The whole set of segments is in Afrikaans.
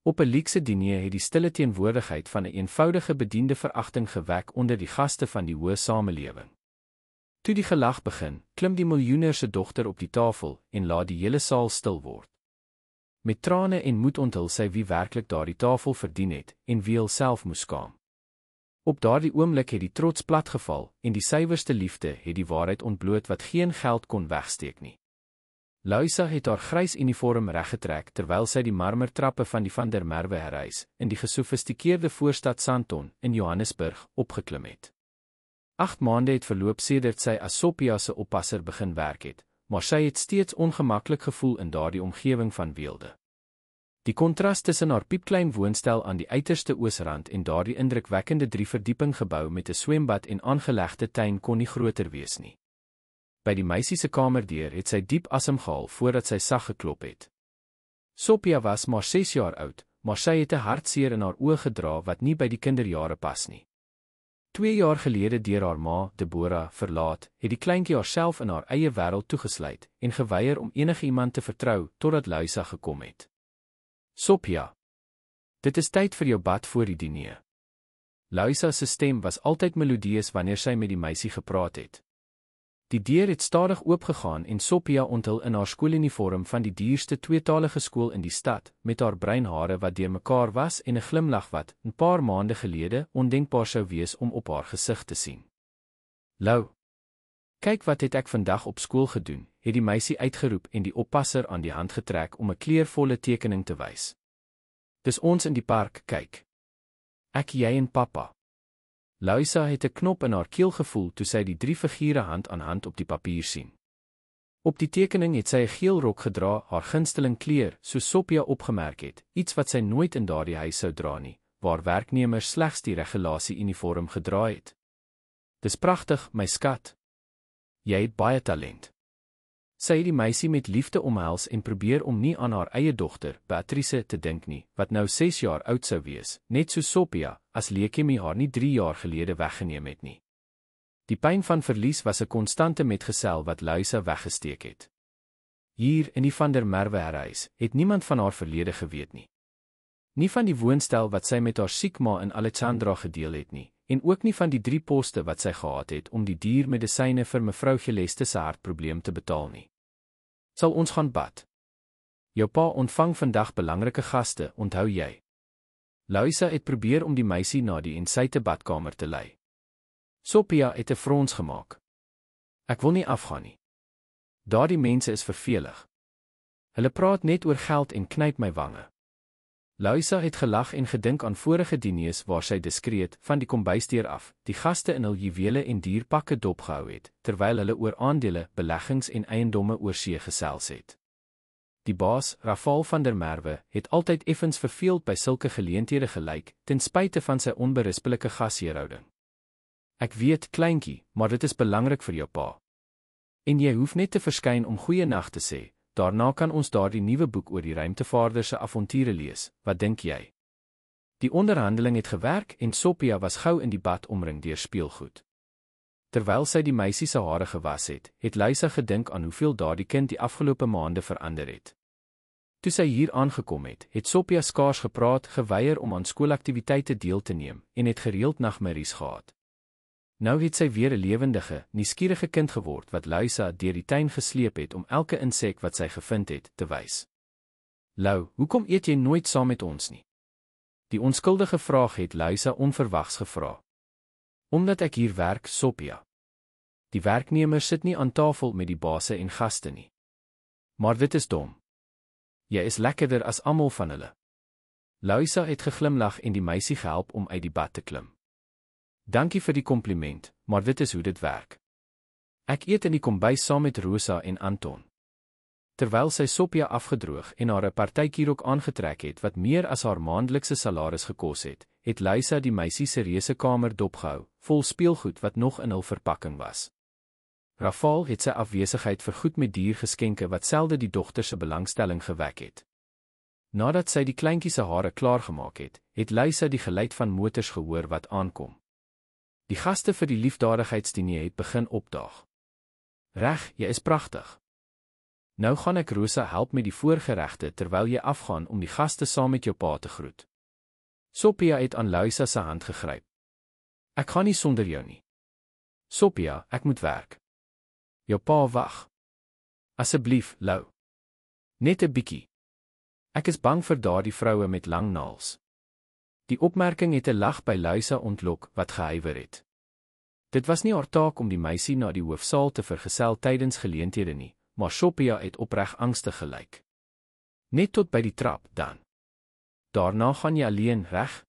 Op 'n luukse diner het die stille teenwoordigheid van 'n eenvoudige bediende veragting gewek onder die gaste van die hoë samelewing. Toe die gelag begin, klim die miljoenêr se dogter op die tafel en laat die hele saal stil word. Met trane en moed onthul sy wie werklik daardie tafel verdien het en wie hulself moes skaam. Op daardie oomblik het die trots platgeval en die suiwerste liefde het die waarheid ontbloot wat geen geld kon wegsteek nie. Luisa het haar grys uniform reggetrek terwyl sy die marmertrappe van die Van der Merwe huis in die gesofistikeerde voorstad Sandton in Johannesburg opgeklim het. 8 maande het verloop sedert sy as Sophia se oppasser begin werk het, maar sy het steeds ongemaklik gevoel in daardie omgewing van weelde. Die kontras tussen haar piepklein woonstel aan die uiterste oosrand en daardie indrukwekkende 3-verdieping gebou met 'n swembad en aangelegde tuin kon nie groter wees nie. By die meisie se kamerdeur het sy diep asem gehaal voordat sy sag geklop het. Sophia was maar 6 jaar oud, maar sy het 'n hartseer in haar oë gedra wat nie by die kinderjare pas nie. 2 jaar gelede deur haar ma, Deborah, verlaat, het die kleintjie haarself in haar eie wêreld toegesluit en geweier om enigiemand te vertrou totdat Luisa gekom het. Sophia, dit is tyd vir jou bad voor die diner. Luisa se stem was altyd melodieus wanneer sy met die meisie gepraat het. Die deur het stadig oopgegaan en Sophia onthul in haar skooluniform van die duurste tweetalige skool in die stad, met haar bruin hare wat deurmekaar was en 'n glimlag wat 'n paar maande gelede ondenkbaar sou wees om op haar gesig te sien. "Lou, kyk wat het ek vandag op skool gedoen," het die meisie uitgeroep en die oppasser aan die hand getrek om 'n kleurvolle tekening te wys. "Dis ons in die park, kyk. Ek, jy en pappa." Luisa het 'n knop in haar keel gevoel toe sy die 3 figure hand aan hand op die papier sien. Op die tekening het sy 'n geel rok gedra, haar gunsteling kleur, soos Sophia opgemerk het, iets wat sy nooit in daardie huis sou dra nie, waar werknemers slegs die regulasie uniform gedra het. "Dis pragtig, my skat. Jy het baie talent." Sy het die meisie met liefde omhels en probeer om nie aan haar eie dogter, Beatrice, te dink nie, wat nou 6 jaar oud sou wees, net so Sophia, as leukemie haar nie 3 jaar gelede weggeneem het nie. Die pyn van verlies was 'n konstante metgesel wat Luisa weggesteek het. Hier in die Van der Merwe huis het niemand van haar verlede geweet nie. Nie van die woonstel wat sy met haar siek ma in Alexandra gedeel het nie, en ook nie van die 3 poste wat sy gehad het om die diermedisyne vir mevrou Geleste se hartprobleem te betaal nie. "Sal ons gaan bad? Jou pa ontvang vandag belangrike gaste, onthou jy?" Luisa het probeer om die meisie na die ensuite badkamer te lei. Sophia het 'n frons gemaak. "Ek wil nie afgaan nie. Daardie mense is vervelig. Hulle praat net oor geld en knyp my wange." Luisa het gelag en gedink aan vorige diners waar sy diskreet, van die kombuisdeur af, die gaste in hul juwele en dierpakke dopgehou het, terwyl hulle oor aandele, beleggings en eiendomme oorsee gesels het. Die baas, Rafal van der Merwe, het altyd effens verveeld by sulke geleenthede gelyk, ten spyte van sy onberispelike gasheerhouding. "Ek weet, kleintjie, maar dit is belangrik vir jou pa. En jy hoef net te verskyn om goeienaand te sê. Daarna kan ons daardie nuwe boek oor die ruimtevaarder se avonture lees. Wat dink jy?" Die onderhandeling het gewerk en Sophia was gou in die bad omring deur speelgoed. Terwyl sy die meisie se hare gewas het, het Luisa gedink aan hoeveel daardie kind die afgelope maande verander het. Toe sy hier aangekom het, het Sophia skaars gepraat, geweier om aan skoolaktiwiteite deel te neem en het gereeld nagmerries gehad. Nou het sy weer 'n lewendige, nuuskierige kind geword wat Luisa deur die tuin gesleep het om elke insek wat sy gevind het te wys. "Lou, hoekom eet jy nooit saam met ons nie?" Die onskuldige vraag het Luisa onverwags gevra. "Omdat ek hier werk, Sophia. Die werknemers sit nie aan tafel met die baase en gaste nie." "Maar dit is dom. Jy is lekkerder as almal van hulle." Luisa het geglimlag en die meisie gehelp om uit die bad te klim. "Dankie vir die kompliment, maar dit is hoe dit werk. Ek eet in die kombuis saam met Rosa en Anton." Terwyl sy Sophia afgedroog en haar 'n partytjierok aangetrek het wat meer as haar maandelikse salaris gekos het, het Luisa die meisie se reusekamer dopgehou, vol speelgoed wat nog in hul verpakking was. Rafal het sy afwesigheid vergoed met diergeskenke wat selde die dogter se belangstelling gewek het. Nadat sy die kleintjie se hare klaargemaak het, het Luisa die geluid van motors gehoor wat aankom. Die gaste vir die liefdadigheidsdiner het begin opdaag. "Reg, jy is pragtig. Nou gaan ek Rosa help met die voorgeregte terwyl jy afgaan om die gaste saam met jou pa te groet. Sophia het aan Luisa se hand gegryp. Ek gaan nie sonder jou nie. Sophia, ek moet werk. Jou pa wag. Asseblief, Lou. Net 'n bietjie. Ek is bang vir daardie vroue met lang naels. Die opmerking het 'n lag by Luisa ontlok wat gehuiwer het. Dit was nie haar taak om die meisie na die hoofsaal te vergesel tydens geleenthede nie, maar Sophia het opreg angstig gelyk. Net tot by die trap, dan. Daarna gaan jy alleen, reg?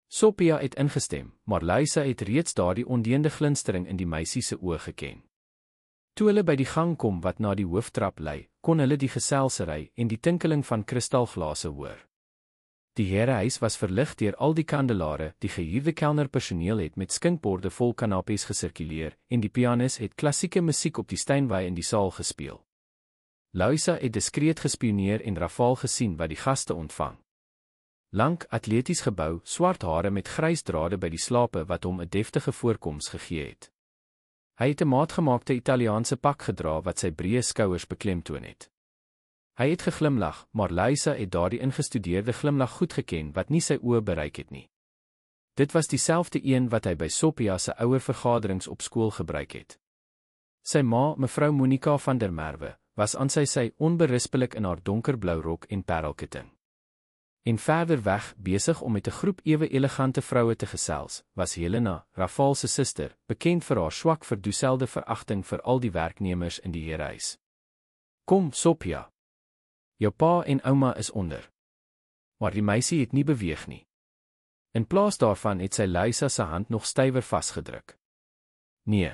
Sophia het ingestem, maar Luisa het reeds daardie ondeende glinstering in die meisie se oë geken. Toe hulle by die gang kom wat na die hooftrap lei, kon hulle die geselsery en die tinkeling van kristalglase hoor. Die herehuis was verlig deur al die kandelare, die gehuurde kelnerpersoneel het met skinkborde vol kanapes gesirkuleer en die pianis het klassieke musiek op die Steinway in die saal gespeel. Luisa het diskreet gespioneer en Rafal gesien wat die gaste ontvang. Lank, atleties gebou, swart hare met grys drade by die slape wat hom 'n deftige voorkoms gegee het. Hy het 'n maatgemaakte Italiaanse pak gedra wat sy breë skouers beklemtoon het. Hy het geglimlag, maar Luisa het daardie ingestudeerde glimlag goed geken wat nie sy oë bereik het nie. Dit was dieselfde een wat hy by Sophia se ouer vergaderings op skool gebruik het. Sy ma, mevrou Monica van der Merwe, was aan sy onberispelik in haar donkerblou rok en parelketting. En verder weg, besig om met 'n groep ewe elegante vroue te gesels, was Helena, Rafal se suster, bekend vir haar swak verdoeselde veragting vir al die werknemers in die herehuis. Kom, Sophia. Jou pa en ouma is onder. Maar die meisie het nie beweeg nie. In plaas daarvan het sy Luisa se hand nog stywer vasgedruk. Nee.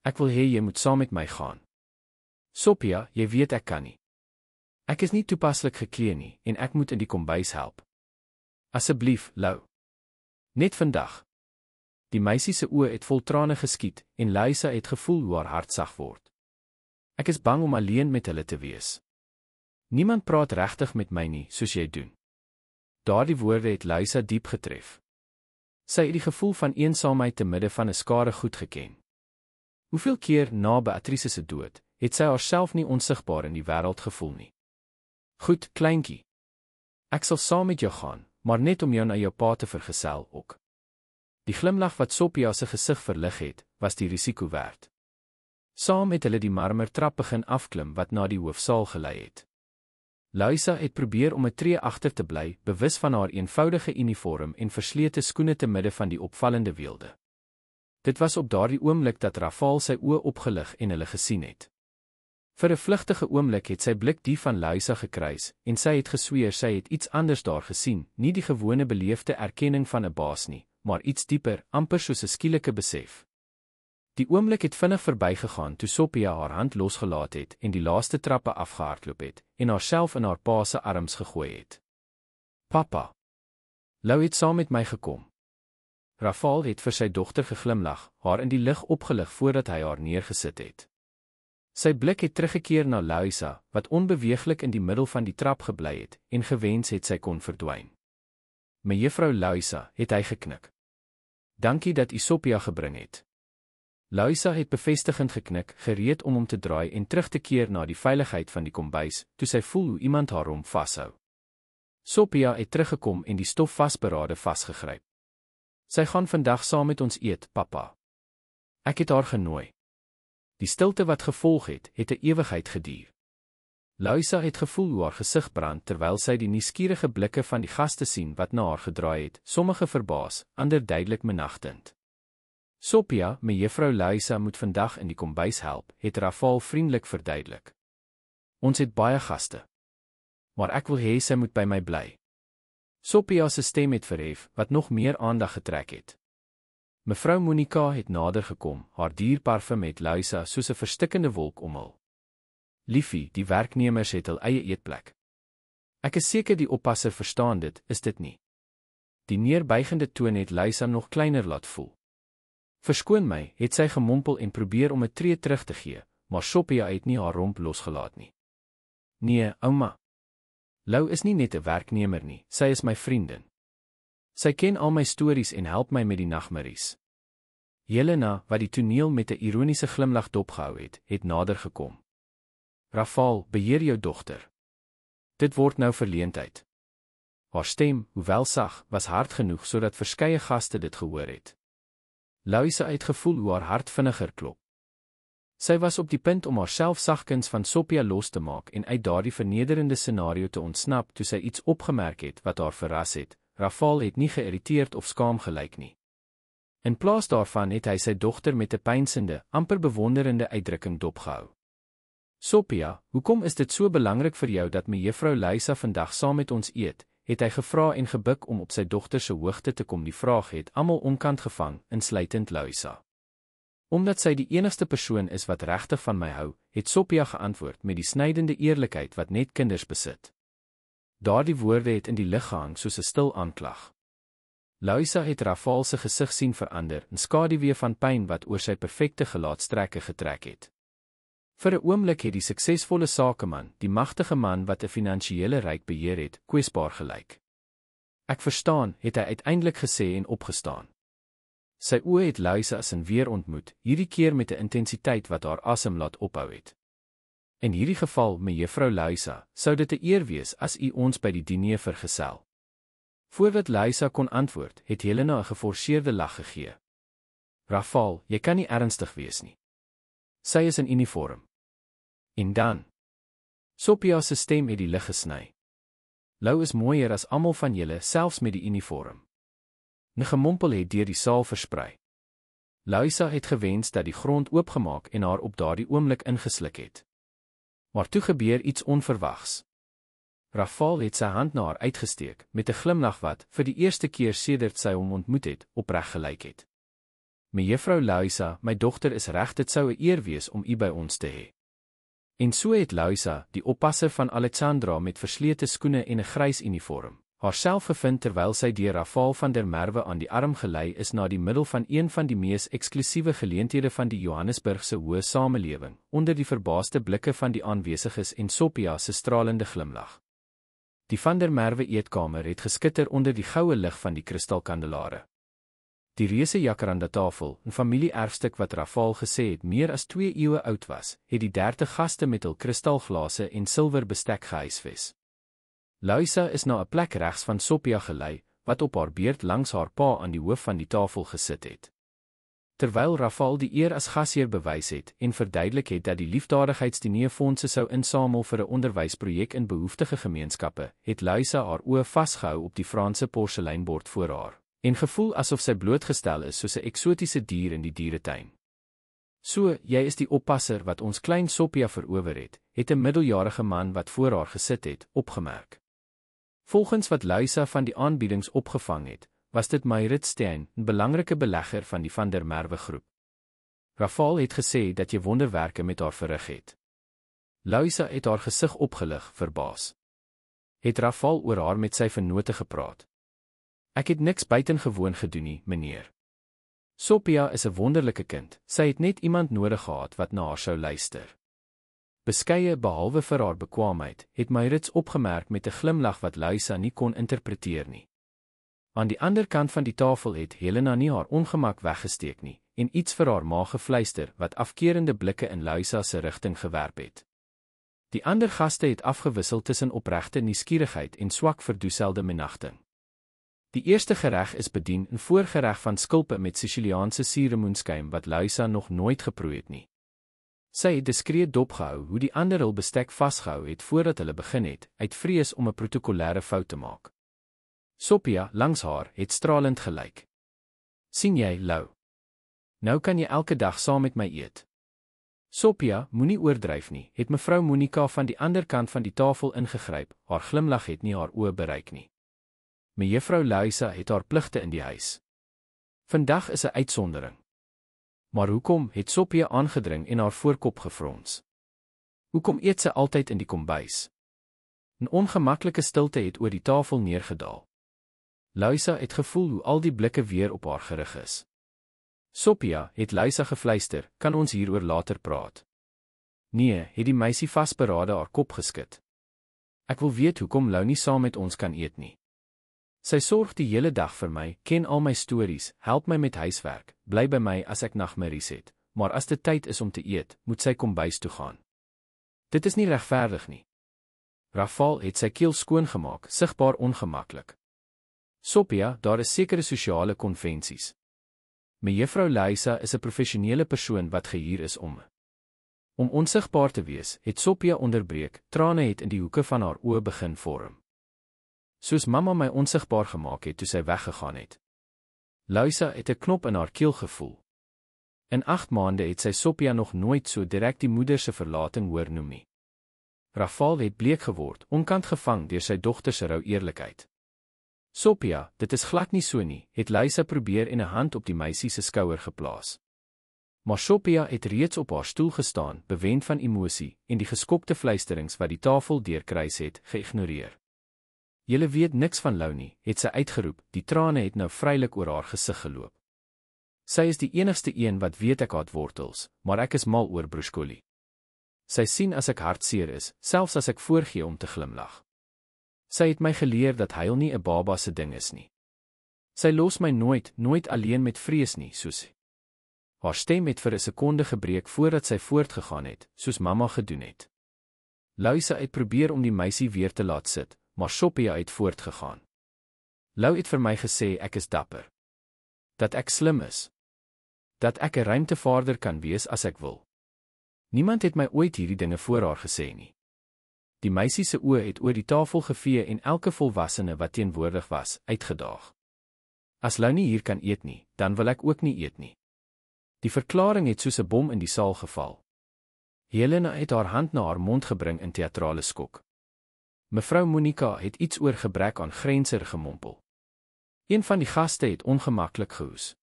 Ek wil hê jy moet saam met my gaan. Sophia, jy weet ek kan nie. Ek is nie toepaslik geklee nie en ek moet in die kombuis help. Asseblief, Lou. Net vandag. Die meisie se oë het vol trane geskiet en Luisa het gevoel hoe haar hart sag word. Ek is bang om alleen met hulle te wees. Niemand praat regtig met my nie, soos jy doen. Daardie woorde het Luisa diep getref. Sy het die gevoel van eensaamheid te midde van 'n skare goed geken. Hoeveel keer na Beatrice se dood, het sy haarself nie onsigbaar in die wêreld gevoel nie. Goed, kleintjie. Ek sal saam met jou gaan, maar net om jou na jou pa te vergesel ook. Die glimlag wat Sophia se gesig verlig het, was die risiko werd. Saam het hulle die marmertrap begin afklim wat na die hoofsaal gelei het. Luisa het probeer om 'n tree agter te bly, bewus van haar eenvoudige uniform en verslete skoene te midde van die opvallende weelde. Dit was op daardie oomblik dat Rafal sy oë opgelig en hulle gesien het. Vir 'n vlugtige oomblik het sy blik die van Luisa gekruis en sy het gesweer sy het iets anders daar gesien, nie die gewone beleefde erkenning van 'n baas nie, maar iets dieper, amper soos 'n skielike besef. Die oomblik het vinnig verbygegaan toe Sophia haar hand losgelaat het en die laaste trappe afgehardloop het en haarself in haar pa se arms gegooi het. Papa. Lou het saam met my gekom. Rafal het vir sy dogter geglimlag, haar in die lig opgelig voordat hy haar neergesit het. Sy blik het teruggekeer na Luisa, wat onbeweeglik in die middel van die trap gebly het en gewens het sy kon verdwyn. Mevrou Luisa, het hy geknik. Dankie dat u Sophia gebring het. Luisa het bevestigend geknik, gereed om hom te draai en terug te keer na die veiligheid van die kombuis, toe sy voel hoe iemand haar hom vashou. Sophia het teruggekom en die stof vasberade vasgegryp. Sy gaan vandag saam met ons eet, papa. Ek het haar genooi. Die stilte wat gevolg het, het 'n ewigheid geduur. Luisa het gevoel hoe haar gesig brand terwyl sy die nuuskierige blikke van die gaste sien wat na haar gedraai het, sommige verbaas, ander duidelik minagtend. Sophia, mevrou Luisa moet vandag in die kombuis help, het Rafal vriendelik verduidelik. Ons het baie gaste. Maar ek wil hê sy moet by my bly. Sophia se stem het verhef, wat nog meer aandag getrek het. Mevrou Monica het nader gekom, haar dierparfum het Luisa soos 'n verstikkende wolk omhul. Liefie, die werknemers het hul eie eetplek. Ek is seker die oppasser verstaan dit, is dit nie? Die neerbuigende toon het Luisa nog kleiner laat voel. Verskoon my, het sy gemompel en probeer om 'n tree terug te gee, maar Sophia het nie haar romp losgelaat nie. Nee, ouma. Lou is nie net 'n werknemer nie, sy is my vriendin. Sy ken al my stories en help my met die nagmerries. Helena, wat die toneel met 'n ironiese glimlag dopgehou het, nader gekom. Rafael, beheer jou dogter. Dit word nou verleentheid. Haar stem, hoewel sag, was hard genoeg sodat verskeie gaste dit gehoor het. Louisa het gevoel hoe haar hart vinniger klop. Sy was op die punt om haarself sagkens van Sophia los te maak en uit daardie vernederende scenario te ontsnap toe sy iets opgemerk het wat haar verras het. Rafael het nie geïrriteerd of skaam gelyk nie. In plaas daarvan het hy sy dogter met 'n pynsende, amper bewonderende uitdrukking dopgehou. Sophia, hoekom is dit so belangrik vir jou dat mevrou Louisa vandag saam met ons eet? Het hy gevra en gebuk om op sy dogter se hoogte te kom. Die vraag het almal onkant gevang, insluitend Louisa. Omdat sy die enigste persoon is wat regtig van my hou, het Sophia geantwoord met die snydende eerlikheid wat net kinders besit. Daardie woorde het in die lug gehang soos 'n stil aanklag. Louisa het Rafael se gesig sien verander, 'n skaduwee van pyn wat oor sy perfekte gelaatstrekke getrek het. Vir 'n oomblik het die suksesvolle sakeman, die magtige man wat 'n finansiële ryk beheer het, kwesbaar gelyk. Ek verstaan, het hy uiteindelik gesê en opgestaan. Sy oë het Louisa sin weer ontmoet, hierdie keer met 'n intensiteit wat haar asem laat ophou het. In hierdie geval, mevrou Louisa, sou dit 'n eer wees as u ons by die diner vergesel. Voordat Louisa kon antwoord, het Helena 'n geforseerde lag gegee. Rafael, jy kan nie ernstig wees nie. Sy is in uniform. En dan? Sophia se stem het die lug gesny. Lou is mooier as almal van julle, selfs met die uniform. 'n Gemompel het deur die saal versprei. Louisa het gewens dat die grond oopgemaak en haar op daardie oomblik ingesluk het. Maar toe gebeur iets onverwags. Rafael het sy hand na haar uitgesteek, met 'n glimlag wat, vir die eerste keer sedert sy hom ontmoet het, opreg gelyk het. Mevrou Louisa, my dogter is reg, dit sou 'n eer wees om u by ons te hê. En so het Louisa, die oppasser van Alexandra met verslete skoene en 'n grys uniform, haarself gevind terwyl sy deur Rafael van der Merwe aan die arm gelei is na die middel van een van die mees eksklusiewe geleenthede van die Johannesburgse hoë samelewing, onder die verbaasde blikke van die aanwesiges en Sophia se stralende glimlag. Die van der Merwe eetkamer het geskitter onder die goue lig van die kristalkandelare. Die reuse jacaranda tafel, 'n familie-erfstuk wat Rafael gesê het meer as 2 eeue oud was, het die 30 gaste met hul kristalglase en silwer bestek gehuisves. Louisa is na 'n plek regs van Sophia gelei, wat op haar beurt langs haar pa aan die hoof van die tafel gesit het. Terwyl Rafael die eer as gasheer bewys het en verduidelik het dat die liefdadigheidsdiner fondse sou insamel vir 'n onderwysprojek in behoeftige gemeenskappe, het Louisa haar oë vasgehou op die Franse porseleinbord voor haar, en gevoel asof sy blootgestel is soos 'n eksotiese dier in die dieretuin. So, jy is die oppasser wat ons klein Sophia verower het 'n middeljarige man wat voor haar gesit het, opgemerk. Volgens wat Louisa van die aanbiedings opgevang het, was dit Maurits Steyn, 'n belangrike belegger van die Van der Merwe groep. Rafael het gesê dat jy wonderwerke met haar verrig het. Louisa het haar gesig opgelig, verbaas. Het Rafael oor haar met sy vennote gepraat? Ek het niks buitengewoon gedoen nie, meneer. Sophia is 'n wonderlike kind, sy het net iemand nodig gehad wat na haar sou luister. Beskeie behalwe vir haar bekwaamheid, het Maurits opgemerk met 'n glimlag wat Louisa nie kon interpreteer nie. Aan die ander kant van die tafel het Helena nie haar ongemak weggesteek nie, en iets vir haar ma gefluister wat afkerende blikke in Louisa se rigting gewerp het. Die ander gaste het afgewissel tussen opregte nuuskierigheid en swak verdoeselde minagting. Die eerste gereg is bedien, 'n voorgereg van skulpe met Siciliaanse suurlemoenskuim wat Louisa nog nooit geproe het nie. Sy het diskreet dopgehou hoe die ander hul bestek vasgehou het voordat hulle begin het, uit vrees om 'n protokollêre fout te maak. Sophia, langs haar, het stralend gelyk. Sien jy, Lou? Nou kan jy elke dag saam met my eet. Sophia, moenie oordryf nie, het mevrou Monica van die ander kant van die tafel ingegryp, haar glimlag het nie haar oë bereik nie. Mevrou Louisa het haar pligte in die huis. Vandag is 'n uitsondering. Maar hoekom, het Sophia aangedring en haar voorkop gefrons? Hoekom eet sy altyd in die kombuis? 'n ongemaklike stilte het oor die tafel neergedaal. Louisa het gevoel hoe al die blikke weer op haar gerig is. Sophia, het Louisa gefluister, kan ons hieroor later praat? Nee, het die meisie vasberade haar kop geskit. Ek wil weet hoekom Lou nie saam met ons kan eet nie. Sy sorg die hele dag vir my, ken al my stories, help my met huiswerk, bly by my as ek nagmerries het, maar as dit tyd is om te eet, moet sy kombuis toe gaan. Dit is nie regverdig nie. Rafal het sy keel skoongemaak, sigbaar ongemaklik. Sophia, daar is sekere sosiale konvensies. Mevrou Luisa is 'n professionele persoon wat gehuur is om onsigbaar te wees, het Sophia onderbreek, trane het in die hoeke van haar oë begin vorm. Soos mamma my onsigbaar gemaak het toe sy weggegaan het. Luisa het 'n knop in haar keel gevoel. In 8 maande het sy Sophia nog nooit so direk die moeder se verlating hoor noem nie. Rafal het bleek geword, onkant gevang deur sy dogter se rou eerlikheid. Sophia, dit is glad nie so nie, het Luisa probeer en 'n hand op die meisie se skouer geplaas. Maar Sophia het reeds op haar stoel gestaan, bewend van emosie, en die geskokte fluisterings wat die tafel deurkruis het, geïgnoreer. Julle weet niks van Lou nie, het sy uitgeroep, die trane het nou vrylik oor haar gesig geloop. Sy is die enigste een wat weet ek haat wortels, maar ek is mal oor broskoli. Sy sien as ek hartseer is, selfs as ek voorgee om te glimlag. Sy het my geleer dat huil nie 'n baba se ding is nie. Sy los my nooit alleen met vrees nie, soos. Haar stem het vir 'n sekonde gebreek voordat sy voortgegaan het, soos mamma gedoen het. Luisa het probeer om die meisie weer te laat sit, maar Sophia het voortgegaan. Lou het vir my gesê ek is dapper. Dat ek slim is. Dat ek 'n ruimtevaarder kan wees as ek wil. Niemand het my ooit hierdie dinge voor haar gesê nie. Die meisie se oë het oor die tafel gevee en elke volwassene wat teenwoordig was, uitgedaag. As Lou nie hier kan eet nie, dan wil ek ook nie eet nie. Die verklaring het soos 'n bom in die saal geval. Helena het haar hand na haar mond gebring in teatrale skok. Mevrou Monica het iets oor gebrek aan grenser gemompel. Een van die gaste het ongemaklik gehoes.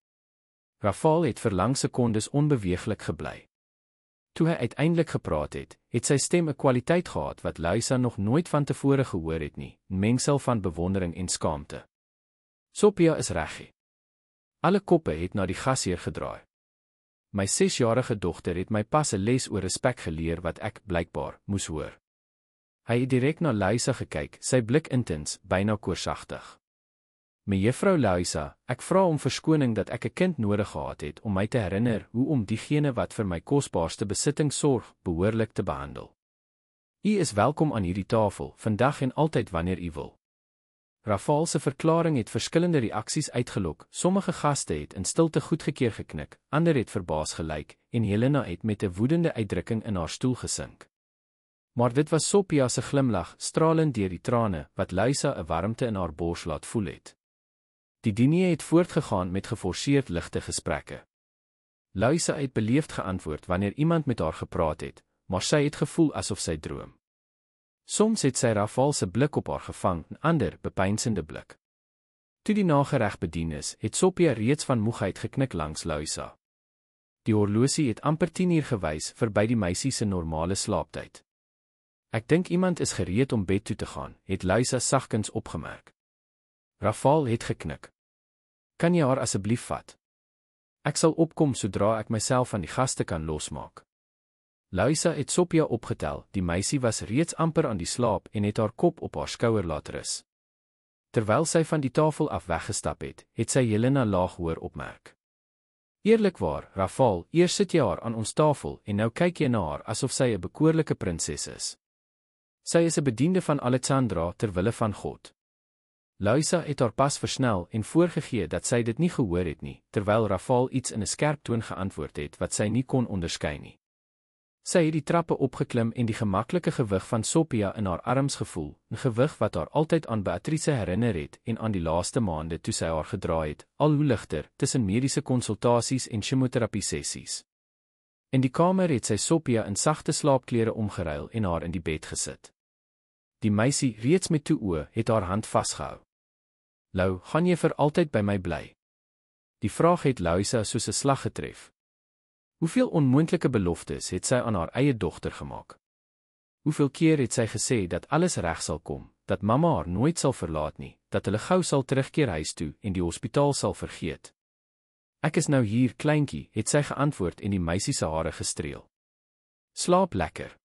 Rafal het vir lang sekondes onbeweeglik gebly. Toe hy uiteindelik gepraat het, het sy stem 'n kwaliteit gehad wat Luisa nog nooit van tevore gehoor het nie, 'n mengsel van bewondering en skaamte. Sophia is reg. Alle koppe het na die gasheer gedraai. My 6-jarige dogter het my pas 'n les oor respek geleer wat ek, blykbaar, moes hoor. Hy het direk na Luisa gekyk, sy blik intens, byna koorsagtig. Mevrou Luisa, ek vra om verskoning dat ek 'n kind nodig gehad het om my te herinner hoe om diegene wat vir my kosbaarste besitting sorg, behoorlik te behandel. U is welkom aan hierdie tafel, vandag en altyd wanneer u wil. Rafal se verklaring het verskillende reaksies uitgelok, sommige gaste het in stilte goedgekeur geknik, ander het verbaas gelyk, en Helena het met 'n woedende uitdrukking in haar stoel gesink. Maar dit was Sophia se glimlag, stralend deur die trane, wat Luisa 'n warmte in haar bors laat voel het. Die diner het voortgegaan met geforseerd ligte gesprekke. Luisa het beleefd geantwoord wanneer iemand met haar gepraat het, maar sy het gevoel asof sy droom. Soms het sy Rafal se blik op haar gevang, 'n ander, bepeinsende blik. Toe die nagereg bedien is, het Sophia reeds van moegheid geknik langs Luisa. Die horlosie het amper 10 gewys, verby die meisie se normale slaaptyd. Ek dink iemand is gereed om bed toe te gaan, het Luisa sagkens opgemerk. Rafal het geknik. Kan jy haar asseblief vat? Ek sal opkom sodra ek myself van die gaste kan losmaak. Luisa het Sophia opgetel, die meisie was reeds amper aan die slaap en het haar kop op haar skouer laat rus. Terwyl sy van die tafel af weggestap het, het sy Helena laag hoor opmerk. Eerlikwaar, Rafal, eers sit jy haar aan ons tafel en nou kyk jy na haar asof sy 'n bekoorlike prinses is. Sy is 'n bediende van Alexandra ter wille van God. Luisa het haar pas versnel en voorgegee dat sy dit nie gehoor het nie, terwyl Rafal iets in 'n skerp toon geantwoord het wat sy nie kon onderskei nie. Sy het die trappe opgeklim en die gemaklike gewig van Sophia in haar arms gevoel, 'n gewig wat haar altyd aan Beatrice herinner het en aan die laaste maande toe sy haar gedra het, al hoe ligter, tussen mediese konsultasies en chemoterapie sessies. In die kamer het sy Sophia in sagte slaapklere omgeruil en haar in die bed gesit. Die meisie, reeds met toe oë, het haar hand vasgehou. Lou, gaan jy vir altyd by my bly? Die vraag het Luisa soos 'n slag getref. Hoeveel onmoontlike beloftes het sy aan haar eie dogter gemaak? Hoeveel keer het sy gesê dat alles reg sal kom, dat mamma haar nooit sal verlaat nie, dat hulle gou sal terugkeer huis toe en die hospitaal sal vergeet? Ek is nou hier, kleintjie, het sy geantwoord en die meisie se hare gestreel. Slaap lekker.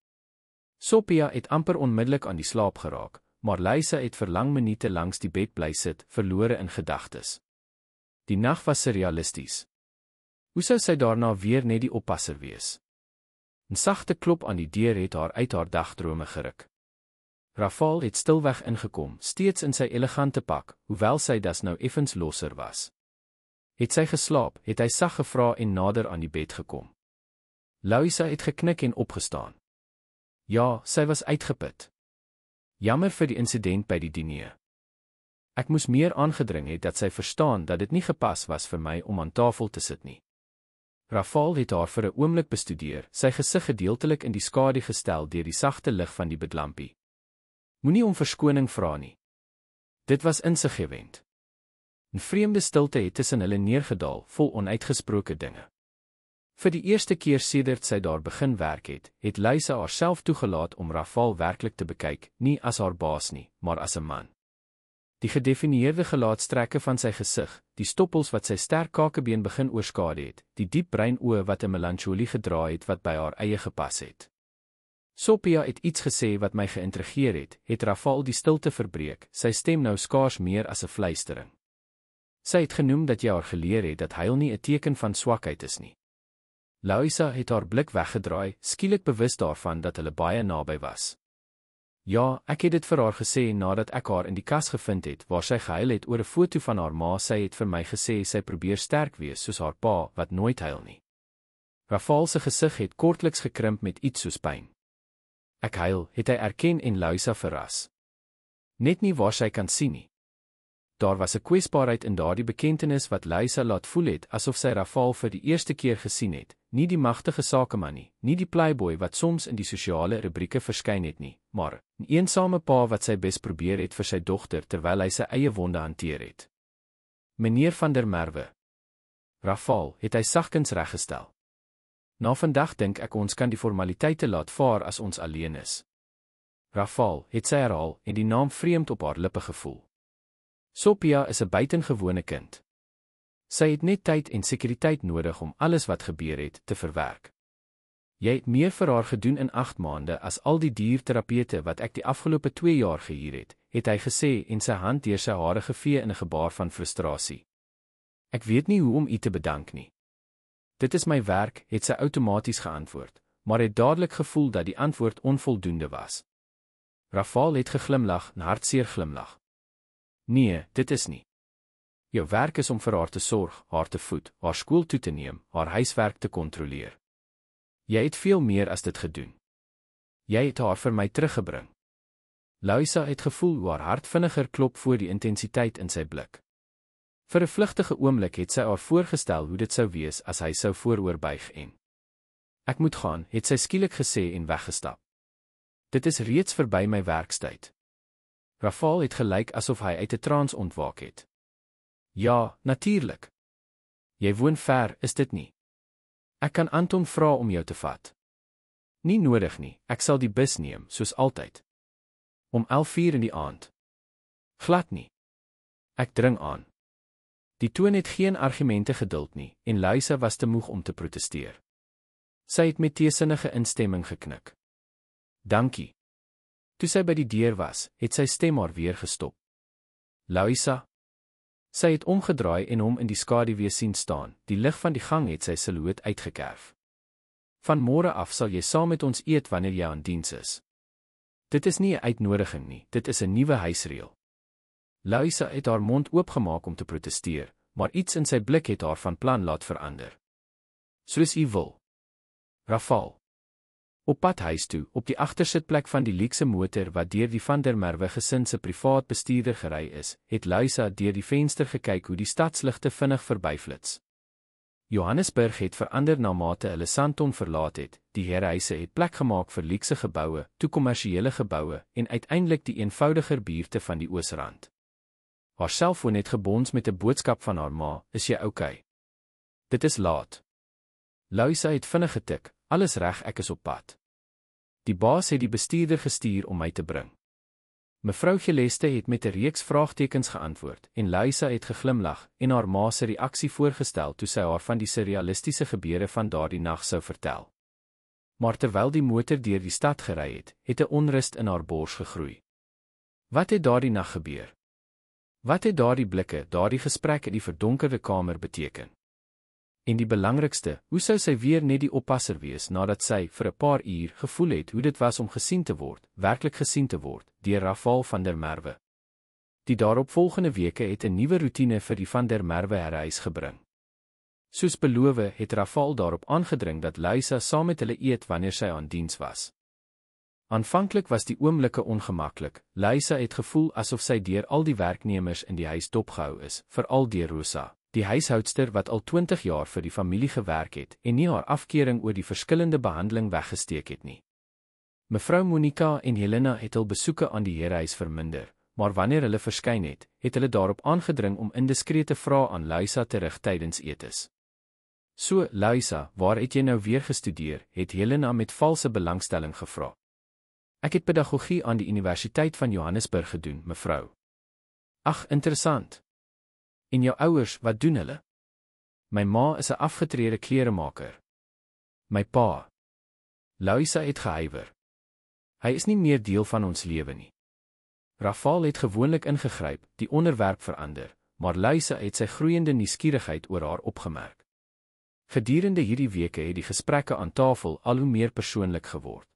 Sophia het amper onmiddellik aan die slaap geraak, maar Luisa het vir lang minute langs die bed bly sit, verlore in gedagtes. Die nag was surrealisties. Hoe sou sy daarna weer net die oppasser wees? 'n sagte klop aan die deur het haar uit haar dagdrome geruk. Rafal het stilweg ingekom, steeds in sy elegante pak, hoewel sy das nou effens losser was. Het sy geslaap, het hy sag gevra en nader aan die bed gekom. Louisa het geknik en opgestaan. Ja, sy was uitgeput. Jammer vir die insident by die diner. Ek moes meer aangedring het dat sy verstaan dat dit nie gepas was vir my om aan tafel te sit nie. Rafal het haar vir 'n oomblik bestudeer, sy gesig gedeeltelik in die skadu gestel deur die sagte lig van die bedlampie. Moenie om verskoning vra nie. Dit was insiggewend. 'n Vreemde stilte het tussen hulle neergedaal, vol onuitgesproke dinge. Vir die eerste keer sedert sy daar begin werk het Louisa haarself toegelaat om Rafal werklik te bekyk, nie as haar baas nie, maar as 'n man. Die gedefinieerde gelaatstrekke van sy gesig, die stoppels wat sy sterk kakebeen begin oorskadu het, die diep bruin oë wat 'n melancholie gedra het wat by haar eie gepas het. Sophia het iets gesê wat my geïntrigeer het Rafal die stilte verbreek, sy stem nou skaars meer as 'n fluistering. Sy het genoem dat jy haar geleer het dat huil nie 'n teken van swakheid is nie. Louisa het haar blik weggedraai, skielik bewus daarvan dat hulle baie naby was. Ja, ek het dit vir haar gesê nadat ek haar in die kas gevind het waar sy gehuil het oor 'n foto van haar ma. Sy het vir my gesê sy probeer sterk wees soos haar pa wat nooit huil nie. Rafal se gesig het kortliks gekrimp met iets soos pyn. Ek huil, het hy erken en Louisa verras. Net nie waar sy kan sien nie. Daar was 'n kwesbaarheid in daardie bekentenis wat Louisa laat voel het asof sy Rafal vir die eerste keer gesien het, nie die magtige sakeman nie, nie die playboy wat soms in die sosiale rubrieke verskyn het nie, maar 'n eensame pa wat sy bes probeer het vir sy dogter terwyl hy sy eie wonde hanteer het. Meneer van der Merwe. Rafal, het hy sagkens reggestel. Na vandag dink ek ons kan die formaliteite laat vaar as ons alleen is. Rafal, het sy herhaal en die naam vreemd op haar lippe gevoel. Sophia is 'n buitengewone kind. Sy het net tyd en sekuriteit nodig om alles wat gebeur het te verwerk. Jy het meer vir haar gedoen in 8 maande as al die dierterapeute wat ek die afgelope 2 jaar gehuur het hy gesê en sy hand deur sy hare gevee in 'n gebaar van frustrasie. Ek weet nie hoe om u te bedank nie. Dit is my werk, het sy outomaties geantwoord, maar het dadelik gevoel dat die antwoord onvoldoende was. Rafal het geglimlag, 'n hartseer glimlag. Nee, dit is nie. Jou werk is om vir haar te sorg, haar te voed, haar skool toe te neem, haar huiswerk te kontroleer. Jy het veel meer as dit gedoen. Jy het haar vir my teruggebring. Louisa het gevoel hoe haar hart vinniger klop voor die intensiteit in sy blik. Vir 'n vlugtige oomblik het sy haar voorgestel hoe dit sou wees as hy sou vooroorbuig en ek moet gaan, het sy skielik gesê en weggestap. Dit is reeds verby my werkstyd. Rafal het gelyk asof hy uit 'n trance ontwaak het. Ja, natuurlik. Jy woon ver, is dit nie? Ek kan Anton vra om jou te vat. Nie nodig nie, ek sal die bus neem, soos altyd. Om 11:00 in die aand. Glad nie. Ek dring aan. Die toon het geen argumente geduld nie, en Louisa was te moeg om te protesteer. Sy het met teesinnige instemming geknik. Dankie. Toe sy by die deur was, het sy stem haar weer gestop. Louisa. Sy het omgedraai en hom in die skaduwee sien staan, die lig van die gang het sy silhouet uitgekerf. Van môre af sal jy saam met ons eet wanneer jy aan diens is. Dit is nie 'n uitnodiging nie, dit is 'n nuwe huisreël. Louisa het haar mond oopgemaak om te protesteer, maar iets in sy blik het haar van plan laat verander. Soos u wil. Rafal. Op pad huis toe, op die agtersitplek van die luukse motor wat deur die van der Merwe gesin se privaat bestuurder gery is, het Louisa deur die venster gekyk hoe die stadsligte vinnig verbyflits. Johannesburg het verander na mate hulle Sandton verlaat het, die herehuise het plek gemaak vir luukse geboue, toe kommersiële geboue en uiteindelik die eenvoudiger buurte van die Oosrand. Haar selfoon het gebons met 'n boodskap van haar ma, is jy okay? Dit is laat. Louisa het vinnig getik, alles reg, ek is op pad. Die baas het die bestuurder gestuur om my te bring. Mevrou Geleste het met 'n reeks vraagtekens geantwoord en Louisa het geglimlag en haar ma se reaksie voorgestel toe sy haar van die surrealistiese gebeure van daardie nag sou vertel. Maar terwyl die motor deur die stad gery het 'n onrus in haar bors gegroei. Wat het daardie nag gebeur? Wat het daardie blikke, daardie gesprek in die verdonkerde kamer beteken? En die belangrikste, hoe sou sy weer net die oppasser wees nadat sy vir 'n paar uur gevoel het hoe dit was om gesien te word, werklik gesien te word, deur Rafal van der Merwe. Die daaropvolgende weke het 'n nuwe roetine vir die van der Merwe herhuis gebring. Soos beloof het Rafal daarop aangedring dat Luisa saam met hulle eet wanneer sy aan diens was. Aanvanklik was die oomblikke ongemaklik. Luisa het gevoel asof sy deur al die werknemers in die huis dopgehou is, veral deur Rosa, die huishoudster wat al 20 jaar vir die familie gewerk het en nie haar afkeuring oor die verskillende behandeling weggesteek het nie. Mevrou Monica en Helena het hul besoeke aan die herehuis verminder, maar wanneer hulle verskyn het, het hulle daarop aangedring om indiskrete vrae aan Luisa te rig tydens etes. So, Luisa, waar het jy nou weer gestudeer, het Helena met valse belangstelling gevra. Ek het pedagogie aan die Universiteit van Johannesburg gedoen, mevrou. Ag, interessant. En jou ouers, wat doen hulle? My ma is 'n afgetrede kleremaker. My pa. Luisa het gehuiwer. Hy is nie meer deel van ons lewe nie. Rafal het gewoonlik ingegryp, die onderwerp verander, maar Luisa het sy groeiende nuuskierigheid oor haar opgemerk. Gedurende hierdie weke het die gesprekke aan tafel al hoe meer persoonlik geword.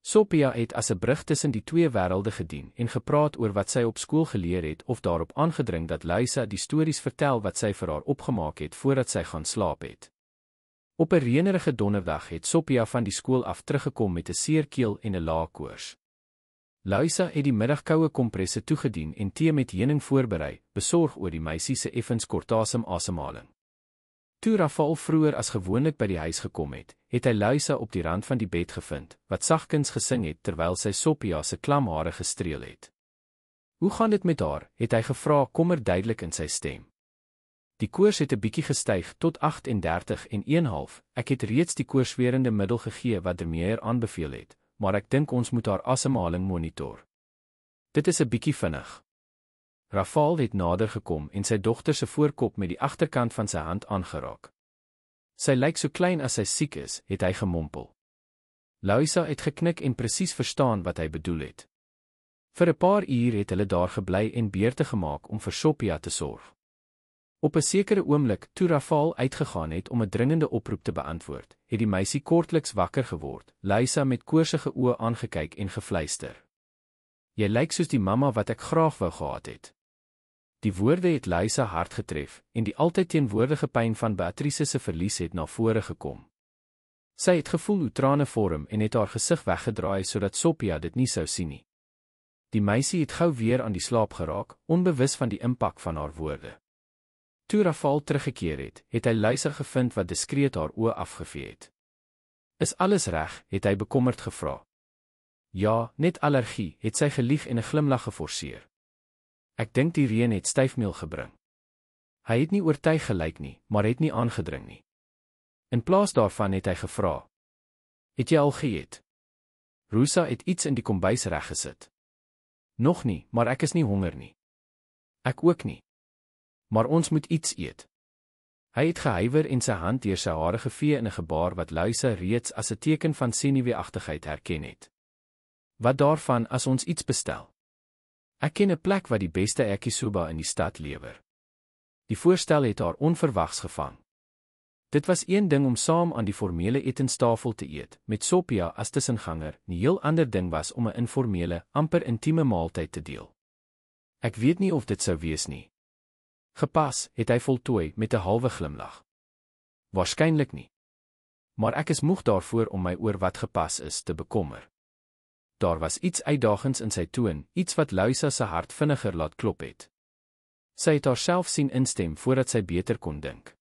Sophia het as 'n brug tussen die twee wêrelde gedien en gepraat oor wat sy op skool geleer het of daarop aangedring dat Luisa die stories vertel wat sy vir haar opgemaak het voordat sy gaan slaap het. Op 'n reënerige donderdag het Sophia van die skool af teruggekom met 'n seer keel en 'n lae koors. Luisa het die middagkoue kompresse toegedien en tee met heuning voorberei, besorg oor die meisie se effens kortasem asemhaling. Toe Rafal vroeër as gewoonlik by die huis gekom het, het hy Luisa op die rand van die bed gevind, wat sagkens gesing het terwyl sy Sophia se klam hare gestreel het. Hoe gaan dit met haar, het hy gevra, kommer duidelik in sy stem. Die koors het 'n bietjie gestyg tot 38,1. Ek het reeds die koorswerende middel gegee wat Dermeyer aanbeveel het, maar ek dink ons moet haar asemhaling monitor. Dit is 'n bietjie vinnig. Rafal het nader gekom en sy dogter se voorkop met die agterkant van sy hand aangeraak. Sy lyk so klein as sy siek is, het hy gemompel. Luisa het geknik en presies verstaan wat hy bedoel het. Vir 'n paar uur het hulle daar gebly en beurte gemaak om vir Sophia te sorg. Op 'n sekere oomblik, toe Rafal uitgegaan het om 'n dringende oproep te beantwoord, het die meisie kortliks wakker geword, Luisa met koorsige oë aangekyk en gefluister. Jy lyk soos die mamma wat ek graag wou gehad het. Die woorde het Luisa hard getref, en die altyd teenwoordige pyn van Beatrice se verlies het na vore gekom. Sy het gevoel hoe trane vorm en het haar gesig weggedraai sodat Sophia dit nie sou sien nie. Die meisie het gou weer aan die slaap geraak, onbewus van die impak van haar woorde. Toe Rafal teruggekeer het, het hy Luisa gevind wat diskreet haar oë afgevee het. Is alles reg, het hy bekommerd gevra. Ja, net allergie, het sy gelieg en 'n glimlag geforseer. Ek dink die reën het styfmeel gebring. Hy het nie oortuig gelyk nie, maar het nie aangedring nie. In plaas daarvan het hy gevra. Het jy al geëet? Rosa het iets in die kombuis reggesit. Nog nie, maar ek is nie honger nie. Ek ook nie. Maar ons moet iets eet. Hy het gehuiwer en sy hand deur sy hare gevee in 'n gebaar wat Luisa reeds as 'n teken van senuweeagtigheid herken het. Wat daarvan as ons iets bestel? Ek ken 'n plek wat die beste yakisoba in die stad lewer. Die voorstel het haar onverwags gevang. Dit was een ding om saam aan die formele etenstafel te eet, met Sophia as tussenganger, 'n heel ander ding was om 'n informele, amper intieme maaltyd te deel. Ek weet nie of dit sou wees nie. Gepas, het hy voltooi met 'n halwe glimlag. Waarskynlik nie. Maar ek is moeg daarvoor om my oor wat gepas is te bekommer. Daar was iets uitdagends in sy toon, iets wat Luisa se hart vinniger laat klop het. Sy het haarself sien instem voordat sy beter kon dink.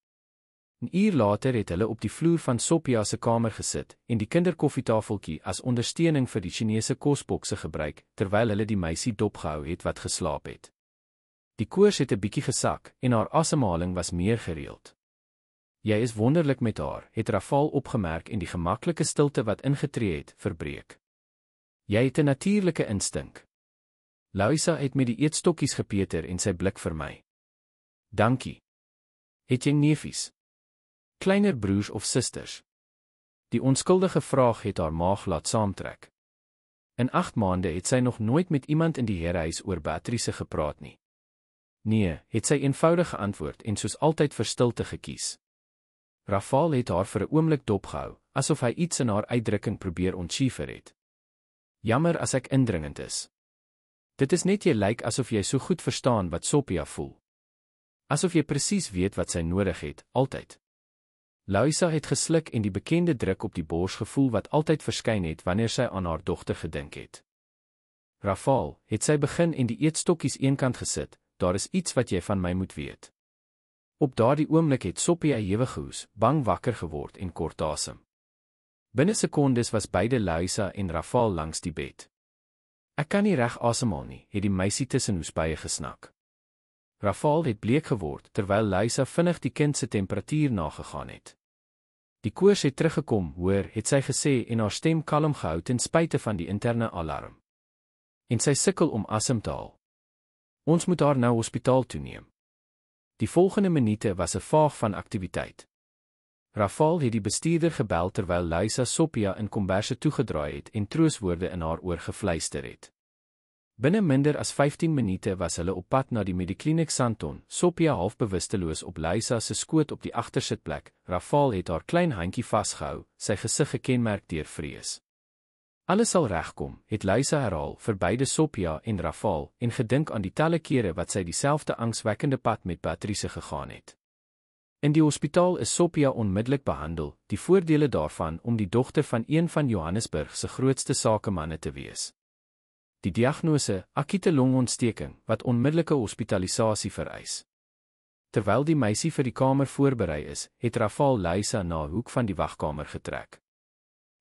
'n Uur later het hulle op die vloer van Sophia se kamer gesit en die kinderkoffietafeltjie as ondersteuning vir die Chinese kosbokse gebruik, terwyl hulle die meisie dopgehou het wat geslaap het. Die koors het 'n bietjie gesak en haar asemhaling was meer gereeld. Jy is wonderlik met haar, het Rafal opgemerk en die gemaklike stilte wat ingetree het, verbreek. Jy het 'n natuurlike instink. Luisa het met die eetstokkies gepeter en sy blik vir my. Dankie. Het jy neefies? Kleiner broers of susters? Die onskuldige vraag het haar maag laat saamtrek. In 8 maande het sy nog nooit met iemand in die herehuis oor Beatrice gepraat nie. Nee, het sy eenvoudig geantwoord en soos altyd vir stilte gekies. Rafal het haar vir 'n oomblik dopgehou, asof hy iets in haar uitdrukking probeer ontschiefer het. Jammer as ek indringend is. Dit is net jy lyk asof jy so goed verstaan wat Sophia voel. Asof jy presies weet wat sy nodig het, altyd. Louisa het gesluk en die bekende druk op die bors gevoel wat altyd verskyn het wanneer sy aan haar dogter gedink het. Rafal, het sy begin en die eetstokkies eenkant gesit, daar is iets wat jy van my moet weet. Op daardie oomblik het Sophia ewig gehoes, bang wakker geword en kort asem. Binne sekondes was beide Louisa en Rafal langs die bed. Ek kan nie reg asemhaal nie, het die meisie tussen hoesbuie gesnak. Rafal het bleek geword, terwyl Louisa vinnig die kind se temperatuur nagegaan het. Die koors het teruggekom, hoor, het sy gesê en haar stem kalm gehou ten spyte van die interne alarm. En sy sukkel om asem te haal. Ons moet haar nou hospitaal toeneem. Die volgende minute was 'n vaag van aktiwiteit. Rafal het die bestuurder gebel terwyl Louisa Sophia in komberse toegedraai het en trooswoorde in haar oor gefluister het. Binne minder as 15 minute was hulle op pad na die Medikliniek Santon, Sophia half bewusteloos op Louisa se skoot op die agtersitplek. Rafal het haar klein handjie vasgehou, sy gesig gekenmerk deur vrees. Alles sal regkom, het Louisa herhaal vir beide Sophia en Rafal en gedink aan die talle kere wat sy dieselfde angswekkende pad met Patrice gegaan het. In die hospitaal is Sophia onmiddellik behandel, die voordele daarvan om die dogter van een van Johannesburg se grootste sakemanne te wees. Die diagnose, akute longontsteking, wat onmiddellike hospitalisasie vereis. Terwyl die meisie vir die kamer voorberei is, het Rafal Louisa na 'n hoek van die wagkamer getrek.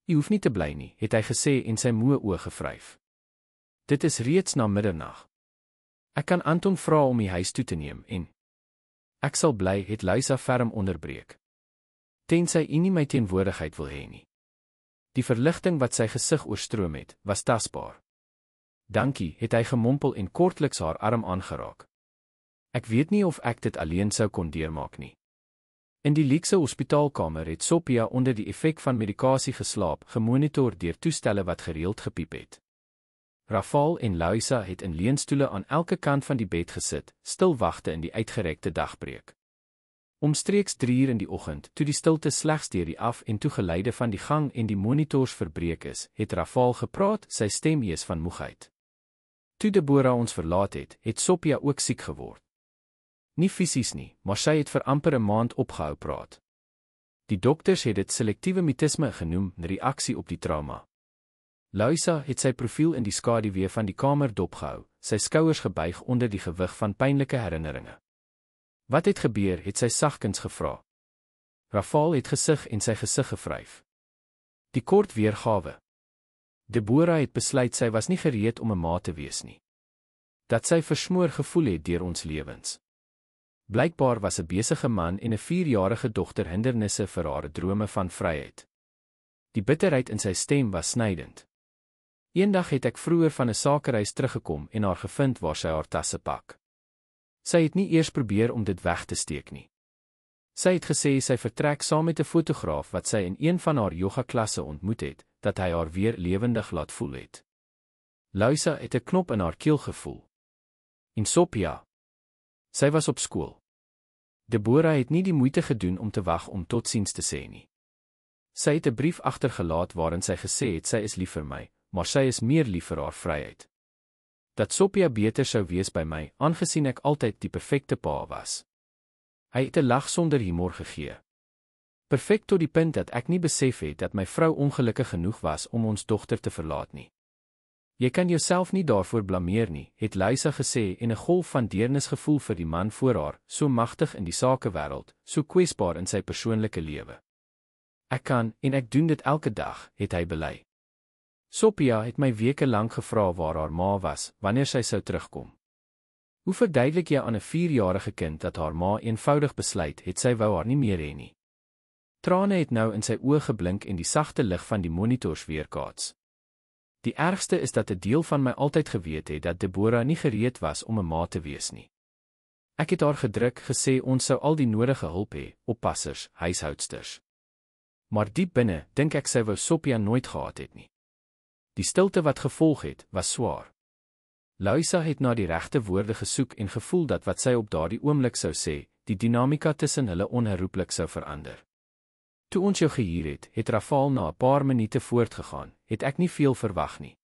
"U hoef nie te bly nie," het hy gesê en sy moe oë gevryf. "Dit is reeds na middernag. Ek kan Anton vra om die huis toe te neem en..." "Ek sal bly," het Louisa ferm onderbreek. "Tensy u nie my teenwoordigheid wil hê nie." Die verligting wat sy gesig oorstroom het, was tasbaar. "Dankie," het hy gemompel en kortliks haar arm aangeraak. "Ek weet nie of ek dit alleen sou kon deurmaak nie." In die luukse hospitaalkamer het Sophia onder die effek van medikasie geslaap, gemonitor deur toestelle wat gereeld gepiep het. Rafal en Louisa het in leunstoele aan elke kant van die bed gesit, stil wagte in die uitgerekte dagbreek. Omstreeks 3:00 in die oggend, toe die stilte slegs deur die af- en toegeleide van die gang en die monitors verbreek is, het Rafal gepraat, sy stem ees van moegheid. Toe Deborah ons verlaat het Sophia ook siek geword. Nie fisies nie, maar sy het vir amper 'n maand opgehou praat. Die dokters het dit selektiewe mutisme genoem, 'n reaksie op die trauma. Louisa het sy profiel in die skaduwee van die kamer dopgehou, sy skouers gebuig onder die gewig van pynlike herinneringe. "Wat het gebeur?" het sy sagkens gevra. Rafal het gesig en sy gesig gevryf. Die kort weergawe. Deborah het besluit sy was nie gereed om 'n ma te wees nie. Dat sy versmoor gevoel het deur ons lewens. Blykbaar was 'n besige man en 'n 4-jarige dogter hindernisse vir haar drome van vryheid. Die bitterheid in sy stem was snydend. Eendag het ek vroeër van 'n sakereis teruggekom en haar gevind waar sy haar tasse pak. Sy het nie eers probeer om dit weg te steek nie. Sy het gesê sy vertrek saam met 'n fotograaf wat sy in een van haar yoga-klasse ontmoet het, dat hy haar weer lewendig laat voel het. Louisa het 'n knop in haar keel gevoel. En Sophia. Sy was op skool. Deborah het nie die moeite gedoen om te wag om totsiens te sê nie. Sy het 'n brief agtergelaat waarin sy gesê het sy is lief vir my, maar sy is meer lief vir haar vryheid. Dat Sophia beter sou wees by my, aangesien ek altyd die perfekte pa was. Hy het 'n lag sonder humor gegee. Perfek tot die punt dat ek nie besef het dat my vrou ongelukkig genoeg was om ons dogter te verlaat nie. Jy kan jouself nie daarvoor blameer nie, het Louisa gesê en 'n golf van deernisgevoel vir die man voor haar, so magtig in die sakewêreld, so kwesbaar in sy persoonlike lewe. Ek kan, en ek doen dit elke dag, het hy bely. Sophia het my weke lank gevra waar haar ma was, wanneer sy sou terugkom. Hoe verduidelik jy aan 'n 4-jarige kind dat haar ma eenvoudig besluit het sy wou haar nie meer hê nie? Trane het nou in sy oë geblink en die sagte lig van die monitors weerkaats. Die ergste is dat 'n deel van my altyd geweet het dat Deborah nie gereed was om 'n ma te wees nie. Ek het haar gedruk gesê ons sou al die nodige hulp hê, oppassers, huishoudsters. Maar diep binne dink ek sy wou Sophia nooit gehad het nie. Die stilte wat gevolg het, was swaar. Louisa het na die regte woorde gesoek en gevoel dat wat sy op daardie oomblik sou sê, die dinamika tussen hulle onherroepelik sou verander. Toe ons jou gehuur het, het Rafal na 'n paar minute voortgegaan, het ek nie veel verwag nie.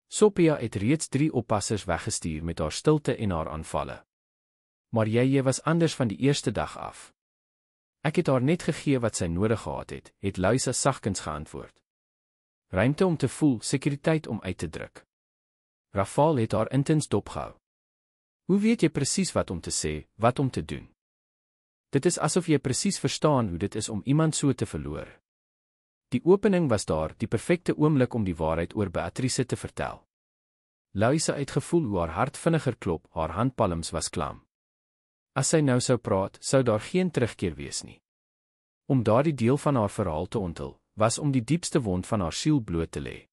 Sophia het reeds 3 oppassers weggestuur met haar stilte en haar aanvalle. Maar jy was anders van die eerste dag af. Ek het haar net gegee wat sy nodig gehad het Luisa sagkens geantwoord. Ruimte om te voel, sekuriteit om uit te druk. Rafal het haar intens dopgehou. Hoe weet jy presies wat om te sê, wat om te doen? Dit is asof jy presies verstaan hoe dit is om iemand so te verloor. Die opening was daar, die perfekte oomblik om die waarheid oor Beatrice te vertel. Luisa het gevoel hoe haar hart vinniger klop, haar handpalms was klam. As sy nou sou praat, sou daar geen terugkeer wees nie. Om daardie deel van haar verhaal te onthul, was om die diepste wond van haar siel bloot te lê.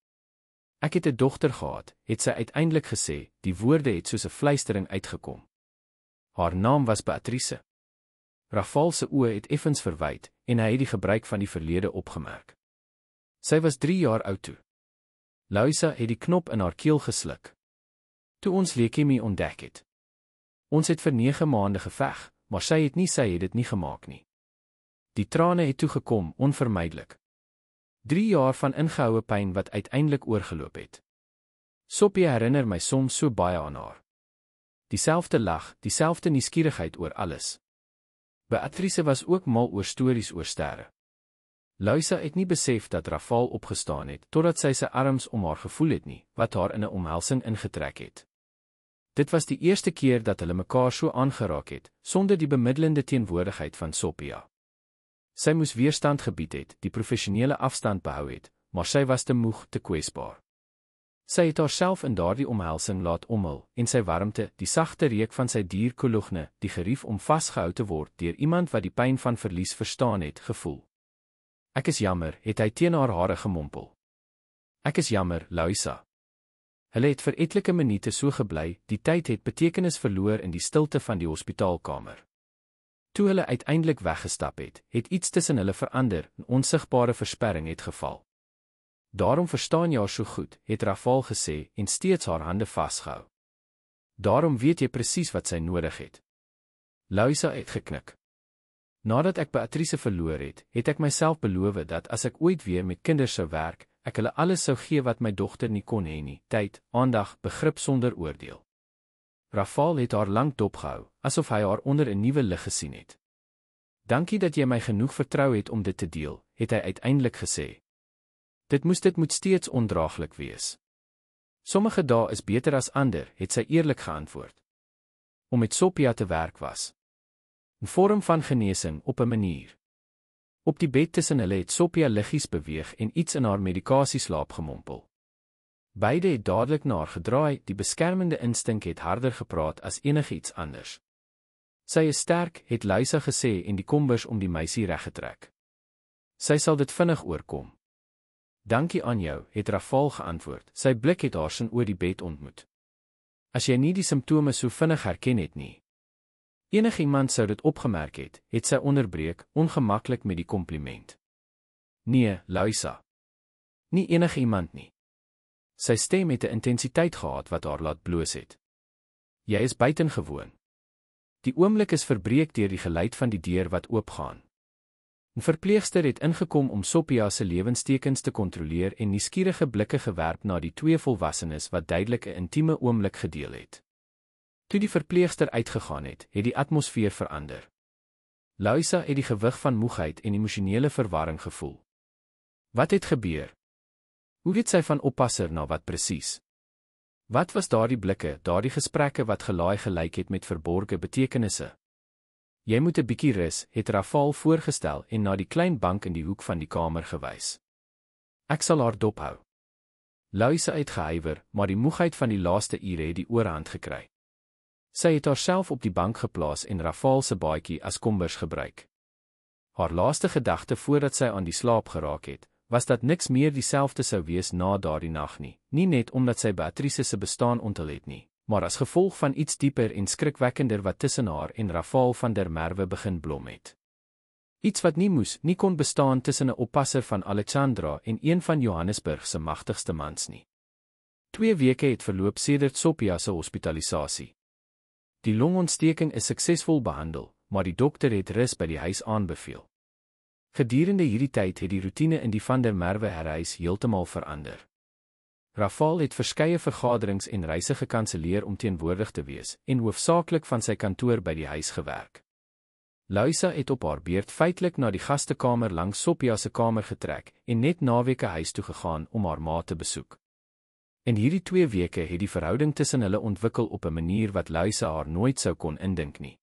Ek het 'n dogter gehad, het sy uiteindelik gesê, die woorde het soos 'n fluistering uitgekom. Haar naam was Beatrice. Rafal se oë het effens verwyd, en hy het die gebruik van die verlede opgemerk. Sy was 3 jaar oud toe. Luisa het die knop in haar keel gesluk. Toe ons leukemie ontdek het. Ons het vir 9 maande geveg, maar sy het dit nie gemaak nie. Die trane het toe gekom, onvermydelik. 3 jaar van ingehoue pyn wat uiteindelik oorgeloop het. Sophia herinner my soms so baie aan haar. Dieselfde lag, dieselfde nuuskierigheid oor alles. Beatrice was ook mal oor stories oor sterre. Luisa het nie besef dat Rafal opgestaan het, totdat sy sy arms om haar gevoel het nie, wat haar in 'n omhelsing ingetrek het. Dit was die eerste keer dat hulle mekaar so aangeraak het, sonder die bemiddelende teenwoordigheid van Sophia. Sy moes weerstand gebied het, die professionele afstand behou het, maar sy was te moeg, te kwesbaar. Sy het haarself in daardie omhelsing laat omhul, en sy warmte, die sagte reuk van sy dierkologne, die gerief om vasgehou te word deur iemand wat die pyn van verlies verstaan het, gevoel. Ek is jammer, het hy teen haar hare gemompel. Ek is jammer, Luisa. Hulle het vir etlike minute so gebly, die tyd het betekenis verloor in die stilte van die hospitaalkamer. Toe hulle uiteindelik weggestap het iets tussen hulle verander, 'n onsigbare versperring het geval. Daarom verstaan jy haar so goed, het Rafal gesê en steeds haar hande vasgehou. Daarom weet jy presies wat sy nodig het. Luisa het geknik. Nadat ek Beatrice verloor het ek myself beloof dat as ek ooit weer met kinders sou werk, ek hulle alles sou gee wat my dogter nie kon hê nie, tyd, aandag, begrip sonder oordeel. Rafal het haar lank dopgehou, asof hy haar onder 'n nuwe lig gesien het. Dankie dat jy my genoeg vertrou het om dit te deel, het hy uiteindelik gesê. Dit moet steeds ondraaglik wees. Sommige dae is beter as ander, het sy eerlik geantwoord. Om met Sophia te werk was 'n vorm van genesing op 'n manier. Op die bed tussen hulle het Sophia liggies beweeg en iets in haar medikasieslaap gemompel. Beide het dadelik na haar gedraai, die beskermende instink het harder gepraat as enigiets anders. Sy is sterk, het Luisa gesê en die kombers om die meisie reggetrek. Sy sal dit vinnig oorkom. Dankie aan jou, het Rafal geantwoord, sy blik het haar sin oor die bed ontmoet. As jy nie die simptome so vinnig herken het nie. Enigiemand sou dit opgemerk het sy onderbreek, ongemaklik met die kompliment. Nee, Luisa. Nie enigiemand nie. Sy stem het 'n intensiteit gehad wat haar laat bloos het. Jy is buitengewoon. Die oomblik is verbreek deur die geluid van die deur wat oopgaan. 'n Verpleegster het ingekom om Sophia se lewenstekens te kontroleer en nuuskierige blikke gewerp na die 2 volwassenes wat duidelik 'n intieme oomblik gedeel het. Toe die verpleegster uitgegaan het die atmosfeer verander. Luisa het die gewig van moegheid en emosionele verwarring gevoel. Wat het gebeur? Hoe weet sy van oppasser na wat presies? Wat was daardie blikke, daardie gesprekke wat gelaai gelyk het met verborgde betekenisse? Jy moet 'n bietjie rus, het Rafal voorgestel en na die klein bank in die hoek van die kamer gewys. Ek sal haar dophou. Luisa het gehuiwer, maar die moegheid van die laaste ure het die oorhand gekry. Sy het haarself op die bank geplaas en Rafal se baadjie as kombers gebruik. Haar laaste gedagte voordat sy aan die slaap geraak het, was dat niks meer dieselfde sou wees na daardie nag nie, nie net omdat sy Beatrice se bestaan onthul het nie, maar as gevolg van iets dieper en skrikwekkender wat tussen haar en Rafal van der Merwe begin blom het. Iets wat nie kon bestaan tussen 'n oppasser van Alexandra en een van Johannesburg se magtigste mans nie. 2 weke het verloop sedert Sophia se hospitalisasie. Die longontsteking is suksesvol behandel, maar die dokter het rus by die huis aanbeveel. Gedurende hierdie tyd het die roetine in die Van der Merwe herhuis heeltemal verander. Rafal het verskeie vergaderings en reise gekanselleer om teenwoordig te wees en hoofsaaklik van sy kantoor by die huis gewerk. Luisa het op haar beurt feitelik na die gastekamer langs Sophia se kamer getrek en net naweke huis toe gegaan om haar ma te besoek. In hierdie 2 weke het die verhouding tussen hulle ontwikkel op 'n manier wat Luisa haar nooit sou kon indink nie.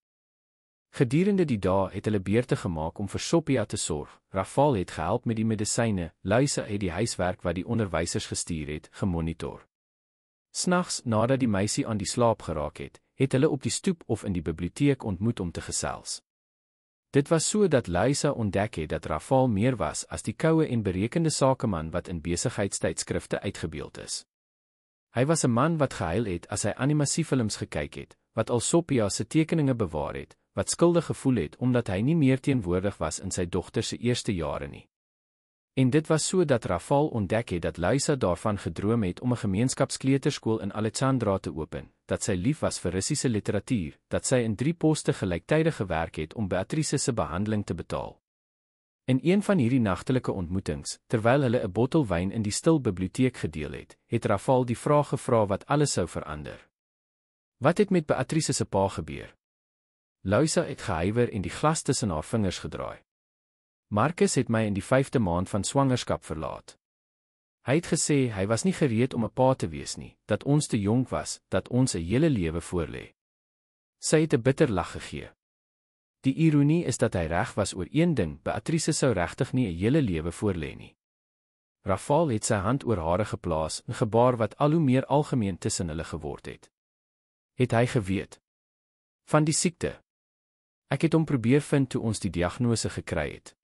Gedurende die dae het hulle beurte gemaak om vir Sophia te sorg. Rafal het gehelp met die medisyne, Luisa het die huiswerk wat die onderwysers gestuur het, gemonitor. Snags, nadat die meisie aan die slaap geraak het, het hulle op die stoep of in die biblioteek ontmoet om te gesels. Dit was so dat Luisa ontdek het dat Rafal meer was as die koue en berekende sakeman wat in besigheidstydskrifte uitgebeeld is. Hy was 'n man wat gehuil het as hy animasiefilms gekyk het, wat al Sophia se tekeninge bewaar het, wat skuldig gevoel het omdat hy nie meer teenwoordig was in sy dogter se eerste jare nie. En dit was so dat Rafal ontdek het dat Luisa daarvan gedroom het om 'n gemeenskapskleuterskool in Alexandra te open, dat sy lief was vir Russiese literatuur, dat sy in 3 poste gelyktydig gewerk het om Beatrice se behandeling te betaal. In een van hierdie nagtelike ontmoetings, terwyl hulle 'n bottel wyn in die stil biblioteek gedeel het Rafal die vraag gevra wat alles sou verander. Wat het met Beatrice se pa gebeur? Luisa het gehuiwer en die glas tussen haar vingers gedraai. Marcus het my in die 5de maand van swangerskap verlaat. Hy het gesê hy was nie gereed om 'n pa te wees nie, dat ons te jonk was, dat ons 'n hele lewe voorlê. Sy het 'n bitter lag gegee. Die ironie is dat hy reg was oor een ding, Beatrice sou regtig nie 'n hele lewe voorlê nie. Rafal het sy hand oor hare geplaas, 'n gebaar wat al hoe meer algemeen tussen hulle geword het. Het hy geweet van die siekte? Ek het hom probeer vind toe ons die diagnose gekry het.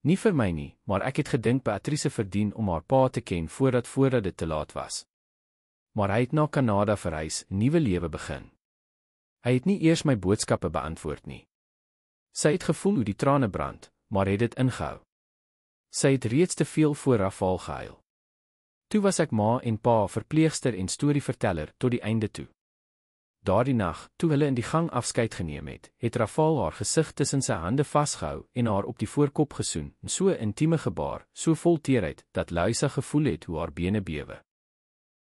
Nie vir my nie, maar ek het gedink Beatrice verdien om haar pa te ken voordat dit te laat was. Maar hy het na Kanada verhuis, 'n nuwe lewe begin. Hy het nie eers my boodskappe beantwoord nie. Sy het gevoel hoe die trane brand, maar het dit ingehou. Sy het reeds te veel voor Rafal gehuil. Toe was ek ma en pa, verpleegster en storieverteller tot die einde toe. Daardie nag, toe hulle in die gang afskeid geneem het Rafal haar gesig tussen sy hande vasgehou en haar op die voorkop gesoen, in so 'n intieme gebaar, so vol teerheid, dat Luisa gevoel het hoe haar bene bewe.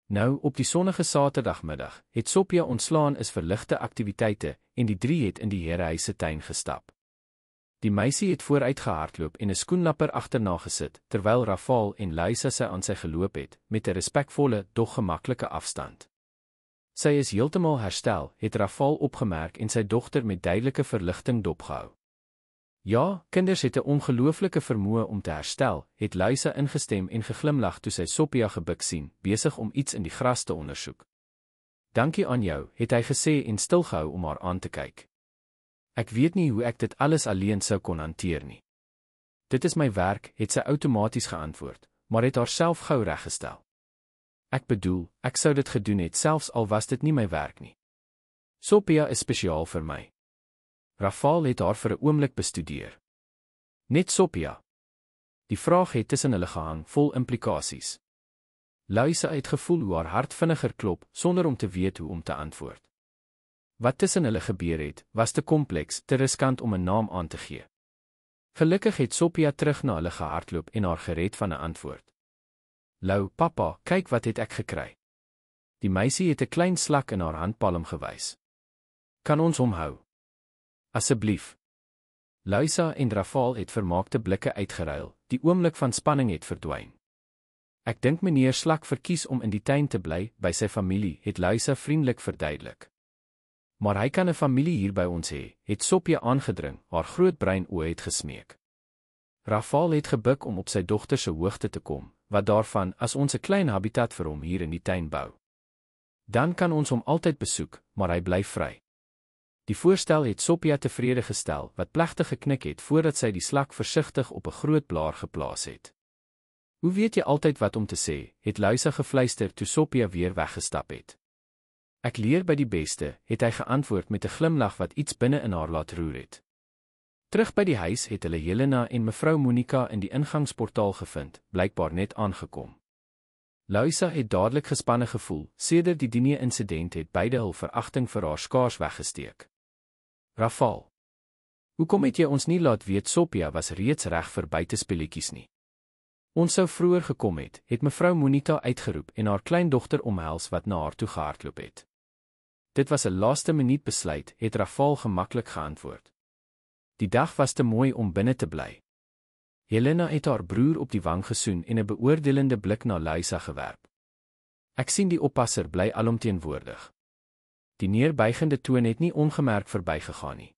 Nou, op die sonnige Saterdagmiddag, het Sophia ontslaan is vir ligte aktiwiteite, en die 3 het in die herehuis se tuin gestap. Die meisie het vooruit gehardloop en 'n skoenlapper agterna gesit, terwyl Rafal en Luisa sy aan sy geloop het, met 'n respekvolle, dog gemaklike afstand. Sy is heeltemal herstel, het Rafal opgemerk en sy dogter met duidelike verligting dopgehou. Ja, kinders het 'n ongelooflike vermoë om te herstel, het Luisa ingestem en geglimlag toe sy Sophia gebuk sien, besig om iets in die gras te ondersoek. Dankie aan jou, het hy gesê en stilgehou om haar aan te kyk. Ek weet nie hoe ek dit alles alleen sou kon hanteer nie. Dit is my werk, het sy outomaties geantwoord, maar het haarself gou reggestel. Ek bedoel, ek sou dit gedoen het selfs al was dit nie my werk nie. Sophia is spesiaal vir my. Rafal het haar vir 'n oomblik bestudeer. Net Sophia. Die vraag het tussen hulle gehang, vol implikasies. Luisa het gevoel hoe haar hart vinniger klop, sonder om te weet hoe om te antwoord. Wat tussen hulle gebeur het, was te kompleks, te riskant om 'n naam aan te gee. Gelukkig het Sophia terug na hulle gehardloop en haar gered van 'n antwoord. Lou, papa, kyk wat het ek gekry. Die meisie het 'n klein slak in haar handpalm gewys. Kan ons hom hou? Asseblief. Luisa en Rafal het vermaakte blikke uitgeruil, die oomblik van spanning het verdwyn. Ek dink meneer Slak verkies om in die tuin te bly, by sy familie, het Luisa vriendelik verduidelik. Maar hy kan 'n familie hier by ons hê, het Sophia aangedring, haar groot brein oë het gesmeek. Rafal het gebuk om op sy dogter se hoogte te kom, wat daarvan as ons 'n klein habitat vir hom hier in die tuin bou. Dan kan ons hom altyd besoek, maar hy bly vry. Die voorstel het Sophia tevrede gestel, wat plegtig geknik het voordat sy die slak versigtig op 'n groot blaar geplaas het. Hoe weet jy altyd wat om te sê, het Luisa gefluister toe Sophia weer weggestap het. Ek leer by die beste, het hy geantwoord met 'n glimlag wat iets binne in haar laat roer het. Terug by die huis het hulle Helena en mevrou Monica in die ingangsportaal gevind, blykbaar net aangekom. Luisa het dadelik gespanne gevoel, sedert die diner-insident het beide hul veragting vir haar skaars weggesteek. Rafal. Hoekom het jy ons nie laat weet Sophia was reeds reg vir buitespelletjies nie? Ons sou vroeër gekom het mevrou Monica uitgeroep en haar kleindogter omhels wat na haar toe gehardloop het. Dit was 'n laaste minuut besluit, het Rafal gemaklik geantwoord. Die dag was te mooi om binne te bly. Helena het haar broer op die wang gesoen en 'n beoordelende blik na Luisa gewerp. Ek sien die oppasser bly alomteenwoordig. Die neerbuigende toon het nie ongemerk verbygegaan nie.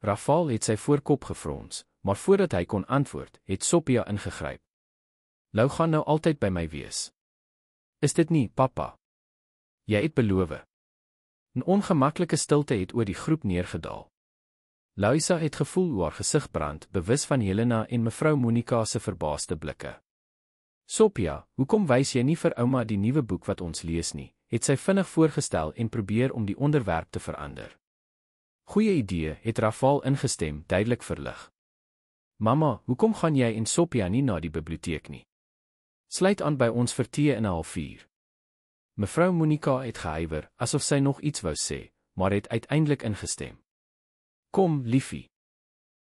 Rafal het sy voorkop gefrons, maar voordat hy kon antwoord, het Sophia ingegryp. Lou gaan nou altyd by my wees. Is dit nie, pappa? Jy het beloof. 'n Ongemaklike stilte het oor die groep neergedaal. Luisa het gevoel hoe haar gesig brand, bewus van Helena en mevrou Monica se verbaasde blikke. Sophia, hoekom wys jy nie vir ouma die nuwe boek wat ons lees nie, het sy vinnig voorgestel en probeer om die onderwerp te verander. Goeie idee, het Rafal ingestem, duidelik verlig. Mamma, hoekom gaan jy en Sophia nie na die biblioteek nie? Sluit aan by ons vir tee in 'n halfuur. Mevrou Monica het gehuiwer, asof sy nog iets wou sê, maar het uiteindelik ingestem. Kom, liefie.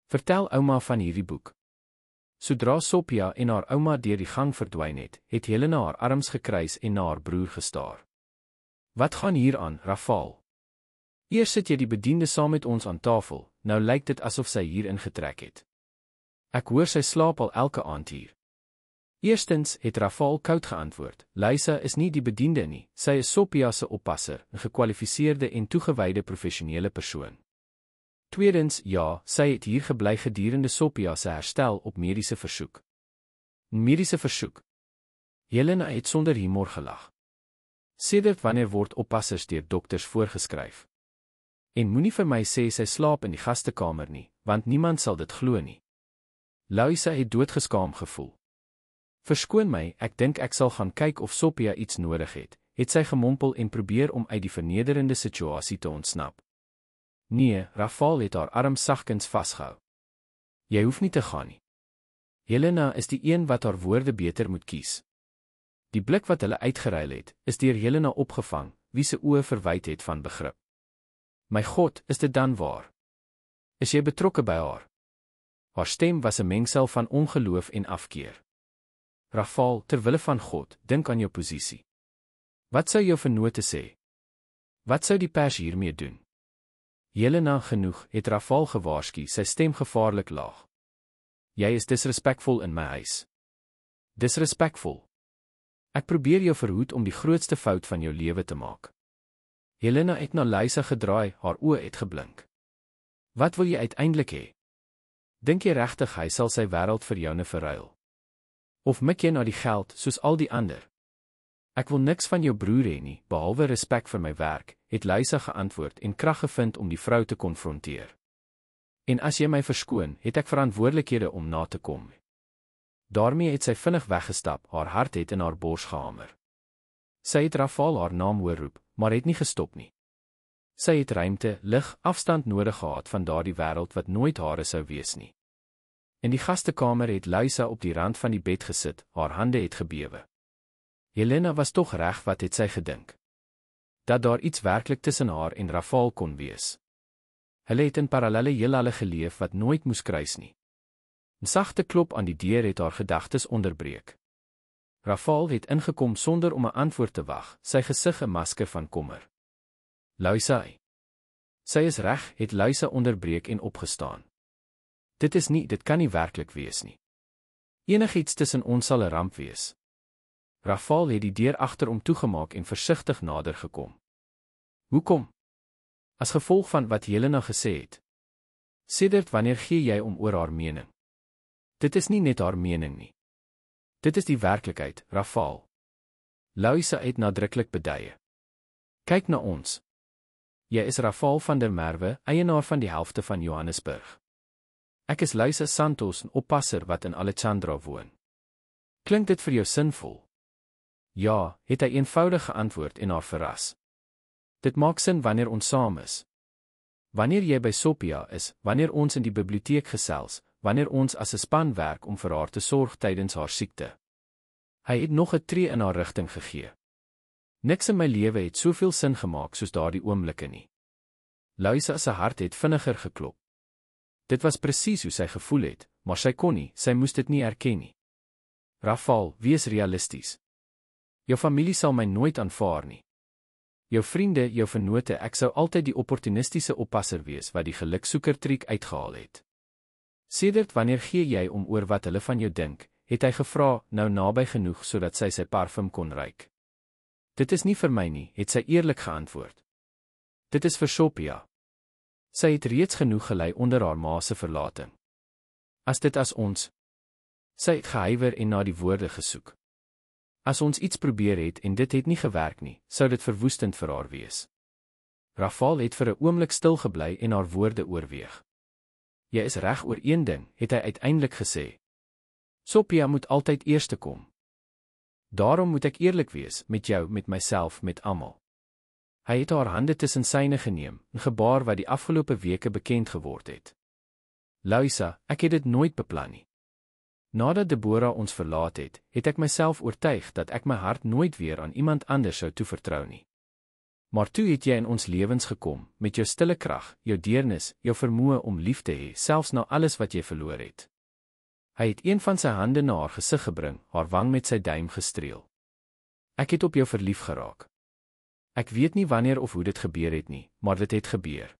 Vertel ouma van hierdie boek. Sodra Sophia en haar ouma deur die gang verdwyn het Helena haar arms gekruis en na haar broer gestaar. Wat gaan hier aan, Rafal? Eers sit jy die bediende saam met ons aan tafel, nou lyk dit asof sy hier ingetrek het. Ek hoor sy slaap al elke aand hier. Eerstens, het Rafal koud geantwoord, Luisa is nie die bediende nie, sy is Sophia se oppasser, 'n gekwalifiseerde en toegewyde professionele persoon. Tweedens, ja, sy het hier gebly gedurende Sophia se herstel op mediese versoek. Mediese versoek? Helena het sonder humor gelag. Sedert wanneer word oppassers deur dokters voorgeskryf? En moenie vir my sê sy slaap in die gastekamer nie, want niemand sal dit glo nie. Luisa het doodgeskaam gevoel. Verskoon my, ek dink ek sal gaan kyk of Sophia iets nodig het sy gemompel en probeer om uit die vernederende situasie te ontsnap. Nee, Rafal het haar arm sagkens vasgehou. Jy hoef nie te gaan nie. Helena is die een wat haar woorde beter moet kies. Die blik wat hulle uitgeruil het, is deur Helena opgevang, wie se oë verwyd het van begrip. My God, is dit dan waar? Is jy betrokke by haar? Haar stem was 'n mengsel van ongeloof en afkeer. Rafal, terwille van God, dink aan jou posisie. Wat sou jou vennote sê? Wat sou die pers hiermee doen? Helena, genoeg, het Rafal gewaarsku, sy stem gevaarlik laag. Jy is disrespekvol in my huis. Disrespekvol. Ek probeer jou verhoed om die grootste fout van jou lewe te maak. Helena het na Luisa gedraai, haar oë het geblink. Wat wil jy uiteindelik hê? Dink jy regtig hy sal sy wêreld vir joune verruil? Of mik jy na die geld, soos al die ander? Ek wil niks van jou broer hê nie, behalwe respek vir my werk, het Luisa geantwoord en krag gevind om die vrou te konfronteer. En as jy my verskoon, het ek verantwoordelikhede om na te kom. Daarmee het sy vinnig weggestap, haar hart het in haar bors gehamer. Sy het Rafal haar naam hoor roep, maar het nie gestop nie. Sy het ruimte, lig, afstand nodig gehad van daardie wêreld wat nooit hare sou wees nie. In die gastekamer het Luisa op die rand van die bed gesit, haar hande het gebewe. Helena was tog reg, wat het sy gedink? Dat daar iets werklik tussen haar en Rafal kon wees. Hulle het in parallelle heelale geleef wat nooit moes kruis nie. 'n Sagte klop aan die deur het haar gedagtes onderbreek. Rafal het ingekom sonder om 'n antwoord te wag, sy gesig 'n masker van kommer. Luisa. Sy is reg, het Luisa onderbreek en opgestaan. Dit kan nie werklik wees nie. Enigiets tussen ons sal 'n ramp wees. Rafal het die deur agterom toegemaak en versigtig nader gekom. Hoekom? As gevolg van wat Helena gesê het. Sedert wanneer gee jy om oor haar mening? Dit is nie net haar mening nie. Dit is die werklikheid, Rafal. Luisa het nadruklik beduie. Kyk na ons. Jy is Rafal van der Merwe, eienaar van die helfte van Johannesburg. Ek is Luisa Santos, 'n oppasser wat in Alexandra woon. Klink dit vir jou sinvol? Ja, het hy eenvoudig geantwoord en haar verras. Dit maak sin wanneer ons saam is. Wanneer jy by Sophia is, wanneer ons in die biblioteek gesels, wanneer ons as 'n span werk om vir haar te sorg tydens haar siekte. Hy het nog 'n tree in haar rigting gegee. Niks in my lewe het soveel sin gemaak soos daardie oomblikke nie. Luisa se hart het vinniger geklop. Dit was presies hoe sy gevoel het, maar sy kon nie, sy moes dit nie erken nie. Rafal, wees realisties. Jou familie sal my nooit aanvaar nie. Jou vriende, jou vennote, ek sou altyd die opportunistiese oppasser wees wat die geluksoeker triek uitgehaal het. Sedert wanneer gee jy om oor wat hulle van jou dink, het hy gevra, nou naby genoeg sodat sy parfum kon ruik. Dit is nie vir my nie, het sy eerlik geantwoord. Dit is vir Sophia. Sy het reeds genoeg gelei onder haar ma se verlating. As dit as ons. Sy het gehuiwer en na die woorde gesoek. As ons iets probeer het en dit het nie gewerk nie, sou dit verwoestend vir haar wees. Rafal het vir 'n oomblik stil gebly en haar woorde oorweeg. Jy is reg oor een ding, het hy uiteindelik gesê. Sophia moet altyd eerste kom. Daarom moet ek eerlik wees, met jou, met myself, met almal. Hy het haar hande tussen syne geneem, 'n gebaar wat die afgelope weke bekend geword het. Louisa, ek het dit nooit beplan nie. Nadat Deborah ons verlaat het, het ek myself oortuig dat ek my hart nooit weer aan iemand anders sou toevertrou nie. Maar toe het jy in ons lewens gekom, met jou stille krag, jou deernis, jou vermoë om lief te hê, selfs na alles wat jy verloor het. Hy het een van sy hande na haar gesig gebring, haar wang met sy duim gestreel. Ek het op jou verlief geraak. Ek weet nie wanneer of hoe dit gebeur het nie, maar dit het gebeur.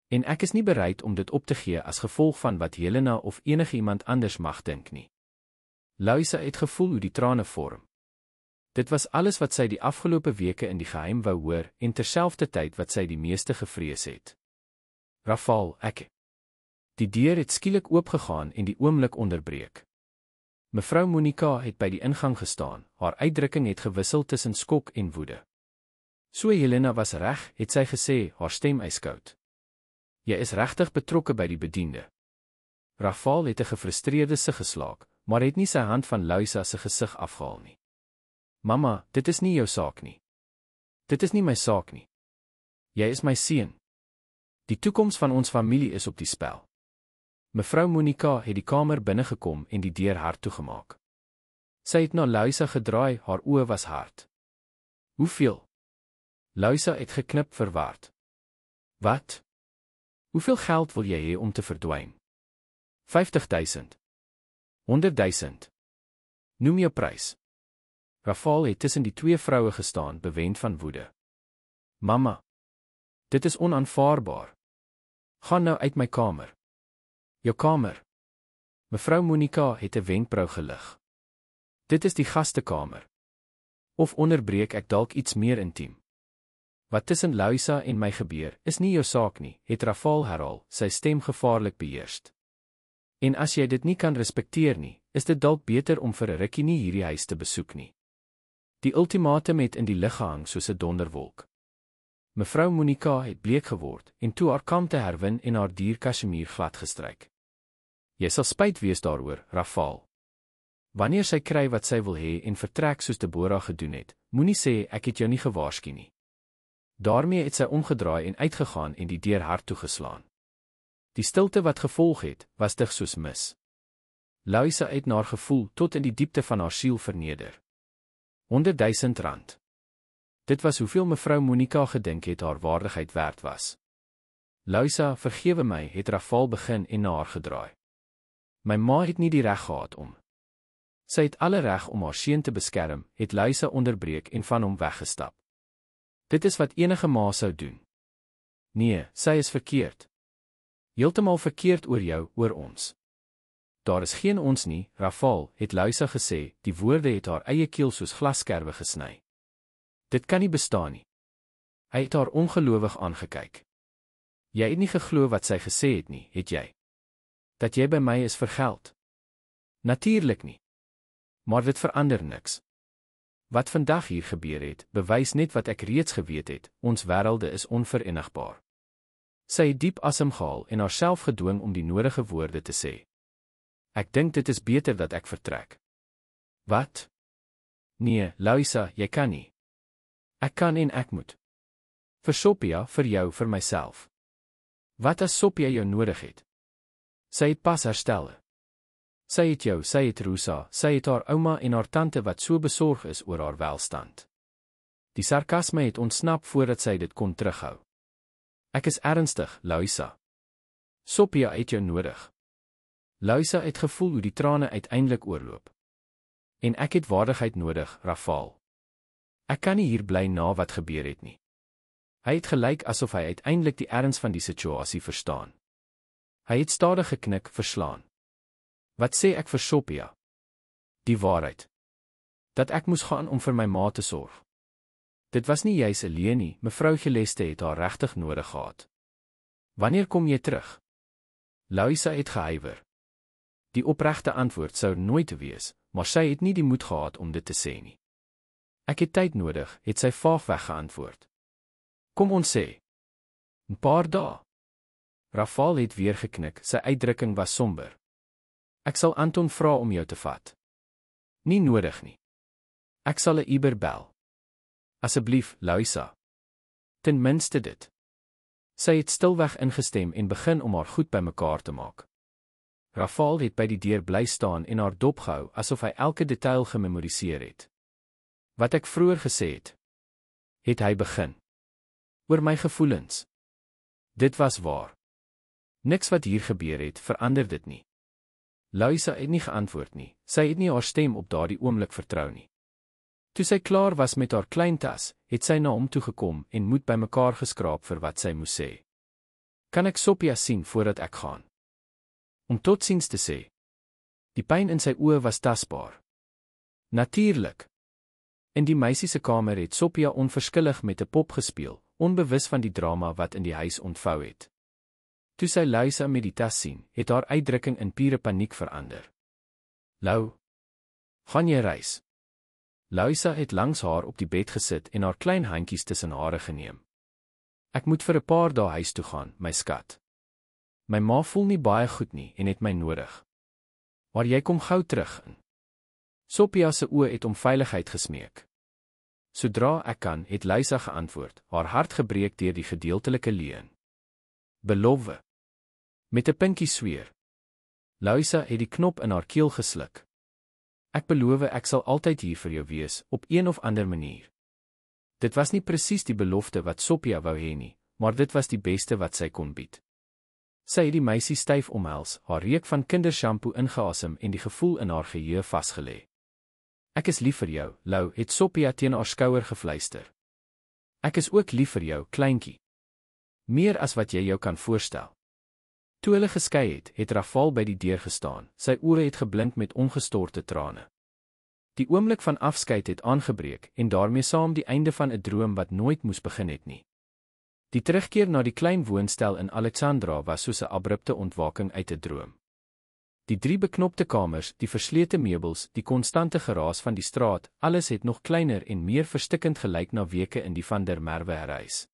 En ek is nie bereid om dit op te gee as gevolg van wat Helena of enige iemand anders mag dink nie. Louisa het gevoel hoe die trane vorm. Dit was alles wat sy die afgelope weke in die geheim wou hoor en terselfdertyd wat sy die meeste gevrees het. Rafal, ek. Die deur het skielik oopgegaan en die oomblik onderbreek. Mevrou Monica het by die ingang gestaan, haar uitdrukking het gewissel tussen skok en woede. So Helena was reg, het sy gesê, haar stem ijskoud. Jy is regtig betrokke by die bediende. Rafal het 'n gefrustreerde sug geslaak, maar het nie sy hand van Louisa se gesig afgehaal nie. Mamma, dit is nie jou saak nie. Dit is nie my saak nie. Jy is my seun. Die toekoms van ons familie is op die spel. Mevrou Monica het die kamer binnegekom en die deur hard toegemaak. Sy het na Louisa gedraai, haar oë was hard. Hoeveel? Louisa het geknip verward. Wat? Hoeveel geld wil jy hê om te verdwyn? 50.000. 100.000. Noem jou prys. Rafal het tussen die twee vroue gestaan, bewend van woede. Mamma, dit is onaanvaarbaar. Gaan nou uit my kamer. Jou kamer. Mevrou Monica het 'n wenkbrau gelig. Dit is die gastekamer. Of onderbreek ek dalk iets meer intiem? Wat tussen Louisa en my gebeur, is nie jou saak nie, het Rafal herhaal, sy stem gevaarlik beheerst. En as jy dit nie kan respekteer nie, is dit dalk beter om vir 'n rukkie nie hierdie huis te besoek nie. Die ultimatum het in die lug gehang soos 'n donderwolk. Mevrou Monica het bleek geword en toe haar kalmte herwin en haar duur kasjemier glad gestryk. Jy sal spyt wees daaroor, Rafal. Wanneer sy kry wat sy wil hê en vertrek soos Deborah gedoen het, moenie sê ek het jou nie gewaarsku nie. Daarmee het sy omgedraai en uitgegaan en die deur hard toegeslaan. Die stilte wat gevolg het, was dig soos mis. Louisa het na haar gevoel tot in die diepte van haar siel verneder. 100.000 rand. Dit was hoeveel mevrou Monica gedink het haar waardigheid werd was. Louisa, vergewe my, het Rafal begin en na haar gedraai. My ma het nie die reg gehad om. Sy het alle reg om haar seun te beskerm, het Louisa onderbreek en van hom weggestap. Dit is wat enige ma sou doen. Nee, sy is verkeerd. Heeltemal verkeerd oor jou, oor ons. Daar is geen ons nie, Rafal, het Louisa gesê, die woorde het haar eie keel soos glasskerwe gesny. Dit kan nie bestaan nie. Hy het haar ongelowig aangekyk. Jy het nie geglo wat sy gesê het nie, het jy? Dat jy by my is vir geld? Natuurlik nie. Maar dit verander niks. Wat vandag hier gebeur het, bewys net wat ek reeds geweet het, ons wêrelde is onverenigbaar. Sy het diep asem gehaal en haarself gedwing om die nodige woorde te sê. Ek dink dit is beter dat ek vertrek. Wat? Nee, Louisa, jy kan nie. Ek kan en ek moet. Vir Sophia, vir jou, vir myself. Wat as Sophia jou nodig het? Sy het pas herstel. Sy het jou, sy het Rosa, sy het haar ouma en haar tante wat so besorg is oor haar welstand. Die sarkasme het ontsnap voordat sy dit kon terughou. Ek is ernstig, Louisa. Sophia het jou nodig. Louisa het gevoel hoe die trane uiteindelik oorloop. En ek het waardigheid nodig, Rafal. Ek kan nie hier bly na wat gebeur het nie. Hy het gelyk asof hy uiteindelik die erns van die situasie verstaan. Hy het stadig geknik, verslaan. Wat sê ek vir Sophia? Die waarheid. Dat ek moes gaan om vir my ma te sorg. Dit was nie juis alleen nie, mevrou Geleste het haar regtig nodig gehad. Wanneer kom jy terug? Louisa het gehuiwer. Die opregte antwoord sou nooit wees, maar sy het nie die moed gehad om dit te sê nie. Ek het tyd nodig, het sy vaagweg geantwoord. Kom ons sê. 'n paar dae. Rafal het weer geknik, sy uitdrukking was somber. Ek sal Anton vra om jou te vat. Nie nodig nie. Ek sal 'n Uber bel. Asseblief, Louisa. Ten minste dit. Sy het stilweg ingestem en begin om haar goed bymekaar te maak. Rafal het by die deur bly staan en haar dop gehou asof hy elke detail gememoriseer het. Wat ek vroeër gesê het hy begin. Oor my gevoelens. Dit was waar. Niks wat hier gebeur het, verander dit nie. Louisa het nie geantwoord nie, sy het nie haar stem op daardie oomblik vertrou nie. Toe sy klaar was met haar klein tas, het sy na hom toe gekom en moed bymekaar geskraap vir wat sy moes sê. Kan ek Sophia sien voordat ek gaan? Om totsiens te sê. Die pyn in sy oë was tasbaar. Natuurlik. In die meisie se kamer het Sophia onverskillig met 'n pop gespeel, onbewus van die drama wat in die huis ontvou het. Toe sy Louisa met die tas sien, het haar uitdrukking in pure paniek verander. Lou, gaan jy reis? Louisa het langs haar op die bed gesit en haar klein handjies tussen hare geneem. Ek moet vir 'n paar dae huis toe gaan, my skat. My ma voel nie baie goed nie en het my nodig. Maar jy kom gou terug in. Sophia se oë het om veiligheid gesmeek. Sodra ek kan, het Louisa geantwoord, haar hart gebreek deur die gedeeltelike leuen. Belofte. Met 'n pinkie sweer. Louisa het die knop in haar keel gesluk. Ek beloof ek sal altyd hier vir jou wees, op een of ander manier. Dit was nie presies die belofte wat Sophia wou hê nie, maar dit was die beste wat sy kon bied. Sy het die meisie styf omhels, haar reuk van kindershampoo ingeasem en die gevoel in haar geheue vasgelê. Ek is lief vir jou, Lou, het Sophia teen haar skouer gefluister. Ek is ook lief vir jou, kleintjie. Meer as wat jy jou kan voorstel. Toe hulle geskei het, het Rafal by die deur gestaan, sy oë het geblink met ongestorte trane. Die oomblik van afskeid het aangebreek en daarmee saam die einde van 'n droom wat nooit moes begin het nie. Die terugkeer na die klein woonstel in Alexandra was soos 'n abrupte ontwaking uit 'n droom. Die 3 beknopte kamers, die verslete meubels, die konstante geraas van die straat, alles het nog kleiner en meer verstikkend gelyk na weke in die Van der Merwe reis.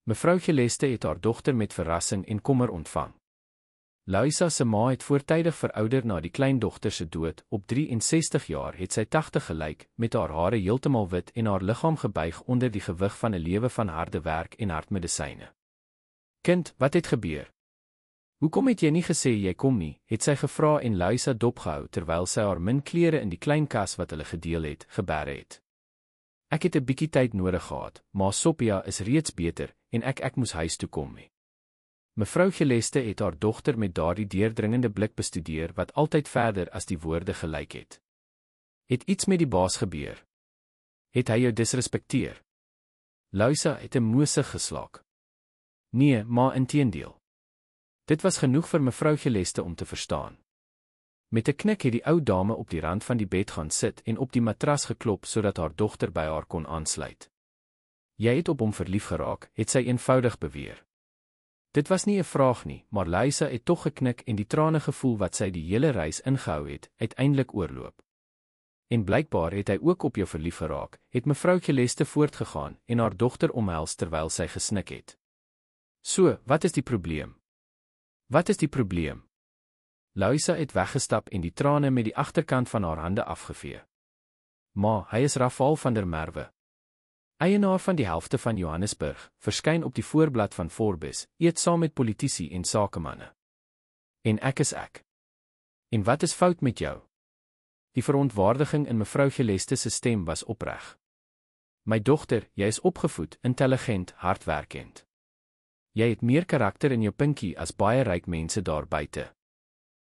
Mevrou Geleste het haar dogter met verrassing en kommer ontvang. Louisa se ma het voortydig verouder na die kleindogter se dood. Op 63 jaar het sy 80 gelyk, met haar hare heeltemal wit en haar liggaam gebuig onder die gewig van 'n lewe van harde werk en hartmedisyne. Kind, wat het gebeur? Hoekom het jy nie gesê jy kom nie, het sy gevra en Louisa dopgehou terwyl sy haar min klere in die klein kas wat hulle gedeel het, geberre het. Ek het 'n bietjie tyd nodig gehad, maar Sophia is reeds beter en ek moes huis toe kom nie. Mevrou Geleste het haar dogter met daardie deurdringende blik bestudeer wat altyd verder as die woorde gelyk het. Het iets met die baas gebeur? Het hy jou disrespekteer? Louisa het 'n moesig geslaak. Nee, maar inteendeel. Dit was genoeg vir mevrou Geleste om te verstaan. Met 'n knik het die ou dame op die rand van die bed gaan sit en op die matras geklop sodat haar dogter by haar kon aansluit. Jy het op hom verlief geraak, het sy eenvoudig beweer. Dit was nie 'n vraag nie, maar Louisa het tog geknik en die trane gevoel wat sy die hele reis ingehou het, uiteindelik oorloop. En blykbaar het hy ook op jou verlief geraak, het mevrou Geleste voortgegaan en haar dogter omhels terwyl sy gesnik het. So, wat is die probleem? Wat is die probleem? Louisa het weggestap en die trane met die agterkant van haar hande afgevee. Maar, hy is Rafal van der Merwe. Eienaar van die helfte van Johannesburg, verskyn op die voorblad van Forbes, eet saam met politici en sakemanne. En ek is ek. En wat is fout met jou? Die verontwaardiging in mevrou Geleste se stem was opreg. My dogter, jy is opgevoed, intelligent, hardwerkend. Jy het meer karakter in jou pinkie as baie ryk mense daar buite.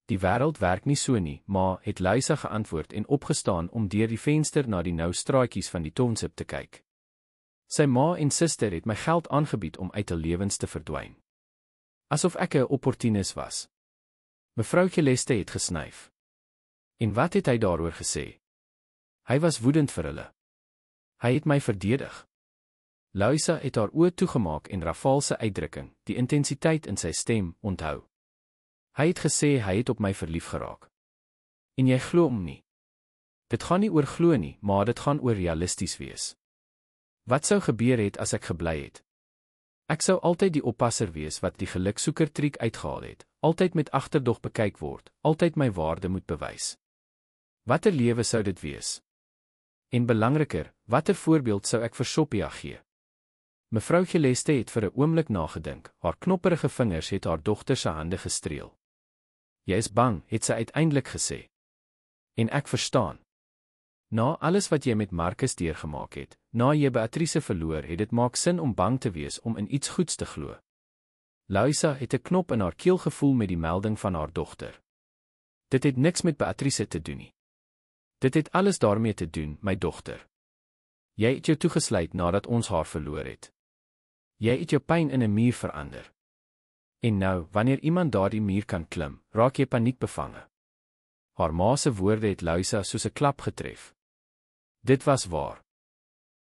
Die wêreld werk nie so nie, ma, het Luisa geantwoord en opgestaan om deur die venster na die nou straatjies van die township te kyk. Sy ma en suster het my geld aangebied om uit hul lewens te verdwyn. Asof ek 'n opportunis was. Mevrou Celeste het gesnyf. En wat het hy daaroor gesê? Hy was woedend vir hulle. Hy het my verdedig. Luisa het haar oë toegemaak en Rafal se uitdrukking, die intensiteit in sy stem, onthou. Hy het gesê hy het op my verlief geraak. En jy glo hom nie. Dit gaan nie oor glo nie, maar dit gaan oor realisties wees. Wat sou gebeur het as ek gebly het? Ek sou altyd die oppasser wees wat die geluksoeker triek uitgehaal het, altyd met agterdog bekyk word, altyd my waarde moet bewys. Watter lewe sou dit wees? En belangriker, watter voorbeeld sou ek vir Sophia gee? Mevrou Celeste het vir 'n oomblik nagedink, haar knopperige vingers het haar dogter se hande gestreel. Jy is bang, het sy uiteindelik gesê. En ek verstaan. Na alles wat jy met Marcus deurgemaak het, na jy Beatrice verloor, het dit maak sin om bang te wees om in iets goeds te glo. Luisa het 'n knop in haar keel gevoel met die melding van haar dogter. Dit het niks met Beatrice te doen nie. Dit het alles daarmee te doen, my dogter. Jy het jou toegesluit nadat ons haar verloor het. Jy het jou pyn in 'n muur verander. En nou, wanneer iemand daardie muur kan klim, raak jy paniekbevange. Haar ma se woorde het Luisa soos 'n klap getref. Dit was waar.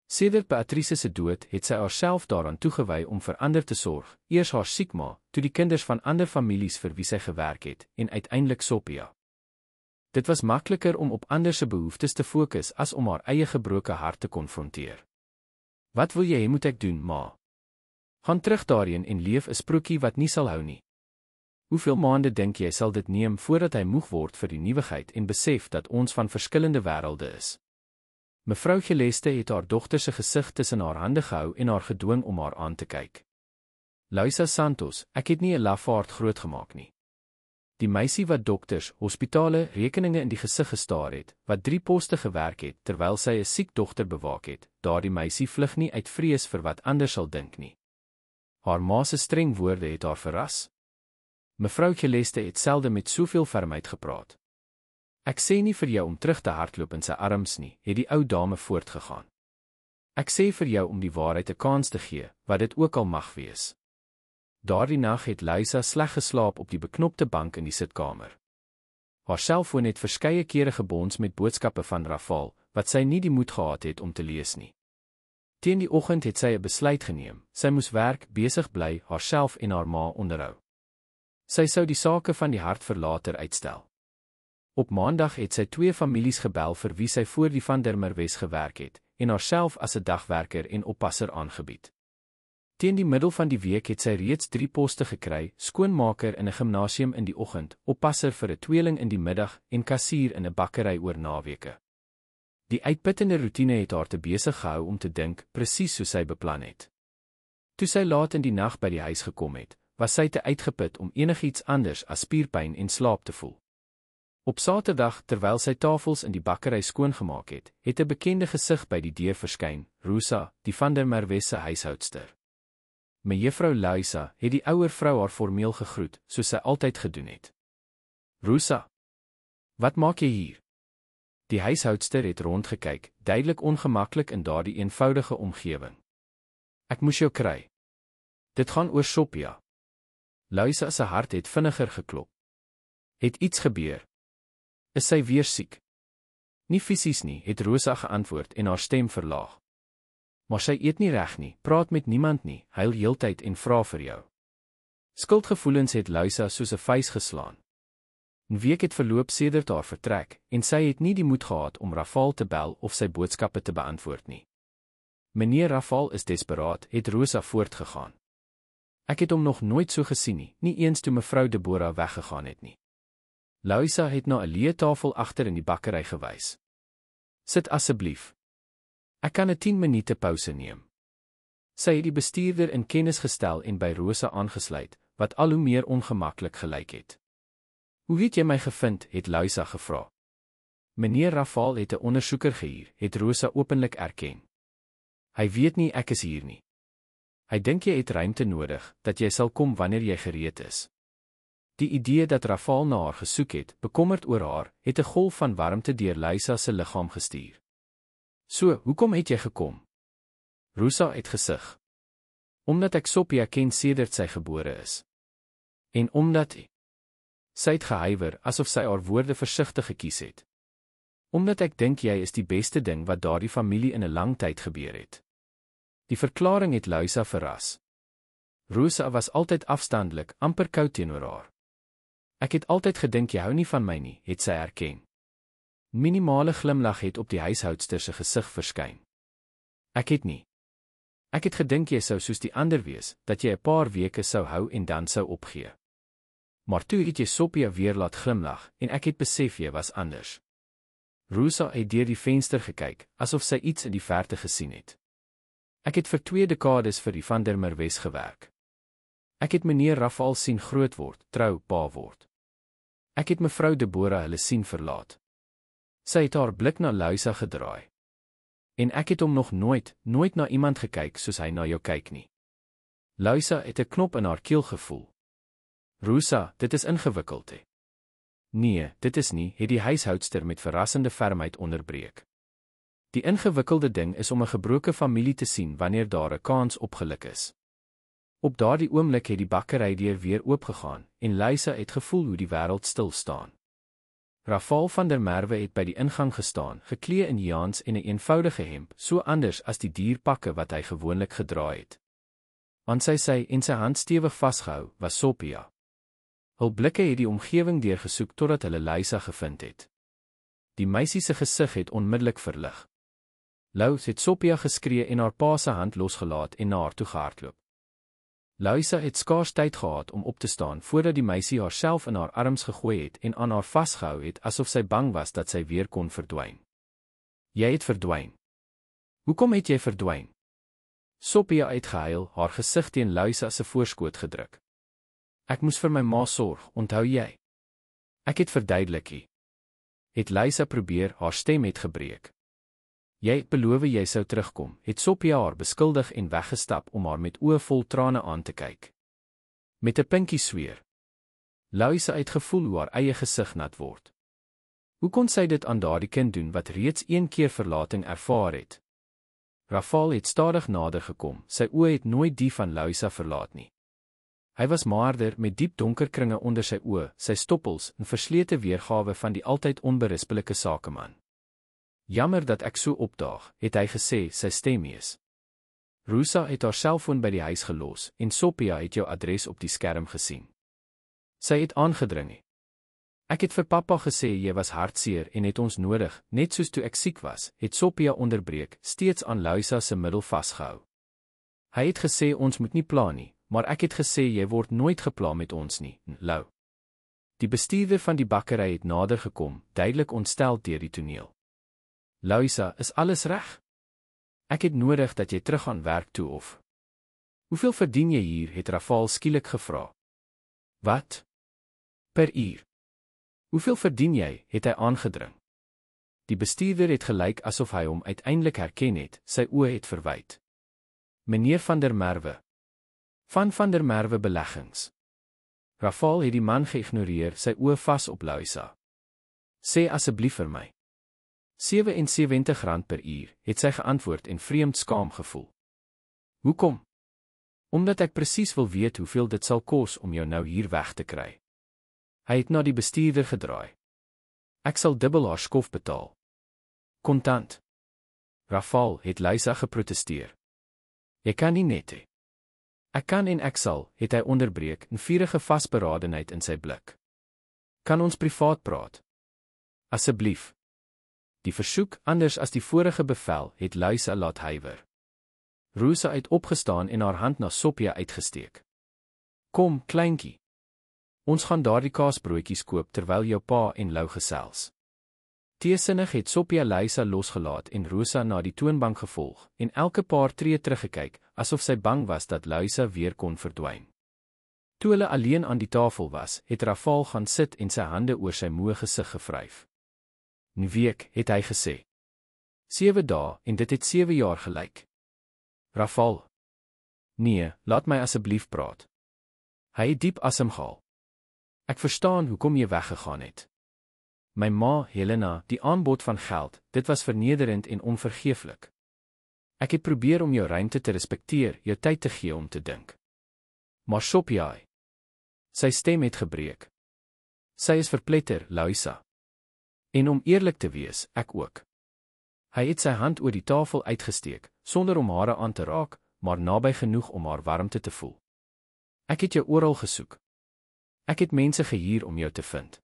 Sedert Beatrice se dood het sy haarself daaraan toegewy om vir ander te sorg, eers haar siek ma, toe die kinders van ander families vir wie sy gewerk het, en uiteindelik Sophia. Dit was makliker om op ander se behoeftes te fokus as om haar eie gebroke hart te konfronteer. Wat wil jy moet ek doen, ma? Gaan terug daarheen en leef 'n sprokie wat nie sal hou nie. Hoeveel maande dink jy sal dit neem voordat hy moeg word vir die nuwigheid en besef dat ons van verskillende wêrelde is? Mevrou Celeste het haar dogter se gesig tussen haar hande gehou en haar gedwing om haar aan te kyk. Luisa Santos, ek het nie 'n lafaard grootgemaak nie. Die meisie wat dokters, hospitale, rekeninge in die gesig gestaar het, wat 3 poste gewerk het terwyl sy 'n siek dogter bewaak het, daardie meisie vlug nie uit vrees vir wat ander sal dink nie. Haar ma se streng woorde het haar verras. Mevrou Celeste het selde met soveel fermheid gepraat. Ek sê nie vir jou om terug te hardloop in sy arms nie, het die ou dame voortgegaan. Ek sê vir jou om die waarheid 'n kans te gee, wat dit ook al mag wees. Daardie nag het Luisa sleg geslaap op die beknopte bank in die sitkamer. Haar selfoon het verskeie kere gebons met boodskappe van Rafal, wat sy nie die moed gehad het om te lees nie. Teen die oggend het sy 'n besluit geneem. Sy moes werk, besig bly, haarself en haar ma onderhou. Sy sou die sake van die hart vir later uitstel. Op Maandag het sy 2 families gebel vir wie sy voor die Van der Merwes gewerk het, en haarself as 'n dagwerker en oppasser aangebied. Teen die middel van die week het sy reeds 3 poste gekry, skoonmaker in 'n gimnasium in die oggend, oppasser vir 'n tweeling in die middag en kassier in 'n bakkery oor naweke. Die uitputtende roetine het haar te besig gehou om te dink, presies soos sy beplan het. Toe sy laat in die nag by die huis gekom het, was sy te uitgeput om enigiets anders as spierpyn en slaap te voel. Op Saterdag, terwyl sy tafels in die bakkery skoongemaak het, het 'n bekende gesig by die deur verskyn, Rosa, die Van der Merwes se huishoudster. Mevrou Luisa het die ouer vrou haar formeel gegroet, soos sy altyd gedoen het. Rosa, wat maak jy hier? Die huishoudster het rondgekyk, duidelik ongemaklik in daardie eenvoudige omgewing. Ek moes jou kry. Dit gaan oor Sophia. Luisa se hart het vinniger geklop. Het iets gebeur? Is sy weer siek? Nie fisies nie, het Rosa geantwoord en haar stem verlaag. Maar sy eet nie reg nie, praat met niemand nie, huil heeltyd en vra vir jou. Skuldgevoelens het Luisa soos 'n vuis geslaan. 'n Week het verloop sedert haar vertrek, en sy het nie die moed gehad om Rafal te bel of sy boodskappe te beantwoord nie. Meneer Rafal is desperaat, het Rosa voortgegaan. Ek het hom nog nooit so gesien nie, nie eens toe mevrou Deborah weggegaan het nie. Luisa het na 'n leë tafel agter in die bakkery gewys. Sit asseblief. Ek kan 'n 10 minute pouse neem. Sy het die bestuurder in kennis gestel en by Rosa aangesluit, wat al hoe meer ongemaklik gelyk het. Hoe het jy my gevind, het Luisa gevra. Meneer Rafal het 'n ondersoeker gehuur, het Rosa openlik erken. Hy weet nie ek is hier nie. Hy dink jy het ruimte nodig, dat jy sal kom wanneer jy gereed is. Die idee dat Rafal na haar gesoek het, bekommerd oor haar, het 'n golf van warmte deur Luisa se liggaam gestuur. So, hoekom het jy gekom? Rusa het gesig. Omdat ek Sophia ken sedert sy gebore is. En omdat sy het gehuiwer, asof sy haar woorde versigtig gekies het. Omdat ek dink jy is die beste ding wat daardie familie in 'n lang tyd gebeur het. Die verklaring het Luisa verras. Rusa was altyd afstandelik, amper koud teenoor haar. Ek het altyd gedink jy hou nie van my nie, het sy erken. Minimale glimlag het op die huishoudster se gesig verskyn. Ek het nie. Ek het gedink jy sou soos die ander wees, dat jy 'n paar weke sou hou en dan sou opgee. Maar toe het jy Sophia weer laat glimlag, en ek het besef jy was anders. Rusa het deur die venster gekyk, asof sy iets in die verte gesien het. Ek het vir 2 dekades vir die van der Merwes gewerk. Ek het meneer Rafal sien groot word, trou, pa word. Ek het mevrou Deborah hulle sien verlaat. Sy het haar blik na Luisa gedraai. En ek het hom nog nooit na iemand gekyk soos hy na jou kyk nie. Luisa het 'n knop in haar keel gevoel. Rusa, dit is ingewikkeld hè. Nee, dit is nie, het die huishoudster met verrassende fermheid onderbreek. Die ingewikkelde ding is om 'n gebroke familie te sien wanneer daar 'n kans opgeluk is. Op daardie oomblik het die bakkerydeur weer oopgegaan, en Luisa het gevoel hoe die wêreld stil staan. Rafal van der Merwe het by die ingang gestaan, geklee in jaans en 'n eenvoudige hemp, so anders as die dierpakke wat hy gewoonlik gedra het. Aan sy sy en sy hand stewig vasgehou, was Sophia. Hul blikke het die omgewing deurgesoek totdat hulle Luisa gevind het. Die meisie se gesig het onmiddellik verlig. Luis het Sophia geskree en haar pa se hand losgelaat en na haar toe gehardloop. Luisa het skaars tyd gehad om op te staan voordat die meisie haarself in haar arms gegooi het en aan haar vasgehou het asof sy bang was dat sy weer kon verdwyn. Jy het verdwyn. Hoekom het jy verdwyn? Sophia het gehuil, haar gesig teen Luisa se voorskoot gedruk. Ek moes vir my ma sorg, onthou jy? Ek het verduidelik. Het Luisa probeer, haar stem het gebreek. Jy het beloof jy sou terugkom, het Sophia haar beskuldig en weggestap om haar met oë vol trane aan te kyk. Met 'n pinkie sweer. Luisa het gevoel hoe haar eie gesig nat word. Hoe kon sy dit aan daardie kind doen wat reeds 1 keer verlating ervaar het? Rafal het stadig nader gekom, sy oë het nooit die van Luisa verlaat nie. Hy was maarder met diep donker kringe onder sy oë, sy stoppels, 'n verslete weergawe van die altyd onberispelike sakeman. Jammer dat ek so opdaag, het hy gesê, sy stem is. Rusa het haar selfoon by die huis gelos, en Sophia het jou adres op die skerm gesien. Sy het aangedring. Ek het vir pappa gesê jy was hartseer en het ons nodig, net soos toe ek siek was, het Sophia onderbreek, steeds aan Luisa se middel vasgehou. Hy het gesê ons moet nie pla nie, maar ek het gesê jy word nooit gepla met ons nie, Lou. Die bestuurder van die bakkery het nader gekom, duidelik ontstel deur die toneel. Luisa, is alles reg? Ek het nodig dat jy terug aan werk toe of. Hoeveel verdien jy hier, het Rafal skielik gevra. Wat? Per uur. Hoeveel verdien jy, het hy aangedring. Die bestuurder het gelyk asof hy hom uiteindelik herken het, sy oë het verwyd. Meneer van der Merwe. Van der Merwe Beleggings. Rafal het die man geïgnoreer, sy oë vas op Luisa. Sê asseblief vir my. R77 per uur, het sy geantwoord en vreemd skaam gevoel. Hoekom? Omdat ek presies wil weet hoeveel dit sal kos om jou nou hier weg te kry. Hy het na die bestuurder gedraai. Ek sal dubbel haar skof betaal. Kontant. Rafal het Luisa geprotesteer. Jy kan nie net hê. Ek kan en ek sal, het hy onderbreek, 'n vurige vasberadenheid in sy blik. Kan ons privaat praat? Asseblief. Die versoek, anders as die vorige bevel, het Luisa laat huiwer. Rusa het opgestaan en haar hand na Sophia uitgesteek. Kom, kleintjie. Ons gaan daardie kaasbroodjies koop terwyl jou pa en Lou gesels. Teesinnig het Sophia Luisa losgelaat en Rusa na die toonbank gevolg, en elke paar tree teruggekyk, asof sy bang was dat Luisa weer kon verdwyn. Toe hulle alleen aan die tafel was, het Rafal gaan sit en sy hande oor sy moe gesig gevryf. 'N week, het hy gesê. 7 dae, en dit het 7 jaar gelyk. Rafal. Nee, laat my asseblief praat. Hy het diep asem gehaal. Ek verstaan hoekom jy weggegaan het. My ma, Helena, die aanbod van geld, dit was vernederend en onvergeeflik. Ek het probeer om jou ruimte te respekteer, jou tyd te gee om te dink. Maar Sophia, sy stem het gebreek. Sy is verpletter, Louisa. En om eerlik te wees, ek ook. Hy het sy hand oor die tafel uitgesteek, sonder om hare aan te raak, maar naby genoeg om haar warmte te voel. Ek het jou oral gesoek. Ek het mense gehuur om jou te vind.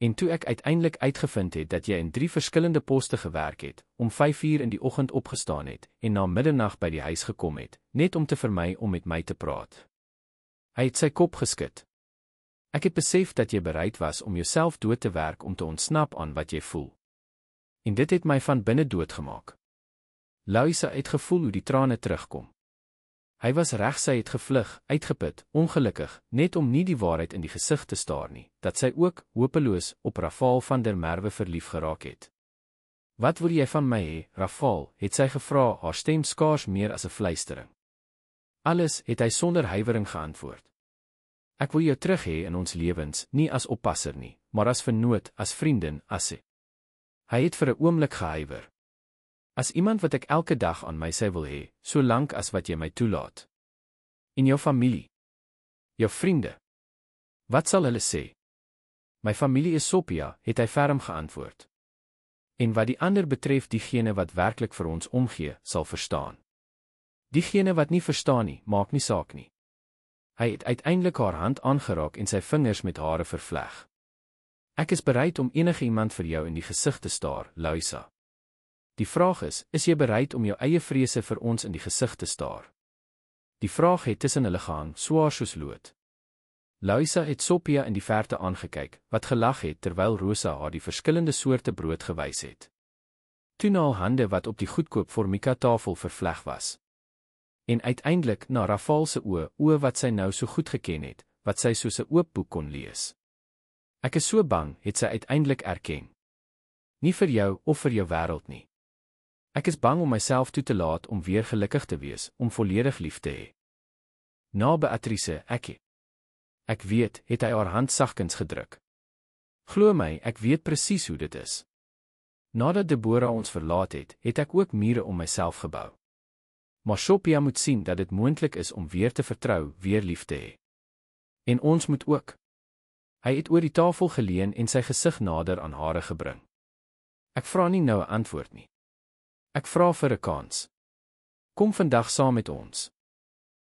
En toe ek uiteindelik uitgevind het dat jy in 3 verskillende poste gewerk het, om 5 uur in die oggend opgestaan het, en na middernag by die huis gekom het, net om te vermy om met my te praat. Hy het sy kop geskit. Ek het besef dat jy bereid was om jouself dood te werk om te ontsnap aan wat jy voel. En dit het my van binne doodgemaak. Louisa het gevoel hoe die trane terugkom. Hy was reg, sy het gevlug, uitgeput, ongelukkig, net om nie die waarheid in die gesig te staar nie, dat sy ook, hopeloos, op Rafal van der Merwe verlief geraak het. Wat wil jy van my hê, Rafal, het sy gevra, haar stem skaars meer as 'n fluistering. Alles, het hy sonder huiwering geantwoord. Ek wil jou terug hê in ons lewens, nie as oppasser nie, maar as vernoot, as vriendin, as sy. Hy het vir 'n oomblik gehuiwer. As iemand wat ek elke dag aan my sy wil hê, so lank as wat jy my toelaat. En jou familie? Jou vriende? Wat sal hulle sê? My familie is Sophia, het hy ferm geantwoord. En wat die ander betref, diegene wat werklik vir ons omgee, sal verstaan. Diegene wat nie verstaan nie, maak nie saak nie. Hy het uiteindelik haar hand aangeraak en sy vingers met hare vervleg. Ek is bereid om enige iemand vir jou in die gesig te staar, Louisa. Die vraag is jy bereid om jou eie vrese vir ons in die gesig te staar? Die vraag het tussen hulle gehang, swaar soos lood. Louisa het Sophia in die verte aangekyk, wat gelag het terwyl Rosa haar die verskillende soorte brood gewys het. Toe na haar hande wat op die goedkoop formica tafel vervleg was. En uiteindelik na Rafal se oë wat sy nou so goed geken het, wat sy soos 'n oop boek kon lees. Ek is so bang, het sy uiteindelik erken. Nie vir jou of vir jou wêreld nie. Ek is bang om myself toe te laat om weer gelukkig te wees, om volledig lief te hê. Na Beatrice, ek weet, het hy haar hand sagkens gedruk. Glo my, ek weet presies hoe dit is. Nadat Deborah ons verlaat het, het ek ook mure om myself gebou. Maar Sophia moet sien dat dit moontlik is om weer te vertrou, weer lief te hê. En ons moet ook. Hy het oor die tafel geleun en sy gesig nader aan hare gebring. Ek vra nie nou 'n antwoord nie. Ek vra vir 'n kans. Kom vandag saam met ons.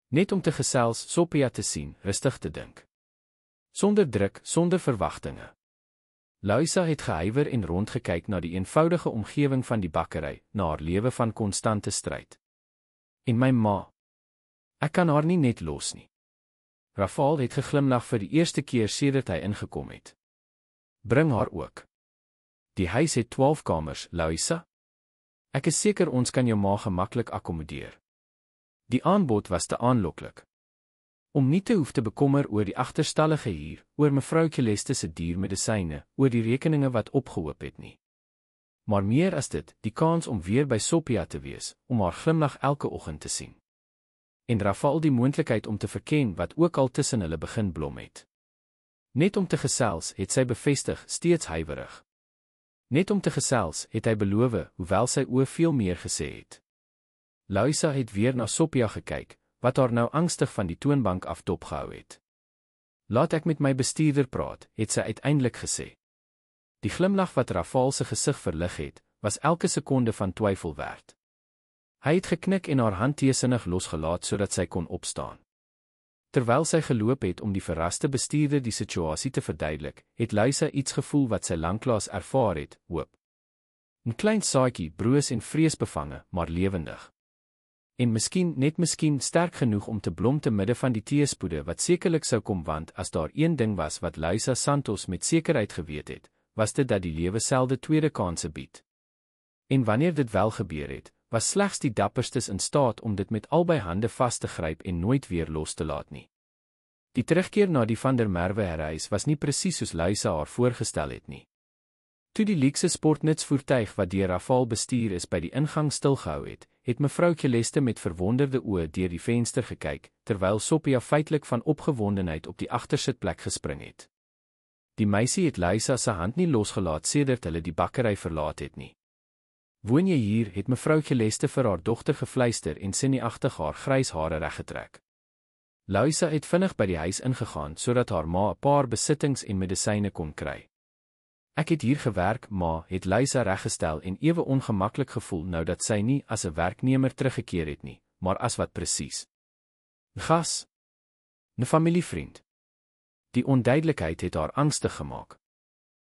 Net om te gesels, Sophia te sien, rustig te dink. Sonder druk, sonder verwagtinge. Louisa het gehuiwer en rondgekyk na die eenvoudige omgewing van die bakkery, na haar lewe van konstante stryd. En my ma. Ek kan haar nie net los nie. Rafal het geglimlag vir die eerste keer sedert hy ingekom het. Bring haar ook. Die huis het 12 kamers, Louisa. Ek is seker ons kan jou ma gemaklik akkommodeer. Die aanbod was te aanloklik. Om nie te hoef te bekommer oor die agterstallige huur, oor mevrou Celeste se diermedisyne, oor die rekeninge wat opgehoop het nie. Maar meer as dit, die kans om weer by Sophia te wees, om haar glimlag elke oggend te sien. En Rafal die moontlikheid om te verken wat ook al tussen hulle begin blom het. Net om te gesels, het sy bevestig, steeds huiwerig. Net om te gesels, het hy beloof, hoewel sy oë veel meer gesê het. Louisa het weer na Sophia gekyk, wat haar nou angstig van die toonbank af dopgehou het. Laat ek met my bestuurder praat, het sy uiteindelik gesê. Die glimlag wat Rafal se gesig verlig het, was elke sekonde van twyfel werd. Hy het geknik en haar hand teesinnig losgelaat sodat sy kon opstaan. Terwyl sy geloop het om die verraste bestuurder die situasie te verduidelik, het Louisa iets gevoel wat sy lanklaas ervaar het, hoop. 'n Klein saadjie, broos en vreesbevange, maar lewendig. En net miskien sterk genoeg om te blom te midde van die teëspoede wat sekerlik sou kom, want as daar een ding was wat Louisa Santos met sekerheid geweet het, was dit dat die lewe selde tweede kanse bied. En wanneer dit wel gebeur het, was slegs die dapperstes in staat om dit met albei hande vas te gryp en nooit weer los te laat nie. Die terugkeer na die Van der Merwe herreis was nie presies soos Louisa haar voorgestel het nie. Toe die luukse sportnutsvoertuig wat deur Rafal bestuur is by die ingang stilgehou het, het mevrou Celeste met verwonderde oë deur die venster gekyk, terwyl Sophia feitelik van opgewondenheid op die agtersitplek gespring het. Die meisie het Luisa se hand nie losgelaat sedert hulle die bakkery verlaat het nie. "Woon jy hier?" het mevrou Celeste vir haar dogter gefluister en sinnieagtig haar grys hare reggetrek. Luisa het vinnig by die huis ingegaan sodat haar ma 'n paar besittings en medisyne kon kry. "Ek het hier gewerk, ma," het Luisa reggestel en ewe ongemaklik gevoel nou dat sy nie as 'n werknemer teruggekeer het nie, maar as wat presies. Gas. 'n Familievriend. Die onduidelikheid het haar angstig gemaak.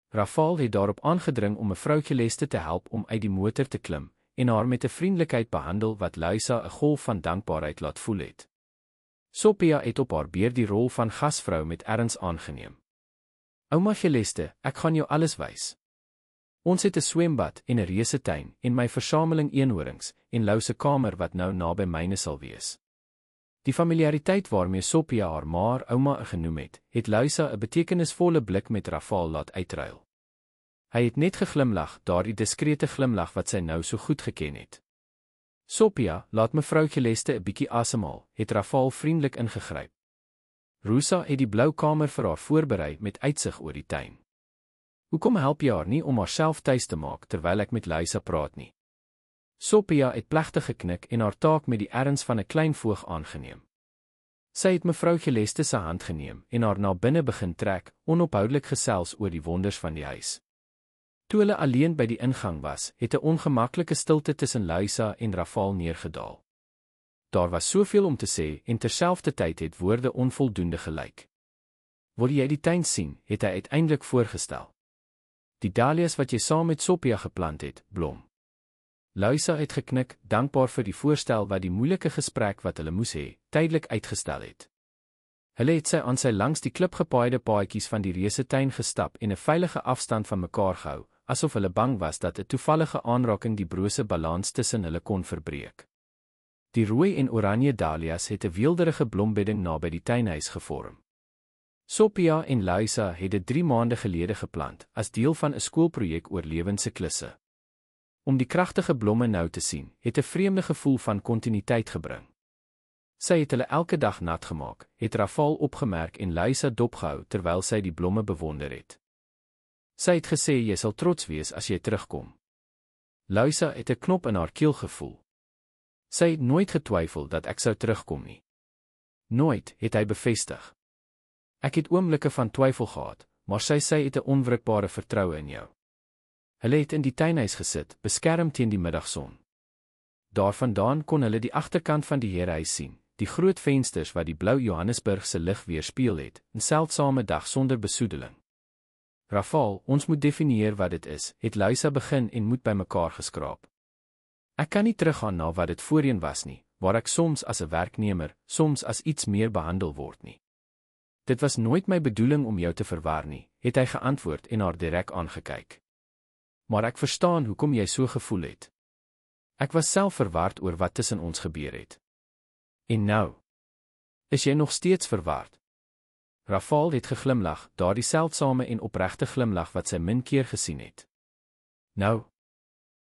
Rafal het daarop aangedring om mevrou Celeste te help om uit die motor te klim en haar met 'n vriendelikheid behandel wat Luisa 'n golf van dankbaarheid laat voel het. Sophia het op haar beurt die rol van gasvrou met erns aangeneem. "Ouma Celeste, ek gaan jou alles wys. Ons het 'n swembad en 'n reuse tuin en my versameling eenhorings en Lou se kamer wat nou naby myne sal wees." Die familiariteit waarmee Sophia haar ma ouma genoem het Luisa 'n betekenisvolle blik met Rafal laat uitruil. Hy het net geglimlag, daardie diskrete glimlag wat sy nou so goed geken het. "Sophia, laat mevrou Celeste 'n bietjie asemhaal," het Rafal vriendelik ingegryp. Rosa het die blou kamer vir haar voorberei met uitsig oor die tuin. "Hoekom help jy haar nie om haarself tuis te maak terwyl ek met Luisa praat nie?" Sophia het plegtig geknik en haar taak met die erns van 'n klein voog aangeneem. Sy het mevrou Celeste se hand geneem en haar na binne begin trek, onophoudelik gesels oor die wonders van die huis. Toe hulle alleen by die ingang was, het 'n ongemaklike stilte tussen Luisa en Rafal neergedaal. Daar was soveel om te sê en terselfdertyd het woorde onvoldoende gelyk. "Wil jy die tuin sien?" het hy uiteindelik voorgestel. "Die dahlias wat jy saam met Sophia geplant het, blom." Luisa het geknik, dankbaar vir die voorstel wat die moeilike gesprek wat hulle moes hê, tydelik uitgestel het. Hulle het sy aan sy langs die klipgepaaide paadjies van die reuse tuin gestap en 'n veilige afstand van mekaar gehou, asof hulle bang was dat 'n toevallige aanraking die brose balans tussen hulle kon verbreek. Die rooi en oranje dahlias het 'n weelderige blombedding naby die tuinhuis gevorm. Sophia en Luisa het dit 3 maande gelede geplant, as deel van 'n skoolprojek oor lewensiklusse. Om die kragtige blomme nou te sien, het 'n vreemde gevoel van kontinuïteit gebring. Sy het hulle elke dag nat gemaak, het Rafal opgemerk en Luisa dopgehou terwyl sy die blomme bewonder het. Sy het gesê jy sal trots wees as jy terugkom. Luisa het 'n knop in haar keel gevoel. Sy het nooit getwyfel dat ek sou terugkom nie. Nooit, het hy bevestig. Ek het oomblikke van twyfel gehad, maar sy het 'n onwrikbare vertroue in jou. Hulle het in die tuinhuis gesit, beskerm teen die middagson. Daarvandaan kon hulle die agterkant van die herehuis sien, die groot vensters wat die blou Johannesburgse lig weerspieël het, 'n seldsame dag sonder besoedeling. Rafal, ons moet definieer wat dit is, het Luisa begin en moed by mekaar geskraap. Ek kan nie teruggaan na wat dit voorheen was nie, waar ek soms as 'n werknemer, soms as iets meer behandel word nie. Dit was nooit my bedoeling om jou te verwar nie, het hy geantwoord en haar direk aangekyk. Maar ek verstaan hoekom jy so gevoel het. Ek was self verward oor wat tussen ons gebeur het. En nou? Is jy nog steeds verward? Rafal het geglimlag, daardie seldsame en opregte glimlag wat sy min keer gesien het. Nou?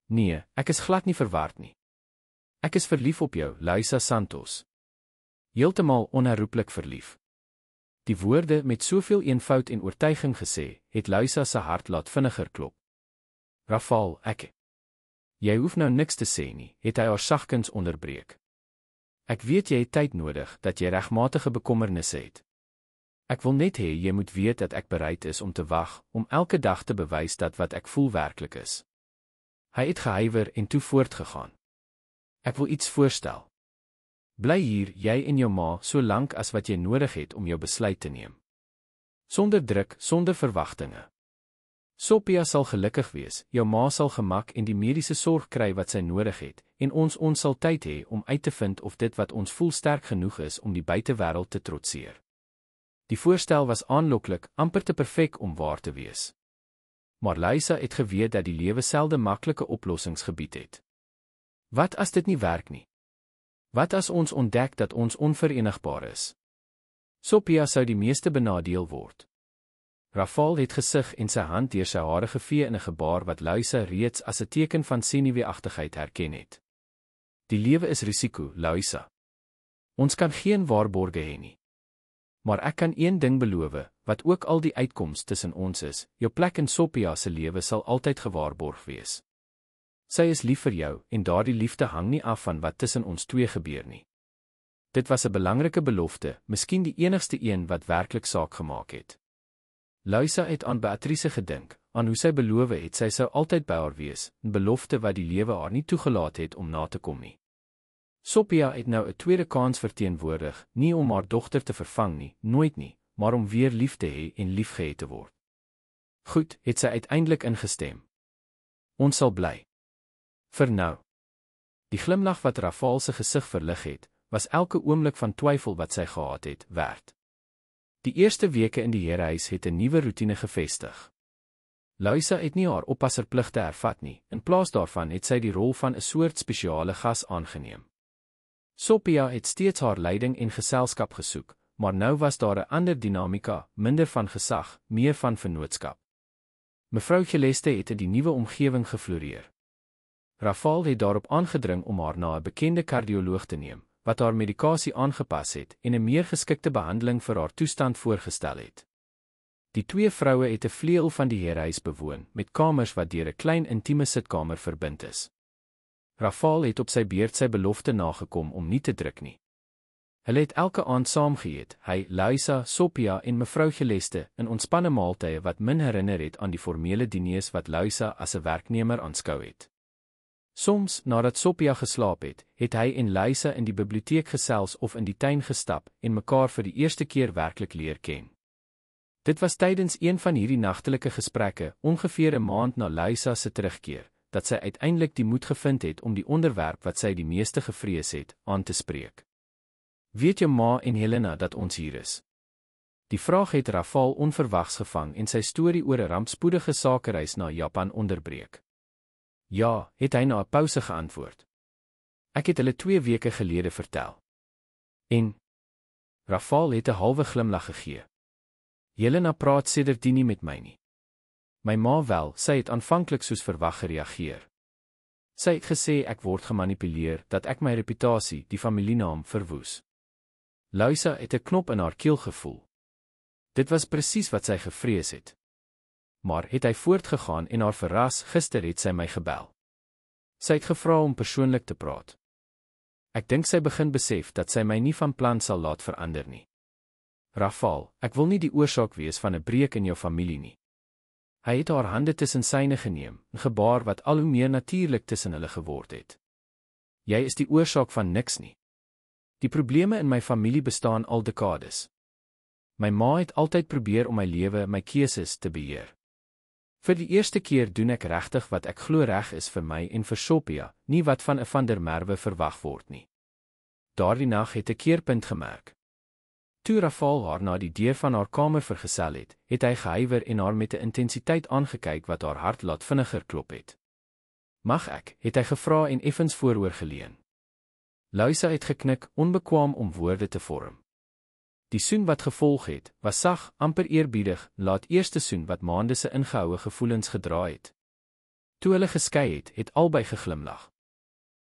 Nee, ek is glad nie verward nie. Ek is verlief op jou, Luisa Santos. Heeltemal onherroepelik verlief. Die woorde met soveel eenvoud en oortuiging gesê, het Luisa se hart laat vinniger klop. Rafal, ek. Jy hoef nou niks te sê nie, het hy haar sagkens onderbreek. Ek weet jy het tyd nodig, dat jy regmatige bekommernisse het. Ek wil net hê jy moet weet dat ek bereid is om te wag, om elke dag te bewys dat wat ek voel werklik is. Hy het gehuiwer en toe voortgegaan. Ek wil iets voorstel. Bly hier, jy en jou ma, so lank as wat jy nodig het om jou besluit te neem. Sonder druk, sonder verwagtinge. Sophia sal gelukkig wees, jou ma sal gemak en die mediese sorg kry wat sy nodig het, en ons sal tyd hê om uit te vind of dit wat ons voel sterk genoeg is om die buitewêreld te trotseer. Die voorstel was aanloklik, amper te perfek om waar te wees. Maar Luisa het geweet dat die lewe selde maklike oplossings gebied het. Wat as dit nie werk nie? Wat as ons ontdek dat ons onverenigbaar is? Sophia sou die meeste benadeel word. Rafal het gesig en sy hand deur sy hare gevee in 'n gebaar wat Luisa reeds as 'n teken van senuweeagtigheid herken het. Die lewe is risiko, Luisa. Ons kan geen waarborge hê nie. Maar ek kan een ding beloof, wat ook al die uitkoms tussen ons is, jou plek in Sophia se lewe sal altyd gewaarborg wees. Sy is lief vir jou, en daardie liefde hang nie af van wat tussen ons twee gebeur nie. Dit was 'n belangrike belofte, miskien die enigste een wat werklik saak gemaak het. Luisa het aan Beatrice gedink, aan hoe sy beloof het sy sou altyd by haar wees, 'n belofte wat die lewe haar nie toegelaat het om na te kom nie. Sophia het nou 'n tweede kans verteenwoordig, nie om haar dogter te vervang nie, nooit nie, maar om weer lief te hê en liefgehad te word. Goed, het sy uiteindelik ingestem. Ons sal bly. Vir nou. Die glimlag wat Rafal se gesig verlig het, was elke oomblik van twyfel wat sy gehad het, werd. Die eerste weke in die Herehuis het 'n nuwe roetine gevestig. Luisa het nie haar oppasserpligte hervat nie, in plaas daarvan het sy die rol van 'n soort spesiale gas aangeneem. Sophia het steeds haar leiding en geselskap gesoek, maar nou was daar 'n ander dinamika, minder van gesag, meer van vennootskap. Mevrou Celeste het in die nuwe omgewing gefloreer. Rafal het daarop aangedring om haar na 'n bekende kardioloog te neem, wat haar medikasie aangepas het en 'n meer geskikte behandeling vir haar toestand voorgestel het. Die twee vroue het 'n vleuel van die Herehuis bewoon, met kamers wat deur 'n klein intieme sitkamer verbind is. Rafal het op sy beurt sy belofte nagekom om nie te druk nie. Hulle het elke aand saam geëet, hy, Luisa, Sophia en mevrou Celeste, in ontspanne maaltye wat min herinner het aan die formele diners wat Luisa as 'n werknemer aanskou het. Soms, nadat Sophia geslaap het, het hy en Luisa in die biblioteek gesels of in die tuin gestap en mekaar vir die eerste keer werklik leer ken. Dit was tydens een van hierdie nagtelike gesprekke, ongeveer 'n maand na Luisa se terugkeer, dat sy uiteindelik die moed gevind het om die onderwerp wat sy die meeste gevrees het, aan te spreek. Weet jou ma en Helena dat ons hier is? Die vraag het Rafal onverwags gevang en sy storie oor 'n rampspoedige sakereis na Japan onderbreek. Ja, het hy na 'n pouse geantwoord. Ek het hulle 2 weke gelede vertel. En? Rafal het 'n halwe glimlag gegee. Helena praat sedertdien nie met my nie. My ma wel, sy het aanvanklik soos verwag gereageer. Sy het gesê ek word gemanipuleer, dat ek my reputasie, die familienaam, verwoes. Luisa het 'n knop in haar keel gevoel. Dit was presies wat sy gevrees het. Maar het hy voortgegaan en haar verras, gister het sy my gebel. Sy het gevra om persoonlik te praat. Ek dink sy begin besef dat sy my nie van plan sal laat verander nie. Rafal, ek wil nie die oorsaak wees van 'n breuk in jou familie nie. Hy het haar hande tussen syne geneem, 'n gebaar wat al hoe meer natuurlik tussen hulle geword het. Jy is die oorsaak van niks nie. Die probleme in my familie bestaan al dekades. My ma het altyd probeer om my lewe, my keuses te beheer. Vir die eerste keer doen ek regtig wat ek glo reg is vir my en vir Sophia, nie wat van 'n van der Merwe verwag word nie. Daardie nag het 'n keerpunt gemerk. Toe Rafal haar na die deur van haar kamer vergesel het, het hy gehuiwer en haar met 'n intensiteit aangekyk wat haar hart laat vinniger klop het. Mag ek, het hy gevra en effens vooroor geleun. Luisa het geknik, onbekwaam om woorde te vorm. Die soen wat gevolg het, was sag, amper eerbiedig, laat eerste soen wat maande se ingehoue gevoelens gedra het. Toe hulle geskei het, het albei geglimlag.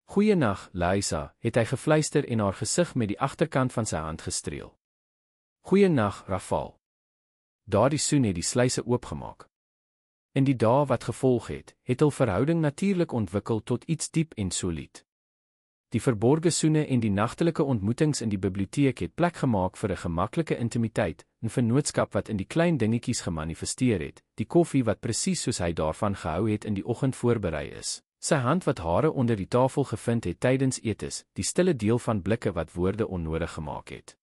Goeienag, Luisa, het hy gefluister en haar gesig met die agterkant van sy hand gestreel. Goeienag, Rafal. Daardie soen het die sluise oopgemaak. In die dae wat gevolg het, het hul verhouding natuurlik ontwikkel tot iets diep en solied. Die verborgde soene en die nagtelike ontmoetings in die biblioteek het plek gemaak vir 'n gemaklike intimiteit, 'n vennootskap wat in die klein dingetjies gemanifesteer het, die koffie wat presies soos hy daarvan gehou het in die oggend voorberei is, sy hand wat hare onder die tafel gevind het tydens etes, die stille deel van blikke wat woorde onnodig gemaak het.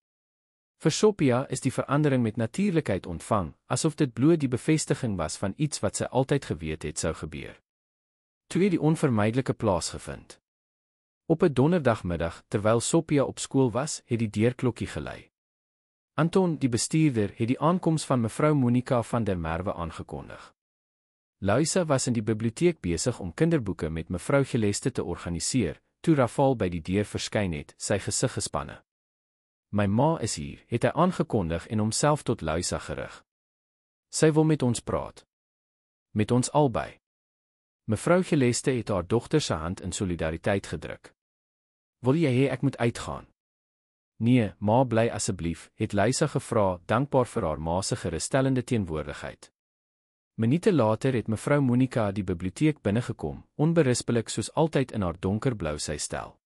Vir Sophia is die verandering met natuurlikheid ontvang, asof dit bloot die bevestiging was van iets wat sy altyd geweet het sou gebeur. Toe het die onvermydelike plaasgevind. Op 'n donderdagmiddag, terwyl Sophia op skool was, het die deurklokkie gelui. Anton, die bestuurder, het die aankoms van mevrou Monica van der Merwe aangekondig. Luisa was in die biblioteek besig om kinderboeke met mevrou Celeste te organiseer, toe Rafal by die deur verskyn het, sy gesig gespanne. My ma is hier, het hy aangekondig en homself tot Luisa gerig. Sy wil met ons praat. Met ons albei. Mevrou Celeste het haar dogter se hand in solidariteit gedruk. Wil jy hê ek moet uitgaan? Nee, ma bly asseblief, het Luisa gevra, dankbaar vir haar ma se gerusstellende teenwoordigheid. Minute later het mevrou Monica die biblioteek binnegekom, onberispelik soos altyd in haar donkerblou sy-stel.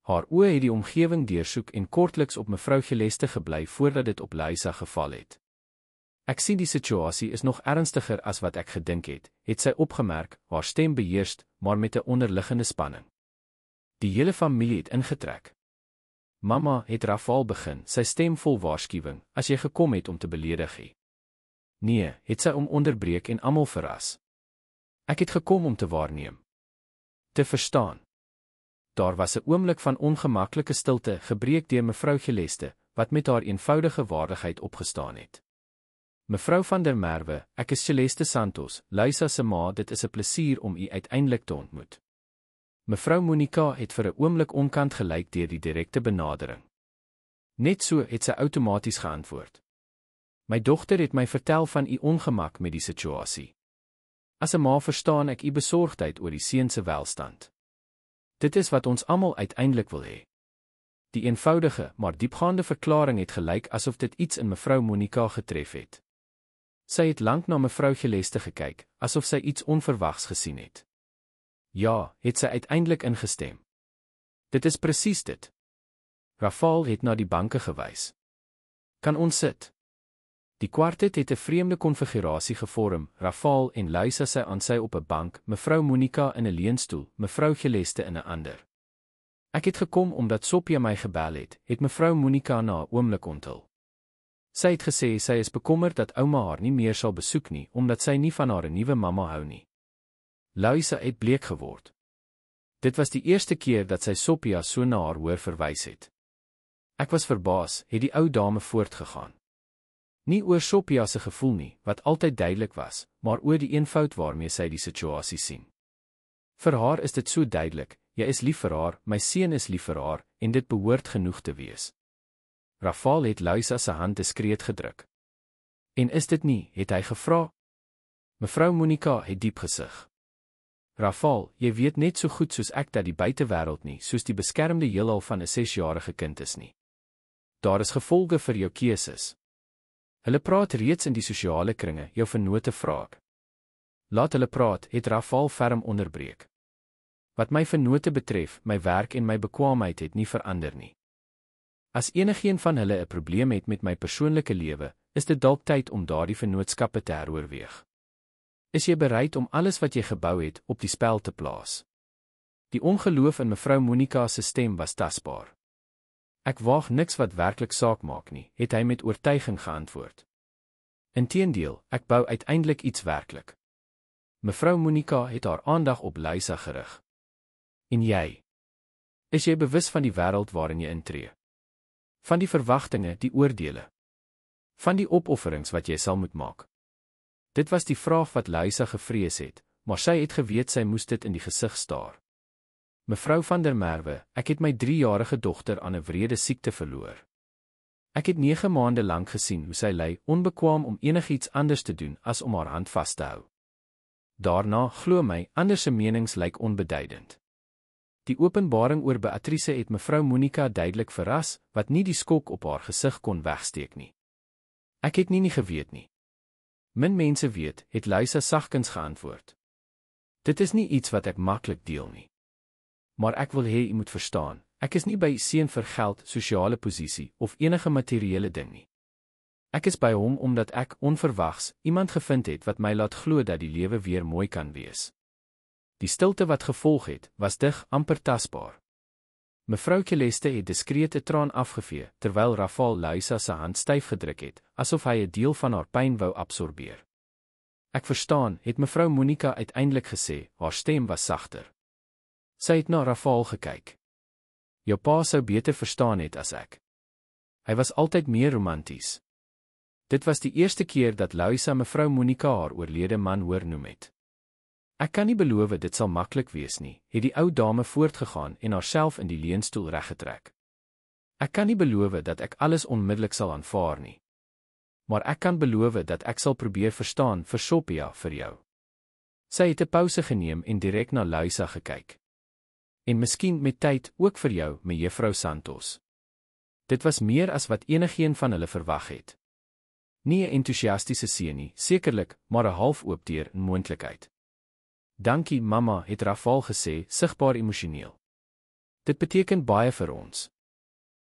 Haar oë het die omgewing deursoek en kortliks op mevrou Geleste gebly voordat dit op Luisa geval het. Ek sien die situasie is nog ernstiger as wat ek gedink het sy opgemerk, haar stem beheerst, maar met 'n onderliggende spanning. Die hele familie het ingetrek. Mama, het Rafal begin, sy stem vol waarskuwing, as jy gekom het om te beledig hê. Nee, het sy onderbreek en almal verras. Ek het gekom om te waarneem. Te verstaan. Daar was 'n oomblik van ongemaklike stilte, gebreek deur mevrou Geleste, wat met haar eenvoudige waardigheid opgestaan het. Mevrou van der Merwe, ek is Celeste Santos, Luisa se ma, dit is 'n plesier om u uiteindelik te ontmoet. Mevrou Monica het vir 'n oomblik onkant gelyk deur die direkte benadering. Net so het sy outomaties geantwoord. My dogter het my vertel van u ongemak met die situasie. As 'n ma verstaan ek u besorgdheid oor die seun se welstand. Dit is wat ons almal uiteindelik wil hê. Die eenvoudige, maar diepgaande verklaring het gelyk asof dit iets in mevrou Monica getref het. Sy het lank na mevrou Geleste gekyk, asof sy iets onverwags gesien het. Ja, het sy uiteindelik ingestem. Dit is presies dit. Rafal het na die banke gewys. Kan ons sit? Die kwartet het 'n vreemde konfigurasie gevorm, Rafal en Luisa sy aan sy op 'n bank, mevrou Monica in 'n leunstoel, mevrou Geleste in 'n ander. Ek het gekom omdat Sophia my gebel het mevrou Monica na 'n oomblik onthul. Sy het gesê sy is bekommerd dat ouma haar nie meer sal besoek nie, omdat sy nie van haar nuwe mamma hou nie. Luisa het bleek geword. Dit was die eerste keer dat sy Sophia so na haar hoor verwys het. Ek was verbaas, het die ou dame voortgegaan. Nie oor Sophia se gevoel nie, wat altyd duidelik was, maar oor die eenvoud waarmee sy die situasie sien. Vir haar is dit so duidelik, jy is lief vir haar, my seun is lief vir haar, en dit behoort genoeg te wees. Rafal het Luisa se hand diskreet gedruk. En is dit nie, het hy gevra? Mevrou Monica het diep gesug. Rafal, jy weet net so goed soos ek dat die buitewêreld nie, soos die beskermde heelal van 'n 6-jarige kind is nie. Daar is gevolge vir jou keuses. Hulle praat reeds in die sosiale kringe, jou vennote vra ek. Laat hulle praat, het Rafal ferm onderbreek. Wat my vennote betref, my werk en my bekwaamheid het nie verander nie. As enigeen van hulle 'n probleem het met my persoonlike lewe, is dit dalk tyd om daardie vennootskappe te heroorweeg. Is jy bereid om alles wat jy gebou het, op die spel te plaas? Die ongeloof in mevrou Monica se stem was tasbaar. Ek waag niks wat werklik saak maak nie, het hy met oortuiging geantwoord. Inteendeel, ek bou uiteindelik iets werklik. Mevrou Monica het haar aandag op Luisa gerig. En jy? Is jy bewus van die wêreld waarin jy intree? Van die verwagtinge, die oordeele? Van die opofferings wat jy sal moet maak? Dit was die vraag wat Luisa gevrees het, maar sy het geweet sy moes dit in die gesig staar. Mevrou van der Merwe, ek het my 3-jarige dogter aan 'n wrede siekte verloor. Ek het 9 maande lank gesien hoe sy ly, onbekwaam om enigiets anders te doen as om haar hand vas te hou. Daarna, glo my, ander se menings lyk onbeduidend. Die openbaring oor Beatrice het mevrou Monica duidelik verras, wat nie die skok op haar gesig kon wegsteek nie. Ek het nie geweet nie. Min mense weet, het Luisa sagkens geantwoord. Dit is nie iets wat ek maklik deel nie. Maar ek wil hê u moet verstaan, ek is nie by u seun vir geld, sosiale posisie of enige materiële ding nie. Ek is by hom omdat ek, onverwags, iemand gevind het wat my laat glo dat die lewe weer mooi kan wees. Die stilte wat gevolg het, was dig, amper tasbaar. Mevrou Geleste het diskreet 'n traan afgevee, terwyl Rafal Luisa se hand styf gedruk het, asof hy 'n deel van haar pyn wou absorbeer. Ek verstaan, het mevrou Monica uiteindelik gesê, haar stem was sagter. Sy het na Rafal gekyk. Jou pa sou beter verstaan het as ek. Hy was altyd meer romanties. Dit was die eerste keer dat Luisa mevrou Monica haar oorlede man hoor noem het. Ek kan nie beloof dit sal maklik wees nie, het die ou dame voortgegaan en haarself in die leunstoel reggetrek. Ek kan nie beloof dat ek alles onmiddellik sal aanvaar nie. Maar ek kan beloof dat ek sal probeer verstaan vir Sophia vir jou. Sy het 'n pouse geneem en direk na Luisa gekyk. En miskien met tyd ook vir jou, mevrou Santos. Dit was meer as wat enigeen van hulle verwag het. Nie 'n entoesiastiese seun nie, sekerlik, maar 'n half-oop deur in moontlikheid. Dankie, mamma, het Rafal gesê, sigbaar emosioneel. Dit beteken baie vir ons.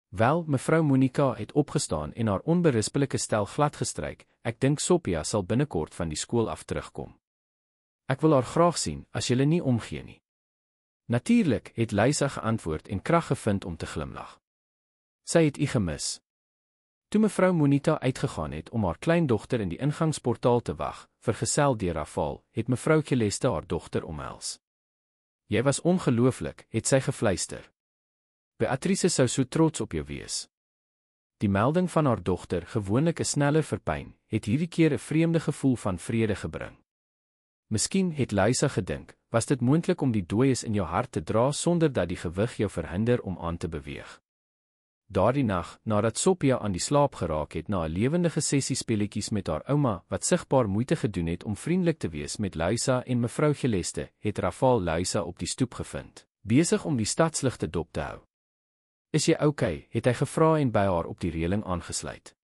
Wel, mevrou Monica het opgestaan en haar onberispelike stel gladgestryk. Ek dink Sophia sal binnekort van die skool af terugkom. Ek wil haar graag sien, as julle nie omgee nie. Natuurlik, het Luisa geantwoord en krag gevind om te glimlag. Sy het u gemis. Toe mevrou Monica uitgegaan het om haar kleindogter in die ingangsportaal te wag, vergesel deur Rafal, het mevrou Celeste haar dogter omhels. Jy was ongelooflik, het sy gefluister. Beatrice sou so trots op jou wees. Die melding van haar dogter, gewoonlik 'n sneller verpyn, het hierdie keer 'n vreemde gevoel van vrede gebring. Miskien het Luisa gedink, was dit moontlik om die dooies in jou hart te dra sonder dat die gewig jou verhinder om aan te beweeg. Daardie nag, nadat Sophia aan die slaap geraak het na 'n lewendige sessie speletjies met haar ouma, wat sigbaar moeite gedoen het om vriendelik te wees met Luisa en mevrou Celeste, het Rafal Luisa op die stoep gevind, besig om die stadsligte dop te hou. Is jy okay, het hy gevra en by haar op die reëling aangesluit.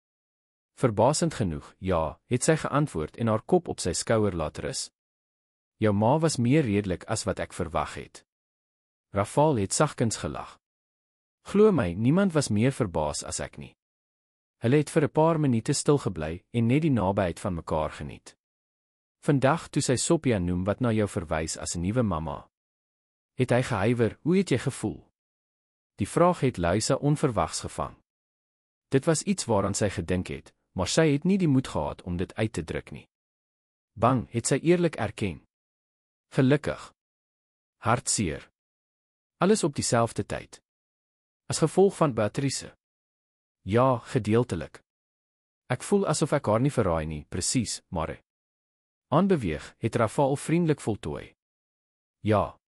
Verbasend genoeg, ja, het sy geantwoord en haar kop op sy skouer laat rus. Jou ma was meer redelik as wat ek verwag het. Rafal het sagkens gelag. Glo my, niemand was meer verbaas as ek nie. Hulle het vir 'n paar minute stil gebly en net die nabyheid van mekaar geniet. Vandag toe sy Sophia noem wat na jou verwys as 'n nuwe mamma, het hy gehuiwer. Hoe het jy gevoel? Die vraag het Luisa onverwags gevang. Dit was iets waaraan sy gedink het, maar sy het nie die moed gehad om dit uit te druk nie. Bang, het sy eerlik erken. Gelukkig. Hartseer. Alles op dieselfde tyd. As gevolg van Beatrice. Ja, gedeeltelik. Ek voel asof ek haar nie verraai nie, presies, maar aanbeweeg, het Rafal vriendelik voltooi. Ja.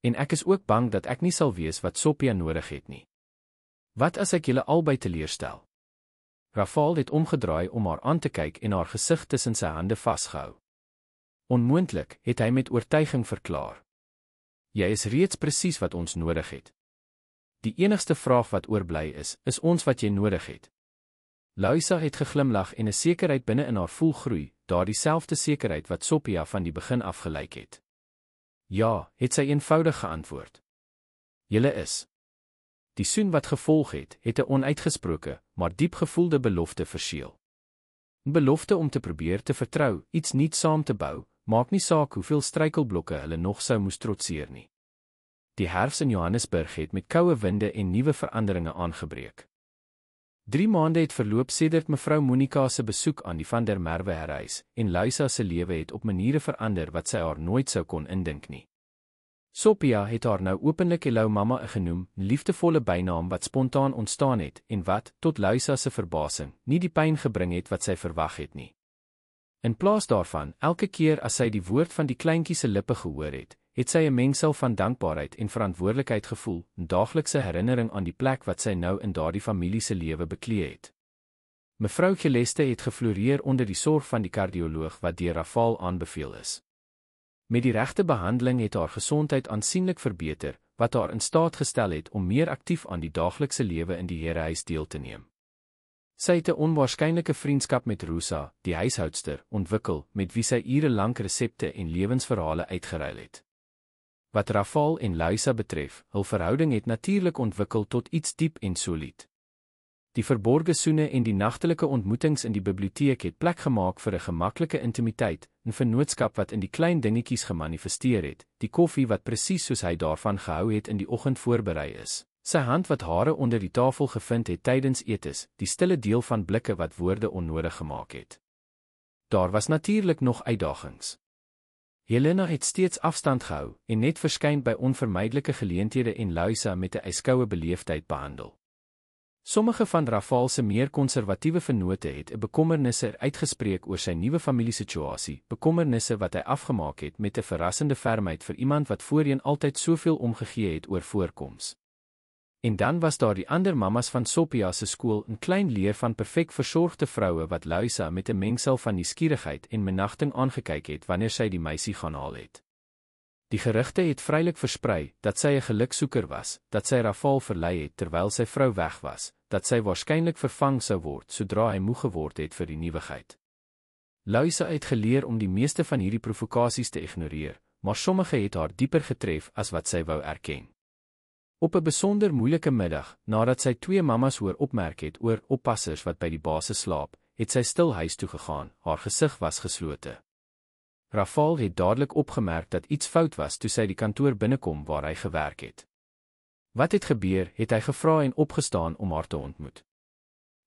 En ek is ook bang dat ek nie sal wees wat Sophia nodig het nie. Wat as ek julle albei teleurstel? Rafal het omgedraai om haar aan te kyk en haar gesig tussen sy hande vasgehou. Onmoontlik, het hy met oortuiging verklaar. Jy is reeds presies wat ons nodig het. Die enigste vraag wat oorbly is ons wat jy nodig het. Luisa het geglimlag en 'n sekerheid binne in haar voel groei, daardieselfde sekerheid wat Sophia van die begin af gelyk het. Ja, het sy eenvoudig geantwoord. Julle is. Die soen wat gevolg het 'n onuitgesproke, maar diep gevoelde belofte verseël. 'n Belofte om te probeer te vertrou, iets nuuts saam te bou, maak nie saak hoeveel struikelblokke hulle nog sou moes trotseer nie. Die herfs in Johannesburg het met koue winde en nuwe veranderinge aangebreek. 3 maande het verloop sedert mevrou Monica se besoek aan die Van der Merwe herhuis, en Luisa se lewe het op maniere verander wat sy haar nooit sou kon indink nie. Sophia het haar nou openlik Hello Mamma genoem, 'n liefdevolle bynaam wat spontaan ontstaan het en wat, tot Luisa se verbasing, nie die pyn gebring het wat sy verwag het nie. In plaas daarvan, elke keer as sy die woord van die kleintjie se lippe gehoor het sy 'n mengsel van dankbaarheid en verantwoordelikheid gevoel, 'n daaglikse herinnering aan die plek wat sy nou in daardie familie se lewe beklee het. Mevrou Celeste het gefloreer onder die sorg van die kardioloog wat deur Rafal aanbeveel is. Met die regte behandeling het haar gesondheid aansienlik verbeter, wat haar in staat gestel het om meer aktief aan die daaglikse lewe in die herehuis deel te neem. Sy het 'n onwaarskynlike vriendskap met Rosa, die huishoudster, ontwikkel, met wie sy ure lank resepte en lewensverhale uitgeruil het. Wat Rafal en Luisa betref, hul verhouding het natuurlik ontwikkel tot iets diep en solied. Die verborgde soene en die nagtelike ontmoetings in die biblioteek het plek gemaak vir 'n gemaklike intimiteit, 'n vennootskap wat in die klein dingetjies gemanifesteer het, die koffie wat presies soos hy daarvan gehou het in die oggend voorberei is, sy hand wat hare onder die tafel gevind het tydens etes, die stille deel van blikke wat woorde onnodig gemaak het. Daar was natuurlik nog uitdagings. Helena het steeds afstand gehou en net verskyn by onvermydelike geleenthede en Luisa met 'n yskoue beleefdheid behandel. Sommige van Rafal se meer konservatiewe vennote het 'n bekommernisse uitgespreek oor sy nuwe familiesituasie, bekommernisse wat hy afgemaak het met 'n verrassende fermheid vir iemand wat voorheen altyd soveel omgegee het oor voorkoms. En dan was daar die ander mammas van Sophia se skool, 'n klein leer van perfek versorgde vroue wat Luisa met 'n mengsel van nuuskierigheid en minagting aangekyk het wanneer sy die meisie gaan haal het. Die gerugte het vrylik versprei, dat sy 'n geluksoeker was, dat sy Rafal verlei het terwyl sy vrou weg was, dat sy waarskynlik vervang sou word sodra hy moeg geword het vir die nuwigheid. Louisa het geleer om die meeste van hierdie provokasies te ignoreer, maar sommige het haar dieper getref as wat sy wou erken. Op 'n besonder moeilike middag, nadat sy 2 mammas hoor opmerk het oor oppassers wat by die basis slaap, het sy stil huis toe gegaan, haar gesig was geslote. Rafal het dadelik opgemerk dat iets fout was toe sy die kantoor binnekom waar hy gewerk het. Wat het gebeur, het hy gevra en opgestaan om haar te ontmoet.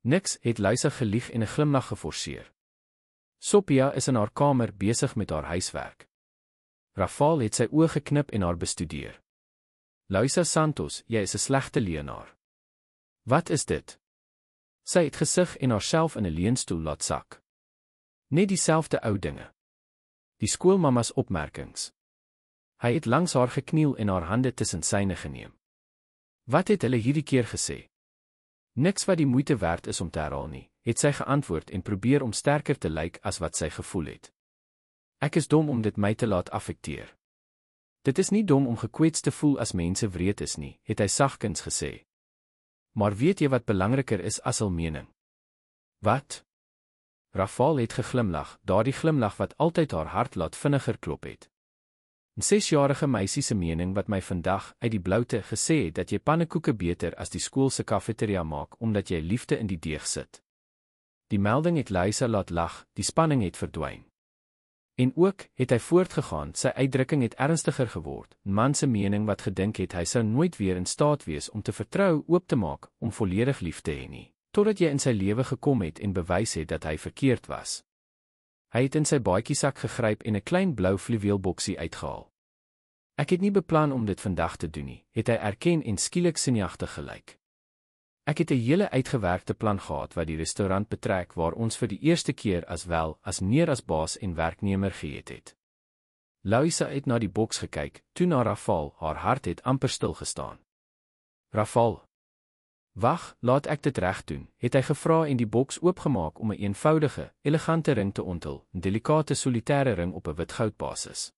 Niks, het Louisa gelieg en 'n glimlag geforseer. Sophia is in haar kamer besig met haar huiswerk. Rafal het sy oë geknip en haar bestudeer. Louisa Santos, jy is 'n slegte leienaar. Wat is dit? Sy het gesig en haarself in 'n leunstoel laat sak. Net dieselfde ou dinge. Die skoolmammas opmerkings. Hy het langs haar gekniel en haar hande tussen syne geneem. Wat het hulle hierdie keer gesê? Niks wat die moeite werd is om te herhaal nie, het sy geantwoord en probeer om sterker te lyk as wat sy gevoel het. Ek is dom om dit my te laat affekteer. Dit is nie dom om gekwets te voel as mense wreed is nie, het hy sagkens gesê. Maar weet jy wat belangriker is as hul mening? Wat? Rafal het geglimlag, daardie glimlag wat altyd haar hart laat vinniger klop het. 'n 6-jarige meisie se mening wat my vandag uit die bloute gesê het dat jy pannekoeke beter as die skool se kafeteria maak omdat jy liefde in die deeg sit. Die melding het Louisa laat lag, die spanning het verdwyn. En ook, het hy voortgegaan, sy uitdrukking het ernstiger geword, 'n man se mening wat gedink het hy sou nooit weer in staat wees om te vertrou, oop te maak, om volledig lief te hê nie, totdat jy in sy lewe gekom het en bewys het dat hy verkeerd was. Hy het in sy baadjiesak gegryp en 'n klein blou fluweelboksie uitgehaal. Ek het nie beplan om dit vandag te doen nie, het hy erken en skielik sinjagtig gelyk. Ek het 'n hele uitgewerkte plan gehad wat die restaurant betrek waar ons vir die eerste keer as meer as baas en werknemer geëet het. Louisa het na die boks gekyk, toe na Rafal, haar hart het amper stil gestaan. Rafal. Wag, laat ek dit reg doen, het hy gevra en die boks oopgemaak om 'n eenvoudige, elegante ring te onthul, 'n delikate solitaire ring op 'n witgoudbasis.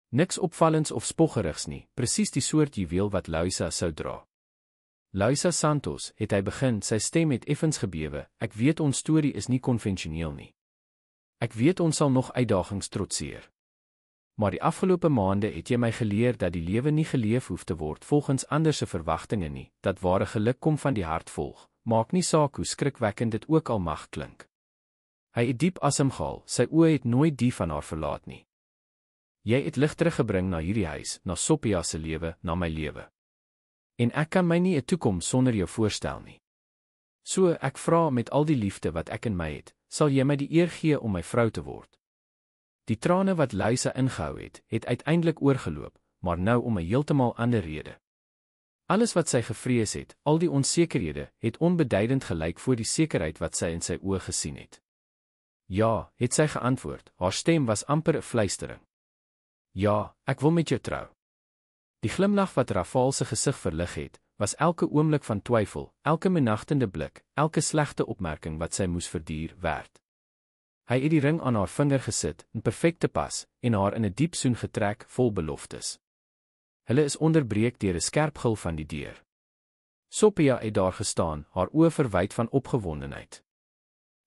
Niks opvallends of spoggerigs nie, presies die soort juweel wat Louisa sou dra. Louisa Santos, het hy begin, sy stem het effens gebewe, ek weet ons storie is nie konvensioneel nie. Ek weet ons sal nog uitdagings trotseer. Maar die afgelope maande het jy my geleer dat die lewe nie geleef hoef te word volgens ander se verwagtinge nie, dat ware geluk kom van die hart volg, maak nie saak hoe skrikwekkend dit ook al mag klink. Hy het diep asem gehaal, sy oë het nooit die van haar verlaat nie. Jy het lig teruggebring na hierdie huis, na Sophia se lewe, na my lewe. En ek kan my nie 'n toekoms sonder jou voorstel nie. So, ek vra met al die liefde wat ek in my het, sal jy my die eer gee om my vrou te word. Die trane wat Louisa ingehou het, het uiteindelik oorgeloop, maar nou om 'n heeltemal ander rede. Alles wat sy gevrees het, al die onsekerhede, het onbeduidend gelyk voor die sekerheid wat sy in sy oë gesien het. Ja, het sy geantwoord, haar stem was amper 'n fluistering. Ja, ek wil met jou trou. Die glimlag wat Rafal se gesig verlig het, was elke oomblik van twyfel, elke minachtende blik, elke slegte opmerking wat sy moes verduur, werd. Hy het die ring aan haar vinger gesit, in perfekte pas, en haar in 'n diep soen getrek, vol beloftes. Hulle is onderbreek deur 'n skerp gil van die deur. Sophia het daar gestaan, haar oë verwyd van opgewondenheid.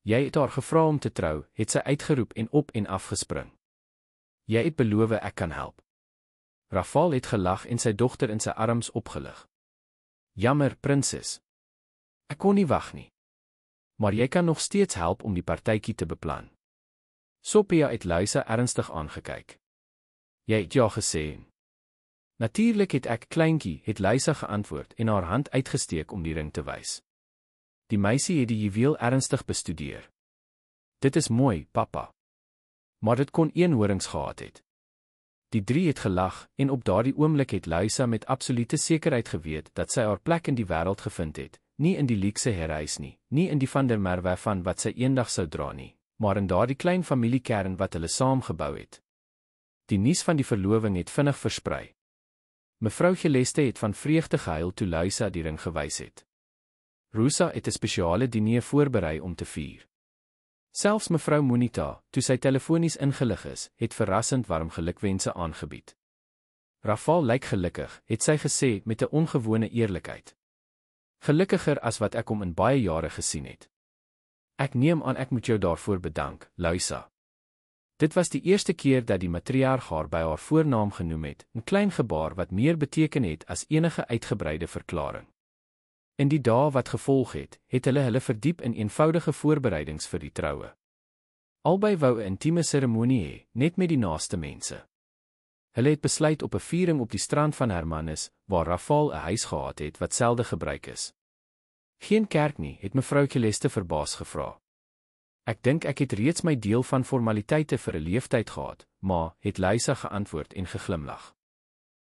Jy het haar gevra om te trou, het sy uitgeroep en op en af gespring. Jy het beloof ek kan help. Rafal het gelag en sy dogter in sy arms opgelig. Jammer, prinses. Ek kon nie wag nie. Maar jy kan nog steeds help om die partytjie te beplan. Sophia het Louisa ernstig aangekyk. Jy het ja gesê. Natuurlik het ek, kleintjie, het Louisa geantwoord en haar hand uitgesteek om die ring te wys. Die meisie het die juweel ernstig bestudeer. Dit is mooi, papa. Maar dit kon eenhorings gehad het. Die drie het gelag, en op daardie oomblik het Louisa met absolute sekerheid geweet dat sy haar plek in die wêreld gevind het, nie in die luukse herhuis nie, nie in die van der Merwe van wat sy eendag sou dra nie, maar in daardie klein familiekern wat hulle saam gebou het. Die nuus van die verloving het vinnig versprei. Mevrou Geleste het van vreugde gehuil toe Louisa die ring gewys het. Rosa het 'n spesiale diner voorberei om te vier. Selfs mevrou Monita, toe sy telefonies ingelig is, het verrassend warm gelukwense aangebied. Rafal lyk gelukkig, het sy gesê met 'n ongewone eerlikheid. Gelukkiger as wat ek hom in baie jare gesien het. Ek neem aan ek moet jou daarvoor bedank, Luisa. Dit was die eerste keer dat die matriarg haar by haar voornaam genoem het, 'n klein gebaar wat meer beteken het as enige uitgebreide verklaring. In die dae wat gevolg het, het hulle verdiep in eenvoudige voorbereidings vir die troue. Albei wou 'n intieme seremonie hê, net met die naaste mense. Hulle het besluit op 'n viering op die strand van Hermanus, waar Rafal 'n huis gehad het wat selde gebruik is. Geen kerk nie, het mevrou Leste verbaas gevra. Ek dink ek het reeds my deel van formaliteite vir 'n leeftyd gehad, maar, het Luisa geantwoord en geglimlag.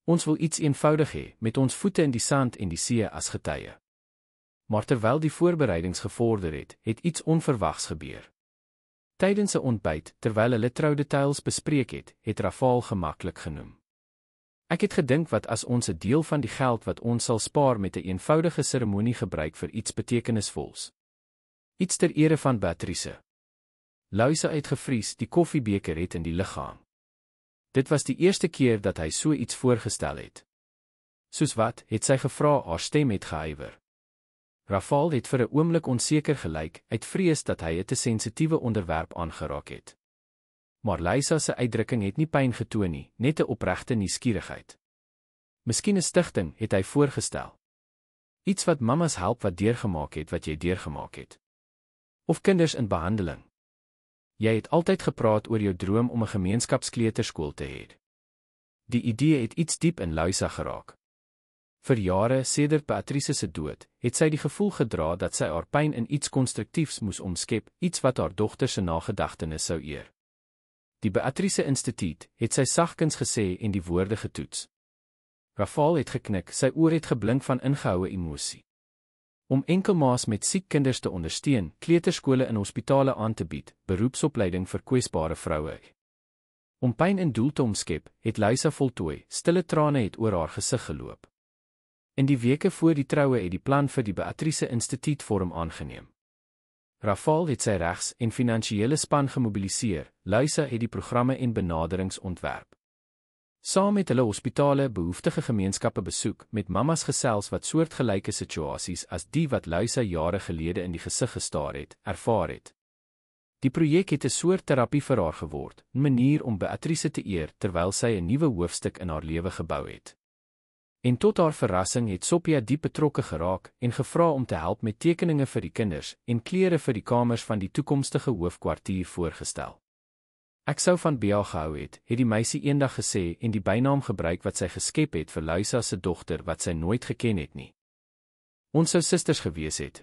Ons wil iets eenvoudig hê, met ons voete in die sand en die see as getuie. Maar terwyl die voorbereidings gevorder het iets onverwags gebeur. Tydens 'n ontbyt, terwyl hulle troudetails bespreek het Rafal gemaklik genoem. Ek het gedink wat as ons 'n deel van die geld wat ons sal spaar met 'n eenvoudige seremonie gebruik vir iets betekenisvols. Iets ter ere van Beatrice. Luisa het gevries, die koffiebeker het in die lug gehang. Dit was die eerste keer dat hy so iets voorgestel het. Soos wat, het sy gevra, haar stem het gehuiwer. Rafal het vir 'n oomblik onseker gelyk, uit vrees dat hy 'n te sensitiewe onderwerp aangeraak het. Maar Luisa se uitdrukking het nie pyn getoon nie, net 'n opregte nuuskierigheid. Miskien 'n stigting, het hy voorgestel. Iets wat mammas help wat deurgemaak het wat jy deurgemaak het. Of kinders in behandeling. Jy het altyd gepraat oor jou droom om 'n gemeenskapskleuterskool te hê. Die idee het iets diep in Luisa geraak. Vir jare, sedert Beatrice se dood, het sy die gevoel gedra dat sy haar pyn in iets konstruktiefs moes omskep, iets wat haar dogter se nagedagtenis sou eer. Die Beatrice Instituut, het sy sagkens gesê en die woorde getoets. Rafal het geknik, sy oor het geblink van ingehoue emosie. Om enkelmaas met siek kinders te ondersteun, kleuterskole in hospitale aan te bied, beroepsopleiding vir kwesbare vroue. Om pyn in doel te omskep, het Luisa voltooi, stille trane het oor haar gesig geloop. In die weke voor die troue het die plan vir die Beatrice Instituut vorm aangeneem. Rafal het sy regs- en finansiële span gemobiliseer, Luisa het die programme en benaderings ontwerp. Saam met hulle hospitale behoeftige gemeenskappe besoek, met mammas gesels wat soortgelyke situasies as die wat Luisa jare gelede in die gesig gestaar het, ervaar het. Die projek het 'n soort terapie vir haar geword, 'n manier om Beatrice te eer terwyl sy 'n nuwe hoofstuk in haar lewe gebou het. En tot haar verrassing het Sophia diep betrokke geraak en gevra om te help met tekeninge vir die kinders en klere vir die kamers van die toekomstige hoofkwartier voorgestel. Ek sou van Bea gehou het die meisie eendag gesê en die bynaam gebruik wat sy geskep het vir Luisa se dogter wat sy nooit geken het nie. Ons sou susters gewees het.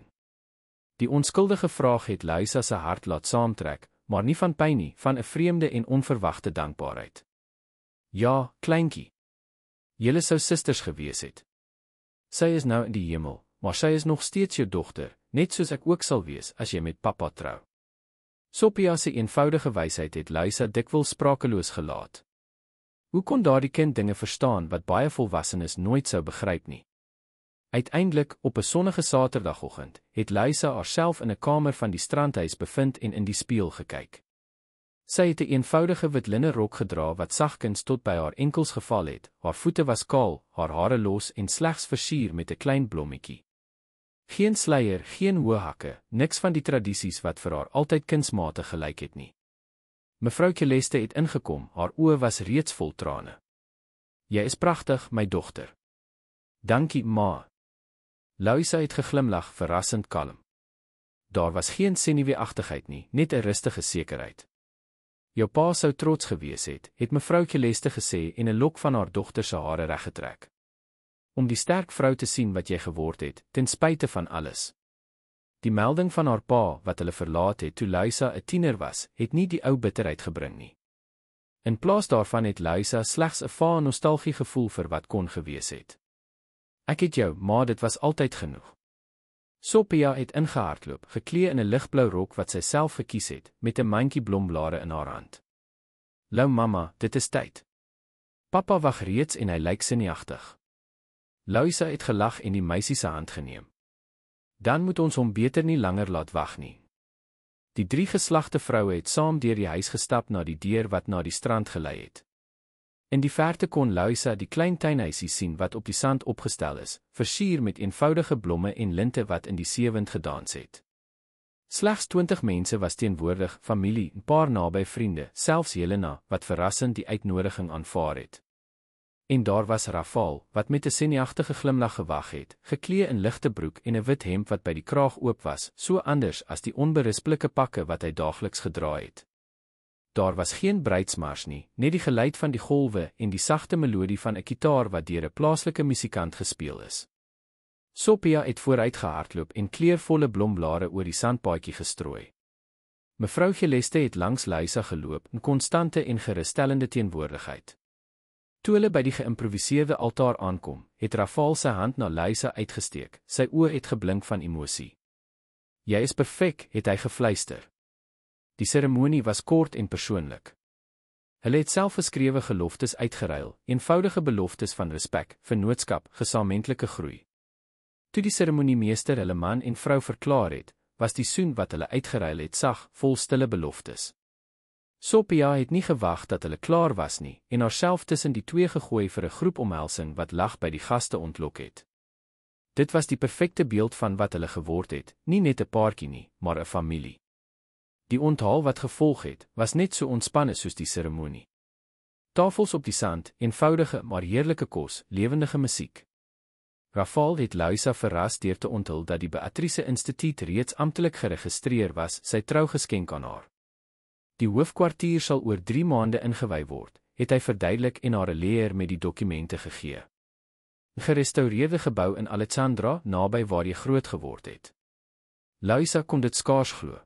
Die onskuldige vraag het Luisa se hart laat saamtrek, maar nie van pyn nie, van 'n vreemde en onverwagte dankbaarheid. Ja, kleintjie. Julle sou susters gewees het. Sy is nou in die hemel, maar sy is nog steeds jou dogter, net soos ek ook sal wees as jy met pappa trou. Sophia se eenvoudige wysheid het Luisa dikwels sprakeloos gelaat. Hoe kon daardie kind dinge verstaan wat baie volwassenes nooit sou begryp nie? Uiteindelik, op 'n sonnige Saterdagoggend, het Luisa haarself in 'n kamer van die strandhuis bevind en in die spieël gekyk. Sy het 'n eenvoudige wit linne rok gedra wat sagkens tot by haar enkels geval het, haar voete was kaal, haar hare los en slegs versier met 'n klein blommetjie. Geen sluier, geen hoë hakke, niks van die tradisies wat vir haar altyd kunsmatig gelyk het nie. Mevrou Leste het ingekom, haar oë was reeds vol trane. Jy is pragtig, my dogter. Dankie, ma. Luisa het geglimlag, verrassend kalm. Daar was geen senuweeagtigheid nie, net 'n rustige sekerheid. Jou pa sou trots gewees het mevrou Leste gesê en 'n lok van haar dogter se hare reggetrek. Om die sterk vrou te sien wat jy geword het, ten spyte van alles. Die melding van haar pa, wat hulle verlaat het toe Luisa 'n tiener was, het nie die ou bitterheid gebring nie. In plaas daarvan het Luisa slegs 'n vae nostalgie gevoel vir wat kon gewees het. Ek het jou, ma, dit was altyd genoeg. Sophia het ingehardloop, geklee in 'n ligblou rok wat sy self gekies het, met 'n mandjie blomblare in haar hand. Lou mamma, dit is tyd. Pappa wag reeds en hy lyk sinneagtig. Luisa het gelag en die meisie se hand geneem. Dan moet ons hom beter nie langer laat wag nie. Die 3 geslagte vroue het saam deur die huis gestap na die deur wat na die strand gelei het. In die verte kon Luisa die klein tuinhuisie sien wat op die sand opgestel is, versier met eenvoudige blomme en linte wat in die seewind gedans het. Slegs 20 mense was teenwoordig, familie, 'n paar naby vriende, selfs Helena, wat verrassend die uitnodiging aanvaar het. En daar was Rafal, wat met 'n senieagtige glimlag gewag het, geklee in ligte broek en 'n wit hemp wat by die kraag oop was, so anders as die onberispelike pakke wat hy daagliks gedra het. Daar was geen bruidsmars nie, net die geluid van die golwe en die sagte melodie van 'n gitaar wat deur 'n plaaslike musikant gespeel is. Sophia het vooruit gehardloop en kleurvolle blomblare oor die sandpaadjie gestrooi. Mevrou Celeste het langs Luisa geloop in konstante en gerusstellende teenwoordigheid. Toe hulle by die geïmproviseerde altaar aankom, het Rafal sy hand na Luisa uitgesteek, sy oë het geblink van emosie. "Jy is perfek," het hy gefluister. Die seremonie was kort en persoonlik. Hulle het selfgeskrewe geloftes uitgeruil, eenvoudige beloftes van respek, vennootskap, gesamentlike groei. Toe die seremoniemeester hulle man en vrou verklaar het, was die soen wat hulle uitgeruil het sag, vol stille beloftes. Sophia het nie gewag dat hulle klaar was nie, en haarself tussen die twee gegooi vir 'n groepomhelsing wat lag by die gaste ontlok het. Dit was die perfekte beeld van wat hulle geword het, nie net 'n paartjie nie, maar 'n familie. Die onthaal wat gevolg het, was net so ontspanne soos die seremonie. Tafels op die sand, eenvoudige maar heerlike kos, lewendige musiek. Rafal het Luisa verras deur te onthul dat die Beatrice Instituut reeds amptelik geregistreer was, sy trougeskenk aan haar. Die hoofkwartier sal oor 3 maande ingewy word, het hy verduidelik en haar 'n leer met die dokumente gegee. 'n Gerestaureerde gebou in Alexandra, naby waar jy groot geword het. Luisa kon dit skaars glo.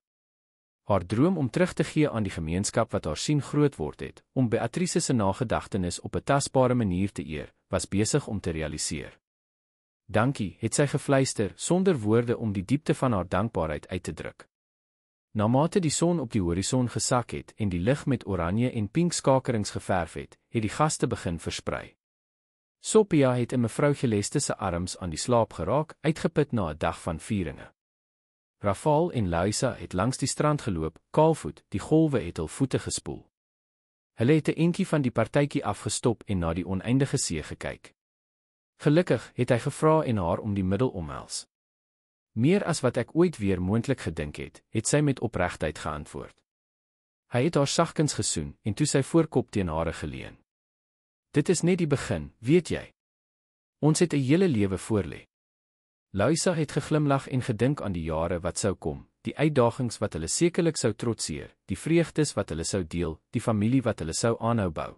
Haar droom om terug te gee aan die gemeenskap wat haar sien groot word het, om Beatrice se nagedagtenis op 'n tasbare manier te eer, was besig om te realiseer. "Dankie," het sy gefluister, sonder woorde om die diepte van haar dankbaarheid uit te druk. Namate die son op die horison gesak het en die lig met oranje en pink skakerings geverf het, het die gaste begin versprei. Sophia het in mevrou Celeste se arms aan die slaap geraak, uitgeput na 'n dag van vieringe. Rafal en Luisa het langs die strand geloop, kaalvoet, die golwe het hul voete gespoel. Hulle het 'n entjie van die partytjie afgestop en na die oneindige see gekyk. Gelukkig, het hy gevra en haar om die middel omhels. "Meer as wat ek ooit weer moontlik gedink het sy met opregtheid geantwoord. Hy het haar sagkens gesoen en toe sy voorkop teen hare geleun. "Dit is net die begin, weet jy. Ons het 'n hele lewe voorlê." Luisa het geglimlag en gedink aan die jare wat sou kom, die uitdagings wat hulle sekerlik sou trotseer, die vreugdes wat hulle sou deel, die familie wat hulle sou aanhou bou.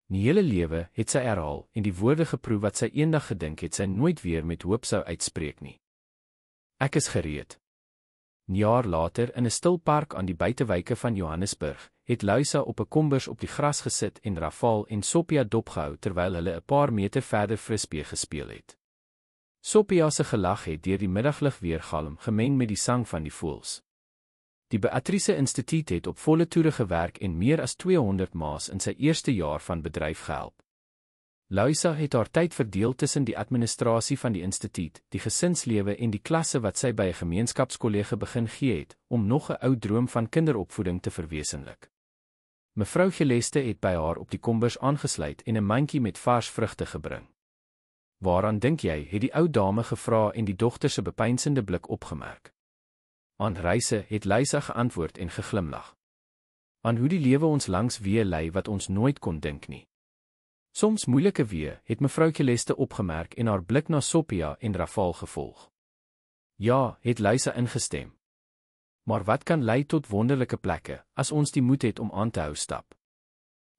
Die hele lewe, het sy herhaal, en die woorde geproe wat sy eendag gedink het sy nooit weer met hoop sou uitspreek nie. "Ek is gereed." 'N jaar later, in 'n stil park aan die buitewyke van Johannesburg, het Luisa op 'n kombers op die gras gesit en Rafal en Sophia dopgehou terwyl hulle 'n paar meter verder frisbee gespeel het. Sophia se gelag het deur die middaglig weergalm gemeng met die sang van die voëls. Die Beatrice Instituut het op volle toere gewerk en meer as 200 ma's in sy eerste jaar van bedryf gehelp. Luisa het haar tyd verdeel tussen die administrasie van die instituut, die gesinslewe en die klasse wat sy by 'n gemeenskapskollege begin gee het, om nog 'n ou droom van kinderopvoeding te verwesenlik. Mevrou Celeste het by haar op die kombers aangesluit en 'n mandjie met vars vrugte gebring. "Waaraan dink jy?" het die ou dame gevra en die dogter se bepeinsende blik opgemerk. "Aan reise," het Luisa geantwoord en geglimlag. "Aan hoe die lewe ons langs weë lei wat ons nooit kon dink nie." Soms moeilike weë, het mevrou Celeste opgemerk en haar blik na Sophia en Rafal gevolg. "Ja," het Luisa ingestem. "Maar wat kan lei tot wonderlike plekke, as ons die moed het om aan te hou stap?"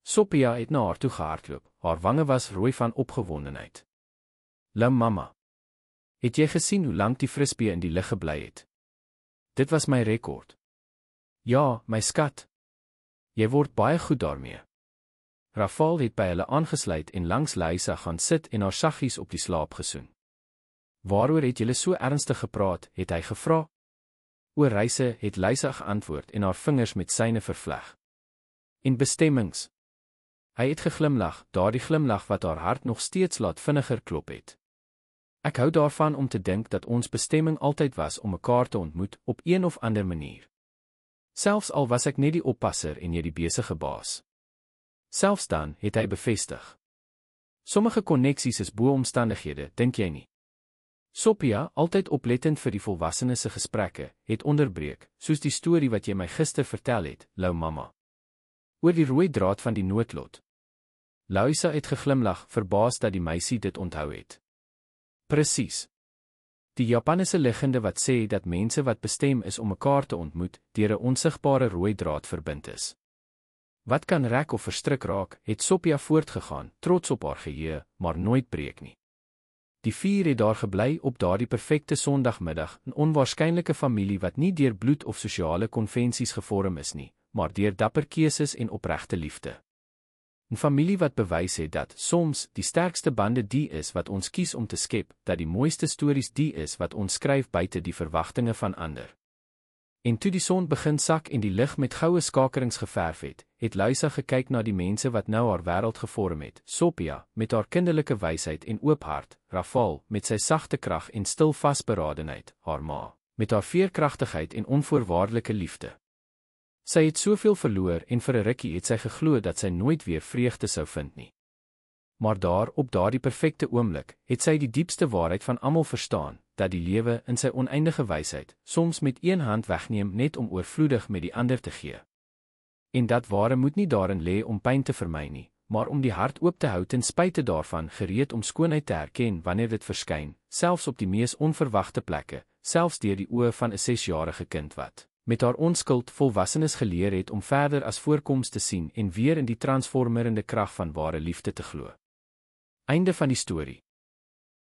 Sophia het na haar toe gehardloop, haar wange was rooi van opgewondenheid. "Lim mamma, het jy gesien hoe lank die frisbee in die lug gebly het? Dit was my rekord." "Ja, my skat. Jy word baie goed daarmee." Rafal het by hulle aangesluit en langs Luisa gaan sit en haar saggies op die slaap gesoen. "Waaroor het julle so ernstig gepraat?" het hy gevra. "Oor reise," het Luisa geantwoord en haar vingers met syne vervleg. "En bestemmings." Hy het geglimlag, daardie glimlag wat haar hart nog steeds laat vinniger klop het. "Ek hou daarvan om te dink dat ons bestemming altyd was om mekaar te ontmoet op een of ander manier. Selfs al was ek net die oppasser en jy die besige baas." Selfs dan het hy bevestig. Sommige konneksies is bo omstandighede, dink jy nie? Sophia, altyd oplettend vir die volwassenes se gesprekke, het onderbreek, soos die storie wat jy my gister vertel het, Lou mamma. Oor die rooi draad van die noodlot. Louisa het geglimlag, verbaas dat die meisie dit onthou het. Presies. Die Japanese legende wat sê dat mense wat bestem is om mekaar te ontmoet, deur 'n onsigbare rooi draad verbind is. Wat kan rek of verstrik raak, het Sophia voortgegaan, trots op haar geheue, maar nooit breek nie. Die vier het daar gebly op daardie perfekte Sondagmiddag, 'n onwaarskynlike familie wat nie deur bloed of sosiale konvensies gevorm is nie, maar deur dapper keuses en opregte liefde. 'n Familie wat bewys het dat soms die sterkste bande die is wat ons kies om te skep, dat die mooiste stories die is wat ons skryf buite die verwagtinge van ander. En toe die son begin sak en die lig met goue skakerings geverf het Louisa gekyk na die mense wat nou haar wêreld gevorm het, Sophia, met haar kinderlike wysheid en oop hart, Rafal, met sy sagte krag en stil vasberadenheid, haar ma, met haar veerkragtigheid en onvoorwaardelike liefde. Sy het soveel verloor en vir 'n rukkie het sy geglo dat sy nooit weer vreugde sou vind nie. Maar daar, op daardie perfekte oomblik, het sy die diepste waarheid van almal verstaan, dat die lewe in sy oneindige wysheid, soms met een hand wegneem net om oorvloedig met die ander te gee. En dat ware moet nie daarin lê om pyn te vermy nie, maar om die hart oop te hou ten spyte daarvan, gereed om skoonheid te herken wanneer dit verskyn, selfs op die mees onverwagte plekke, selfs deur die oë van 'n 6-jarige kind wat met haar onskuld volwassenes geleer het om verder as voorkoms te sien en weer in die transformerende krag van ware liefde te glo. Einde van die storie.